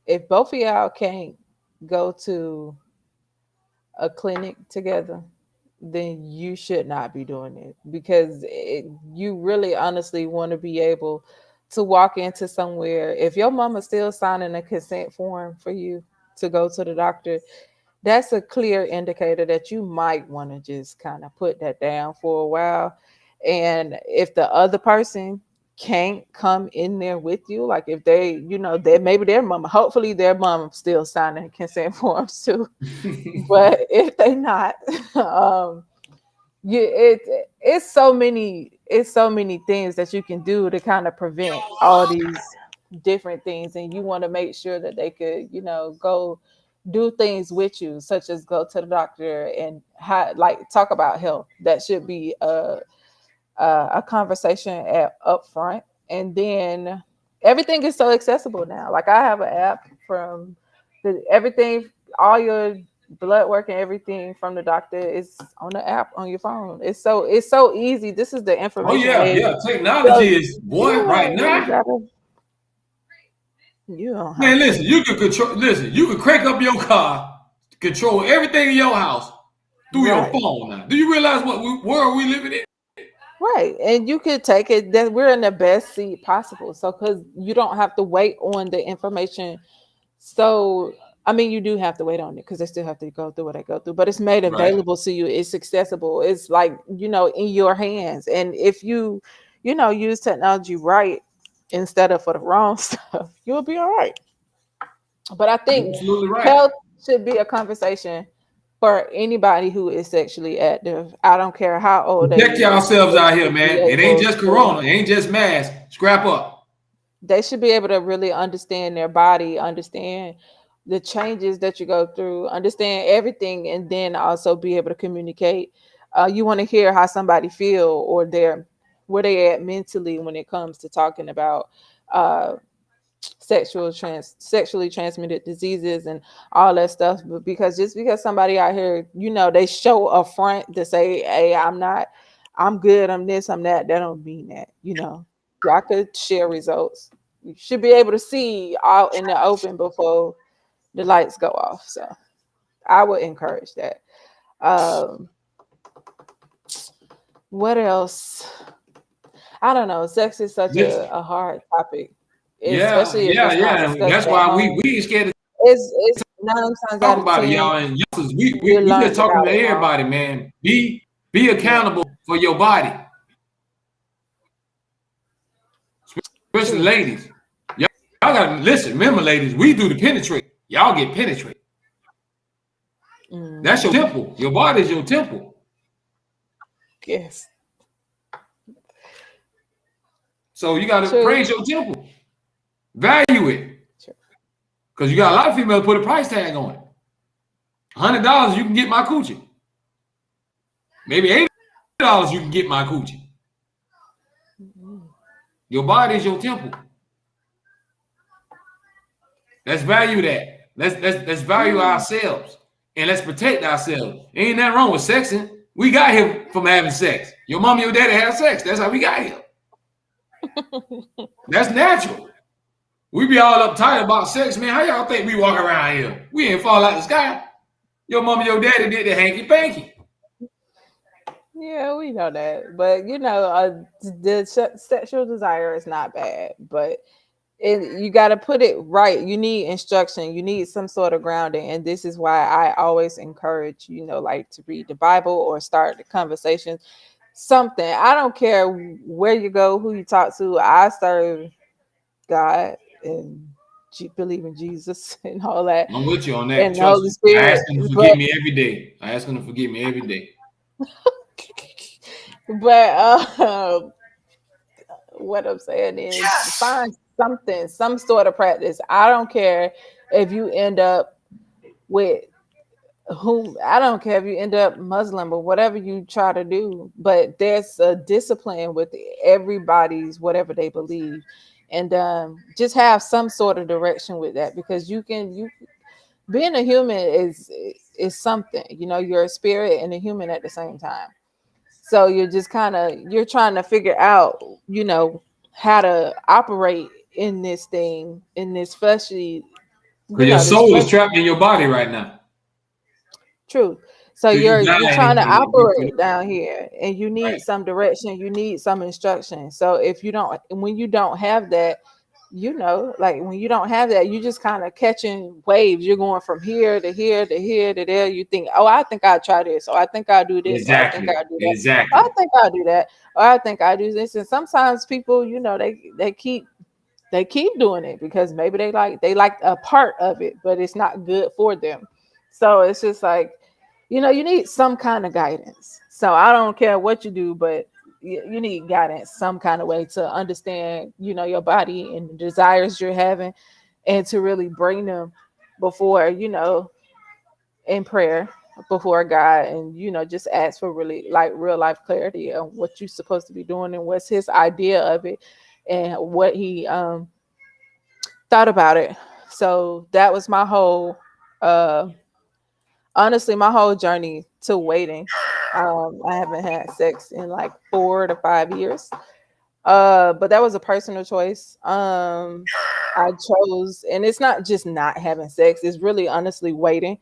if both of y'all can't go to a clinic together, then you should not be doing it, because you really honestly want to be able to walk into somewhere. If your mama's still signing a consent form for you to go to the doctor, that's a clear indicator that you might want to just kind of put that down for a while. And if the other person can't come in there with you, like if they, maybe their mama, hopefully their mom still signing consent forms too. But if they not, it's so many things that you can do to kind of prevent all these different things, and you want to make sure that they could, go do things with you, such as go to the doctor and talk about health. That should be a conversation up front. And then everything is so accessible now. Like I have an app from everything, all your blood work and everything from the doctor is on the app on your phone. It's so easy. This is the information age. Technology is right now. You don't have Man, listen, you can crank up your car, control everything in your house through your phone now. Do you realize what world we living in? Right. And you could take it that we're in the best seat possible. So because you don't have to wait on the information. So I mean, you do have to wait on it because they still have to go through what they go through, but it's made available to you. It's accessible. It's like, in your hands. And if you, use technology right instead of for the wrong stuff, you'll be all right. But I think health should be a conversation for anybody who is sexually active. I don't care how old they are. Protect yourselves out here, man. It ain't just corona. It ain't just mask. Scrap up. They should be able to really understand their body, understand the changes that you go through, understand everything, and then also be able to communicate. You want to hear how somebody feel or where they at mentally when it comes to talking about sexually transmitted diseases and all that stuff. But because somebody out here, they show a front to say, hey, I'm good, I'm this, I'm that don't mean that. Y'all could share results. You should be able to see out in the open before the lights go off. So I would encourage that. What else? I don't know. Sex is such a hard topic. Especially if it's not discussed That's at why home. we ain't scared to It's 9 times talk out of about 10. it, y'all. And we just talking to everybody, man. Be accountable for your body. Especially ladies. Y'all gotta listen. Remember, ladies, we do the penetrate. Y'all get penetrate. That's your temple. Your body is your temple. Yes. So you gotta praise your temple. Value it. Because you got a lot of females put a price tag on it. $100 you can get my coochie. Maybe $80 you can get my coochie. Your body is your temple. Let's value that. Let's value ourselves and let's protect ourselves. Ain't nothing wrong with sexing. We got here from having sex. Your mom and your daddy have sex. That's how we got here. That's natural. We be all uptight about sex, man. How y'all think we walk around here? We ain't fall out the sky. Your mom and your daddy did the hanky panky. Yeah, we know that. But the sexual desire is not bad, but you got to put it right. You need instruction. You need some sort of grounding. And this is why I always encourage, to read the Bible or start the conversation. Something. I don't care where you go, who you talk to. I serve God, and believe in Jesus and all that, I'm with you on that. and the Trust Holy me. I Spirit. ask him to But forgive me every day. I ask him to forgive me every day. but what I'm saying is find something, some sort of practice. I don't care if you end up with whom, I don't care if you end up Muslim or whatever you try to do, but there's a discipline with everybody's whatever they believe, and just have some sort of direction with that, because you being a human is something, you know, you're a spirit and a human at the same time. So you're just kind of, you're trying to figure out, you know, how to operate in this thing, in this fleshy, Because you your know, this soul is flesh trapped in your body right now. truth. So Till you die you're and trying to you operate down here, and you need right. some direction, you need some instruction. So if you don't, when you don't have that, you know, like when you don't have that, you just kind of catching waves. You're going from here to here to here to there. You think, oh, I think I'll try this, or I think I'll do this, or I think Exactly. I'll do that, or I Exactly. think I'll do that, or I think I'll do this. And sometimes people, you know, they keep doing it because maybe they like a part of it, but it's not good for them. So it's just like, you know, you need some kind of guidance. So I don't care what you do, but you need guidance some kind of way to understand, you know, your body and the desires you're having, and to really bring them before, you know, in prayer before God, and you know, just ask for really like real life clarity on what you're supposed to be doing and what's his idea of it, and what he thought about it. So that was my whole honestly, my whole journey to waiting. I haven't had sex in like 4 to 5 years. But that was a personal choice. I chose, and it's not just not having sex, it's really honestly waiting.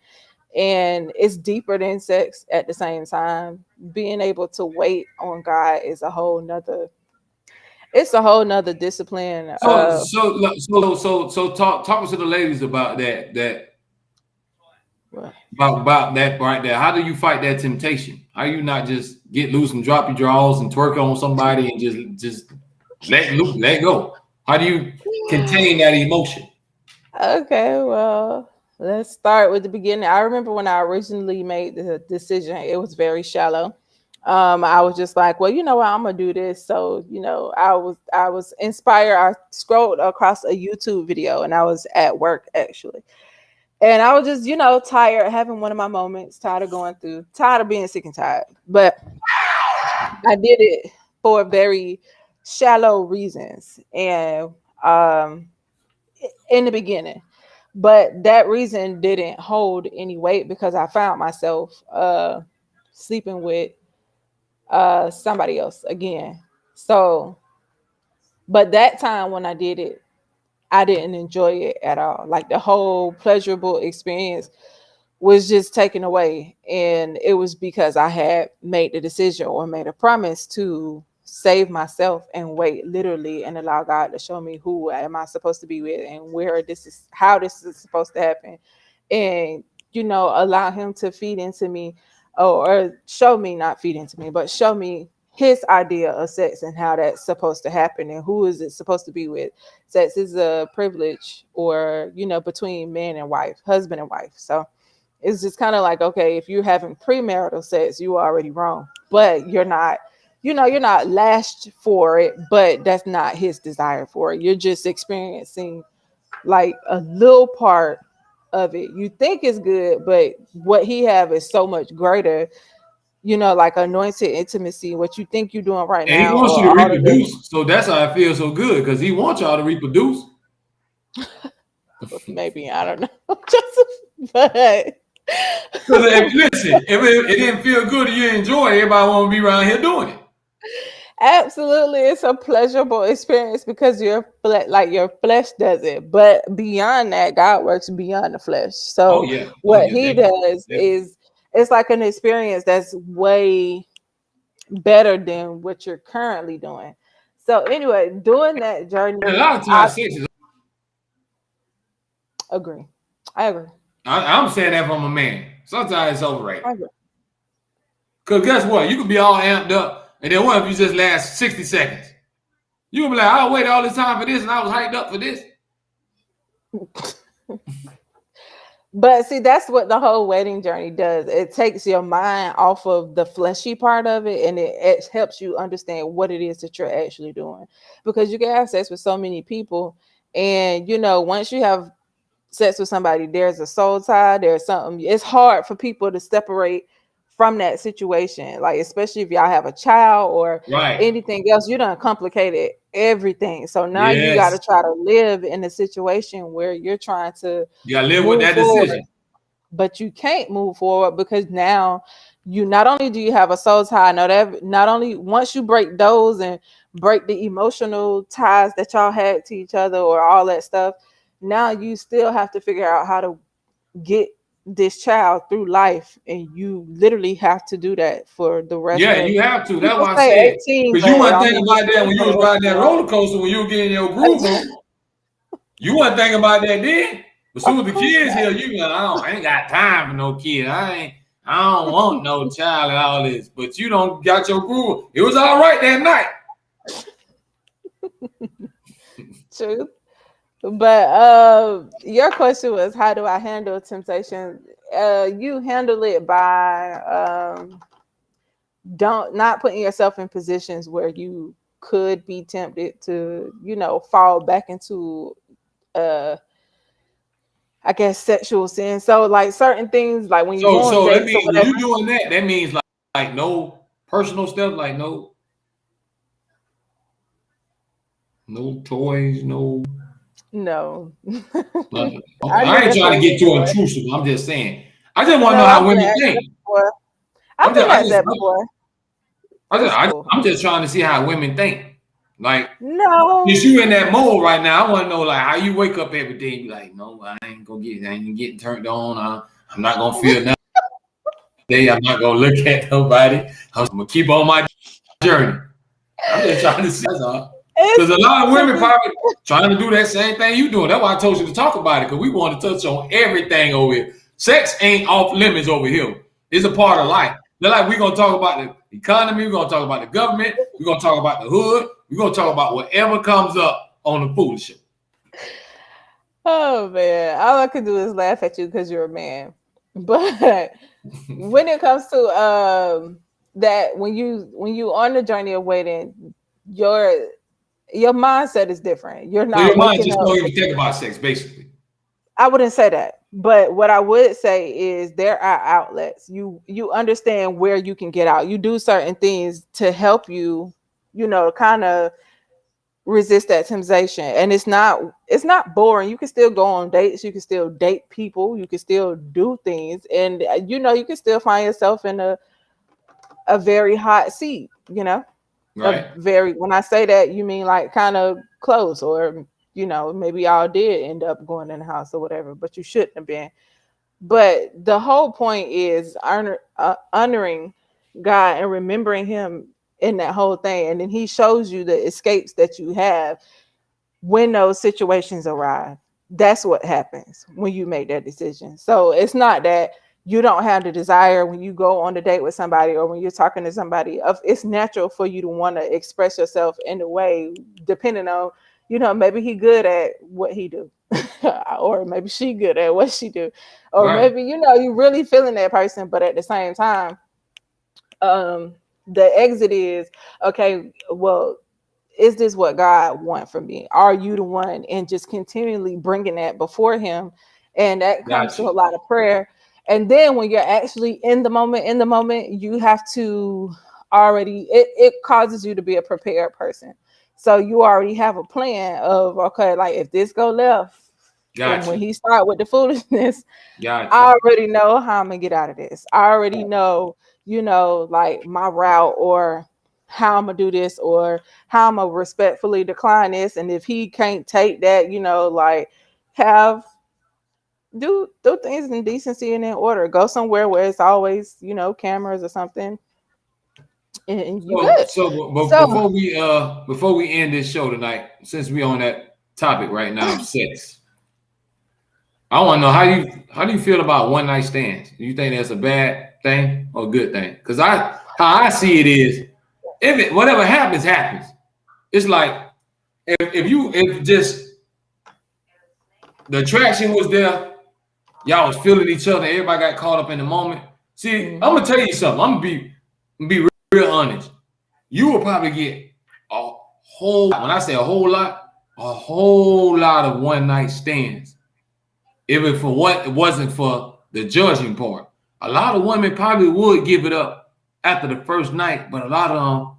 And it's deeper than sex at the same time. Being able to wait on God is a whole nother, it's a whole nother discipline. So talk to the ladies about about that right there. How do you fight that temptation? How you not just get loose and drop your drawers and twerk on somebody and just let go? How do you contain that emotion? Okay, well, let's start with the beginning. I remember when I originally made the decision, it was very shallow. I was just like, well, you know what, I'm gonna do this. So, you know, I was inspired. I scrolled across a YouTube video, and I was at work actually. And I was just, you know, tired, having one of my moments, tired of going through, tired of being sick and tired. But I did it for very shallow reasons. And in the beginning, but that reason didn't hold any weight because I found myself sleeping with somebody else again. So, but that time when I did it, I didn't enjoy it at all. Like the whole pleasurable experience was just taken away, and it was because I had made the decision or made a promise to save myself and wait literally and allow God to show me who am I supposed to be with and where this is, how this is supposed to happen, and you know, allow him to feed into me, or show me, not feed into me, but show me his idea of sex and how that's supposed to happen and who is it supposed to be with. Sex is a privilege, or you know, between man and wife, husband and wife. So it's just kind of like, okay, if you're having premarital sex, you already wrong, but you're not, you know, you're not lashed for it, but that's not his desire for it. You're just experiencing like a little part of it. You think it's good, but what he have is so much greater, you know, like anointed intimacy, what you think you're doing right And he now, wants you to or all of this. reproduce. So that's how I feel so good because he wants y'all to reproduce. Maybe, I don't know. Just, but Listen, if it didn't feel good and you enjoy it, everybody want to be around here doing it. absolutely, it's a pleasurable experience because like your flesh does it. But beyond that, God works beyond the flesh. Oh So yeah. Oh what yeah. he Definitely. does Definitely. is, it's like an experience that's way better than what you're currently doing. So anyway, doing that And a journey, lot of I times, sex is. agree. I agree. I'm saying that from a man. Sometimes it's overrated. I agree. Because guess what? You could be all amped up, and then what if you just last 60 seconds? You gonna be like, I waited all this time for this, and I was hyped up for this. But see, that's what the whole wedding journey does. It takes your mind off of the fleshy part of it, and it helps you understand what it is that you're actually doing. Because you can have sex with so many people, and once you have sex with somebody, there's a soul tie, there's something. It's hard for people to separate from that situation, like especially if y'all have a child or Right. anything else. You done complicated everything. So now you got to Yes. try to live in a situation where you're trying to You gotta live with move that forward, decision. but you can't move forward because now you not only do you have a soul tie, not only once you break those and break the emotional ties that y'all had to each other or all that stuff, now you still have to figure out how to get this child through life, and you literally have to do that for the rest Yeah, of, you have to. That's people why I say said, 18, because but you weren't I thinking mean about that when it's you for was the rest riding of that your life. roller coaster, when you were getting your groove on. You weren't thinking about that then. As soon as the kids here, you like, I ain't got time for no kid. I don't want no child and all this. But you don't got your groove. It was all right that night. Truth. But your question was, how do I handle temptation? You handle it by not putting yourself in positions where you could be tempted to, fall back into I guess sexual sin. So like certain things, like when you go on So that dates or means when whatever. you doing that, that means like no personal stuff, like no toys, no No. nothing. Okay. I I knew ain't that's trying what to we get too were doing. intrusive. I'm just saying. I just want to No, know how I've been women asked that think. before. I'm I've just, been I asked just, that before. I It's just, cool. I'm just trying to see how women think. Like, since No. you in that mode right now, I want to know like how you wake up every day and be like, no, I ain't getting turned on. I'm not gonna feel nothing today. I'm not gonna look at nobody. I'm gonna keep on my journey. I'm just trying to see. That's all. Because a lot of women It's probably trying to do that same thing you doing. That's why I told you to talk about it, because we want to touch on everything over here. Sex ain't off limits over here. It's a part of life. They're like, we're going to talk about the economy. We're going to talk about the government. We're going to talk about the hood. We're going to talk about whatever comes up on the foolish show. Oh man, all I could do is laugh at you because you're a man. But when it comes to that, when you on the journey of waiting, your mindset is different. You're So your not mind waking just up. don't even think about sex, basically. I wouldn't say that, but what I would say is there are outlets. You understand where you can get out. You do certain things to help you, kind of resist that temptation. And it's not boring. You can still go on dates. You can still date people. You can still do things, and you can still find yourself in a very hot seat. A Right? very, when I say that, you mean like kind of close, or maybe y'all did end up going in the house or whatever, but you shouldn't have been. But the whole point is honoring God and remembering Him in that whole thing, and then He shows you the escapes that you have when those situations arrive. That's what happens when you make that decision. So it's not that you don't have the desire when you go on a date with somebody or when you're talking to somebody. It's natural for you to want to express yourself in a way, depending on, maybe he good at what he do, or maybe she good at what she do, or Right. maybe you really feeling that person, but at the same time, the exit is, okay, well, is this what God wants from me? Are you the one? And just continually bringing that before Him. And that comes to Gotcha. a lot of prayer. And then when you're actually in the moment, you have to already, it causes you to be a prepared person. So you already have a plan of, okay, like if this go left, and when Gotcha. he start with the foolishness, Gotcha. I already know how I'm gonna get out of this. I already know, like my route, or how I'm gonna do this, or how I'm gonna respectfully decline this. And if he can't take that, like have do things in decency and in order. Go somewhere where it's always, cameras or something, and you So, good. but So before we end this show tonight, since we on that topic right now of sex, I want to know how do you feel about one night stands? Do you think that's a bad thing or a good thing? Because how I see it is, whatever happens happens. It's like if just The attraction was there. Y'all was feeling each other. Everybody got caught up in the moment. See, I'm gonna tell you something. I'm gonna be real honest. You will probably get a whole. When I say a whole lot of one night stands. If it wasn't for the judging part. A lot of women probably would give it up after the first night, but a lot of them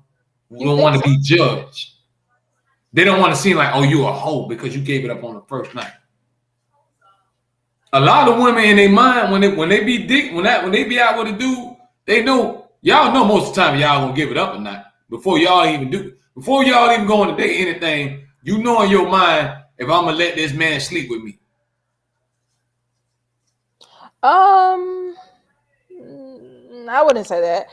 don't want to be judged. They don't want to seem like, oh, you a hoe because you gave it up on the first night. A lot of women in their mind when they be out with a dude, they know y'all know most of the time y'all gonna give it up or not before y'all even go on a date anything. You know in your mind if I'm gonna let this man sleep with me. I wouldn't say that.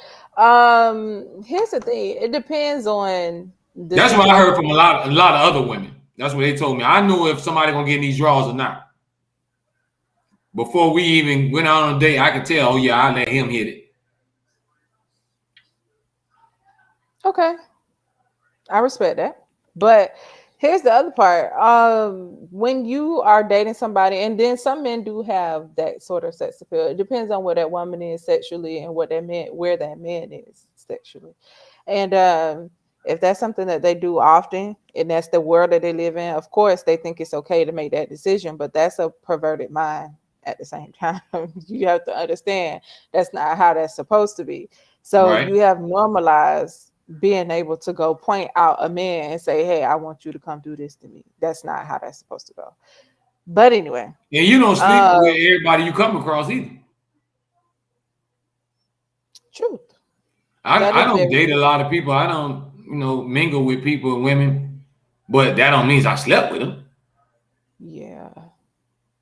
Here's the thing. It depends on. That's what I heard from a lot of other women. That's what they told me. I knew if somebody gonna get in these draws or not. Before we even went out on a date, I could tell, oh yeah, I let him hit it. Okay. I respect that. But here's the other part. When you are dating somebody, and then some men do have that sort of sex appeal. It depends on where that woman is sexually and where that man is sexually. And if that's something that they do often, and that's the world that they live in, of course they think it's okay to make that decision, but that's a perverted mind at the same time. You have to understand that's not how that's supposed to be. So Right. You have normalized being able to go point out a man and say, hey, I want you to come do this to me. That's not how that's supposed to go. But anyway. And you don't sleep with everybody you come across either. Truth. I don't date a lot of people. I don't, mingle with people and women, but that don't mean I slept with them. Yeah.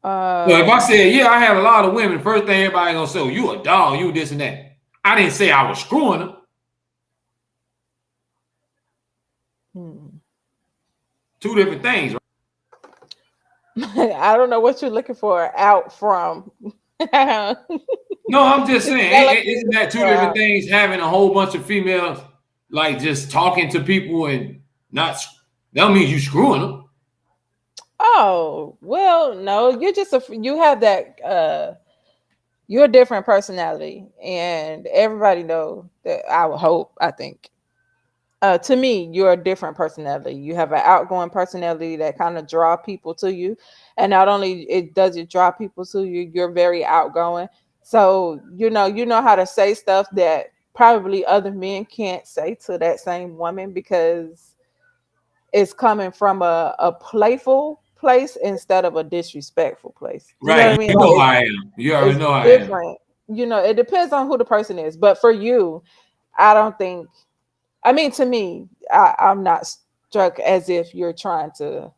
So if I said, yeah, I have a lot of women, first thing everybody gonna say, you a dog, you this and that. I didn't say I was screwing them. Two different things, right? I don't know what you're looking for out from. No, I'm just saying, isn't that two different things? Having a whole bunch of females, like just talking to people and not, that don't mean you screwing them. Oh, well, no, you have that, you're a different personality, and everybody knows that. I think. To me, you're a different personality. You have an outgoing personality that kind of draw people to you. And not only does it draw people to you, you're very outgoing. So, you know how to say stuff that probably other men can't say to that same woman because it's coming from a playful place instead of a disrespectful place. You know what I mean? You know how I am. You already know how I am. It depends on who the person is. But for you, I don't think, to me, I'm not struck as if you're trying to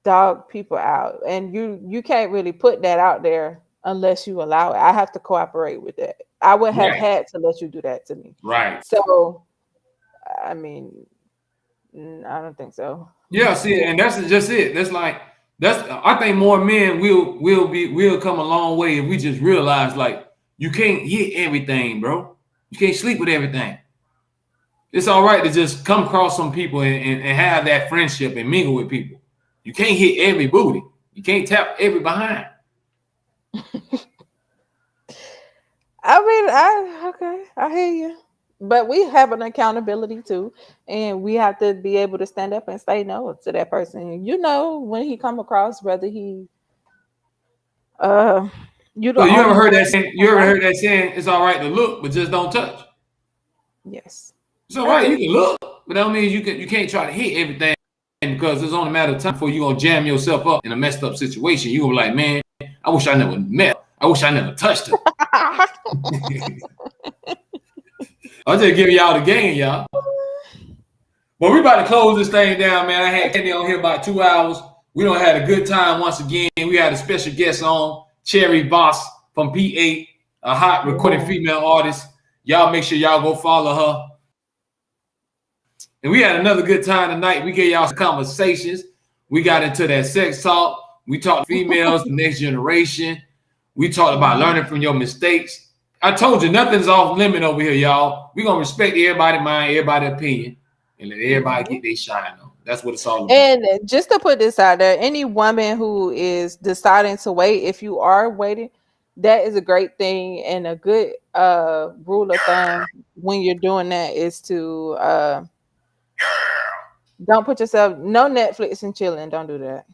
dog people out. And you can't really put that out there unless you allow it. I have to cooperate with that. I would have had to let you do that to me. Right. So, I don't think so. Yeah, see, and that's just it. I think more men will come a long way if we just realize, like, you can't hit everything, bro. You can't sleep with everything. It's all right to just come across some people and have that friendship and mingle with people. You can't hit every booty. You can't tap every behind. I hear you. But we have an accountability too, and we have to be able to stand up and say no to that person. When he come across, whether he, you ever heard that saying? You ever heard that saying? It's all right to look, but just don't touch. Yes, it's all right. You can look, but that means you can't try to hit everything because it's only a matter of time before you gonna jam yourself up in a messed up situation. You gonna be like, man, I wish I never met. I wish I never touched her. I'm just giving y'all the game, y'all. Well, we about to close this thing down, man. I had Kenny on here about 2 hours. We done had a good time once again. We had a special guest on, Cherry Voss from PA, a hot recording female artist. Y'all make sure y'all go follow her. And we had another good time tonight. We gave y'all some conversations. We got into that sex talk. We talked to females, the next generation. We talked about learning from your mistakes. I told you, nothing's off limit over here, y'all. We're going to respect everybody's mind, everybody's opinion, and let everybody get their shine on. That's what it's all about. And just to put this out there, any woman who is deciding to wait, if you are waiting, that is a great thing, and a good rule of thumb when you're doing that is to don't put yourself no Netflix and chilling. Don't do that.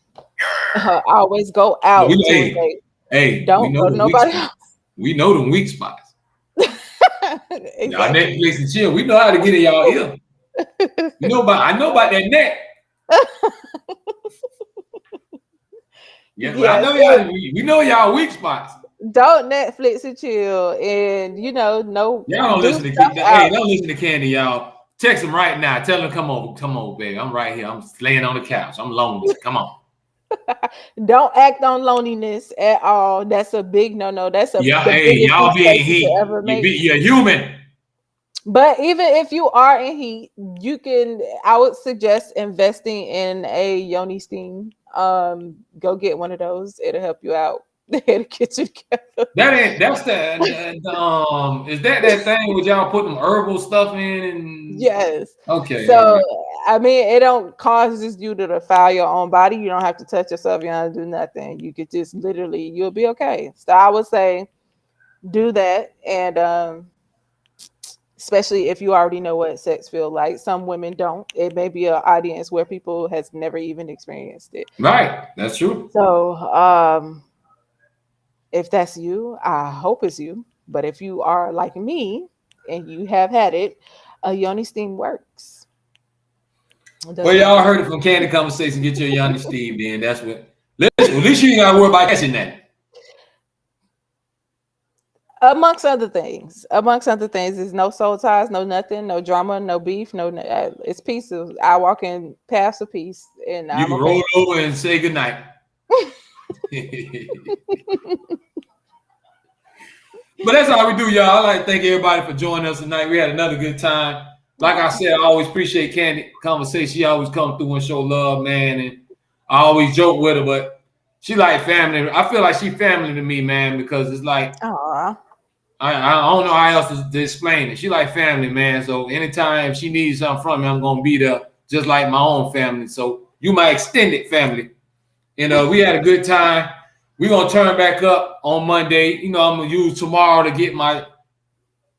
Always go out to a date. Hey, Don't we know go to the weak nobody spots. else. We know them weak spots. Exactly. Y'all Netflix and chill. We know how to get in y'all ear. I know about that net. Yeah, but I know y'all. We know y'all weak spots. Don't Netflix and chill, and no. Y'all don't listen to Hey, don't listen to Candy, y'all. Text them right now. Tell them come over, baby. I'm right here. I'm laying on the couch. I'm lonely. Come on. Don't act on loneliness at all. That's a big no. That's the biggest y'all be in mistake you heat. could ever make. You're human. But even if you are in heat, I would suggest investing in a yoni steam. Go get one of those. It'll help you out. It'll get you together. That's is that thing with y'all put them herbal stuff in? And yes. Okay. So I mean, it don't causes you to defile your own body. You don't have to touch yourself. You don't have to do nothing. You could just literally, you'll be okay. So I would say do that. And especially if you already know what sex feels like. Some women don't. It may be an audience where people has never even experienced it. Right. That's true. So if that's you, I hope it's you. But if you are like me and you have had it, a yoni steam works. Well, y'all heard it from Candy Conversation. Get your yoni steam in. That's what. Listen, at least you ain't got to worry about catching that. Amongst other things, there's no soul ties, no nothing, no drama, no beef, it's peace. I walk in paths of peace, and you can roll over and say goodnight. But that's how we do, y'all. I'd like to thank everybody for joining us tonight. We had another good time. Like I said, I always appreciate Candy Conversation. She always come through and show love, man. And I always joke with her, but she like family. I feel like she family to me, man, because it's like, aww. I don't know how else to explain it. She like family, man. So anytime she needs something from me, I'm gonna be there, just like my own family. So you my extended family. We had a good time. We're gonna turn back up on Monday. I'm gonna use tomorrow to get my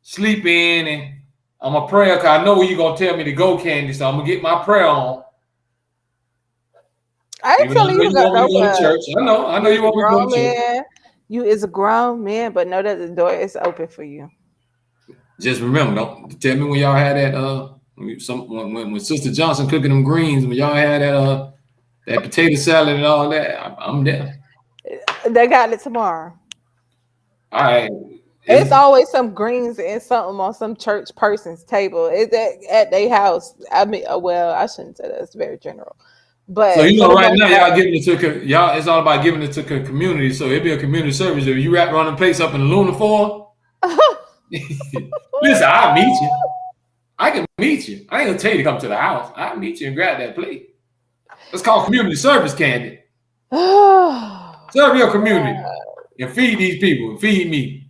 sleep in, and I'm gonna pray because I know where you're gonna tell me to go, Candy. So I'm gonna get my prayer on. I ain't telling you to go to church. I know you want me to go to church. You is a grown man, but know that the door is open for you. Just remember, don't tell me when y'all had that when Sister Johnson cooking them greens, when y'all had that potato salad and all that. I'm there. They got it tomorrow. All right. It's always some greens and something on some church person's table. It's at their house. I mean, well, I shouldn't say that. It's very general. But so right now, y'all giving it to y'all. It's all about giving it to the community. So it'd be a community service. If you run a place up in the Luna Forum, listen, I'll meet you. I can meet you. I ain't gonna tell you to come to the house. I'll meet you and grab that plate. It's called community service, Candy. Serve your community and feed these people and feed me.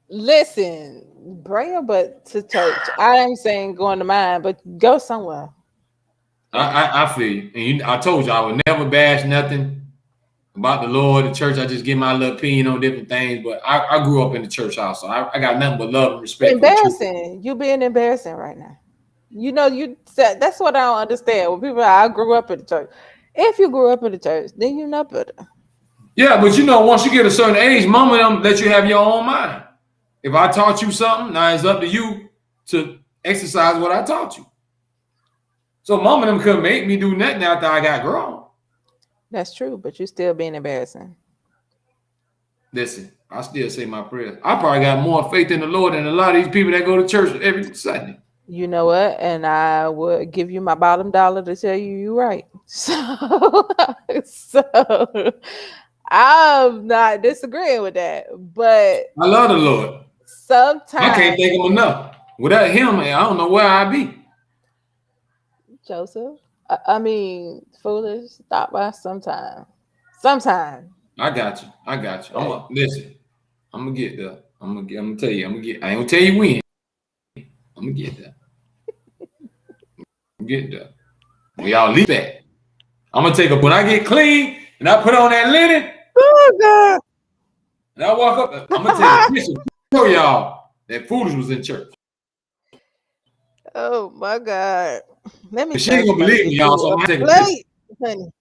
Listen, bring your butt to church. I ain't saying going to mine, but go somewhere. I feel you. And I told you I would never bash nothing about the Lord, the church. I just give my little opinion on different things. But I grew up in the church house, so I got nothing but love and respect. Embarrassing. You being embarrassing right now. You said that's what I don't understand. When people I grew up in the church. If you grew up in the church, then you know better. Yeah, but once you get a certain age, mama them let you have your own mind. If I taught you something, now it's up to you to exercise what I taught you. So mama them couldn't make me do nothing after I got grown. That's true, but you're still being embarrassing. Listen, I still say my prayers. I probably got more faith in the Lord than a lot of these people that go to church every Sunday. You know what? And I would give you my bottom dollar to tell you you're right. So I'm not disagreeing with that. But I love the Lord. Sometimes I can't thank him enough. Without him, I don't know where I'd be. Joseph, I mean, foolish. Stop by sometime. Sometime. I got you. Listen. I'm gonna get there. I'm gonna tell you. I ain't gonna tell you when. I'm gonna get there. Get there. When y'all leave that, I'm gonna take a when I get clean and I put on that linen. Oh God. And I walk up, I'm gonna take a picture to show y'all that Foolish was in church. Oh my God. Let me. She ain't gonna believe me, y'all. So I'm gonna take a picture. Honey.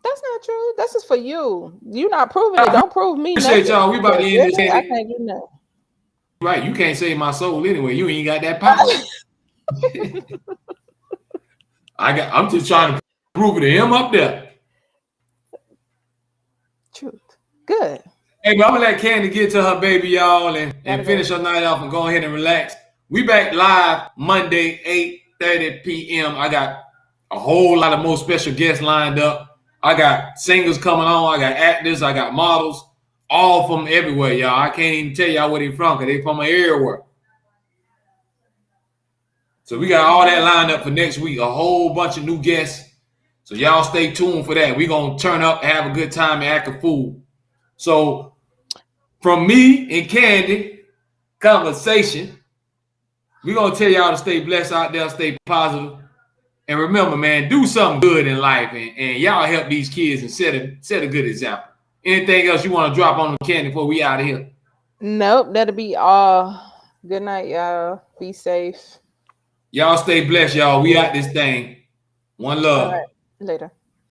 That's not true. This is for you. You're not proving it. Don't prove me. Appreciate nothing. y'all. We about to end this. I can't do nothing. Right, you can't save my soul anyway. You ain't got that power. I'm just trying to prove it to him up there. Truth. Good. Hey, but I'm gonna let Candy get to her baby, y'all, and finish her night off and go ahead and relax. We back live Monday, 8:30 p.m. I got a whole lot of more special guests lined up. I got singers coming on. I got actors. I got models, all from everywhere, y'all. I can't even tell y'all where they from because they from everywhere. So we got all that lined up for next week. A whole bunch of new guests. So y'all stay tuned for that. We're gonna turn up, have a good time, and act a fool. So from me and Candy, conversation, we're going to tell y'all to stay blessed out there, stay positive. And remember, man, do something good in life. And y'all help these kids and set a good example. Anything else you want to drop on them, Candy, before we out of here? Nope, that'll be all. Good night, y'all. Be safe. Y'all stay blessed, y'all. We out this thing. One love. All right. Later.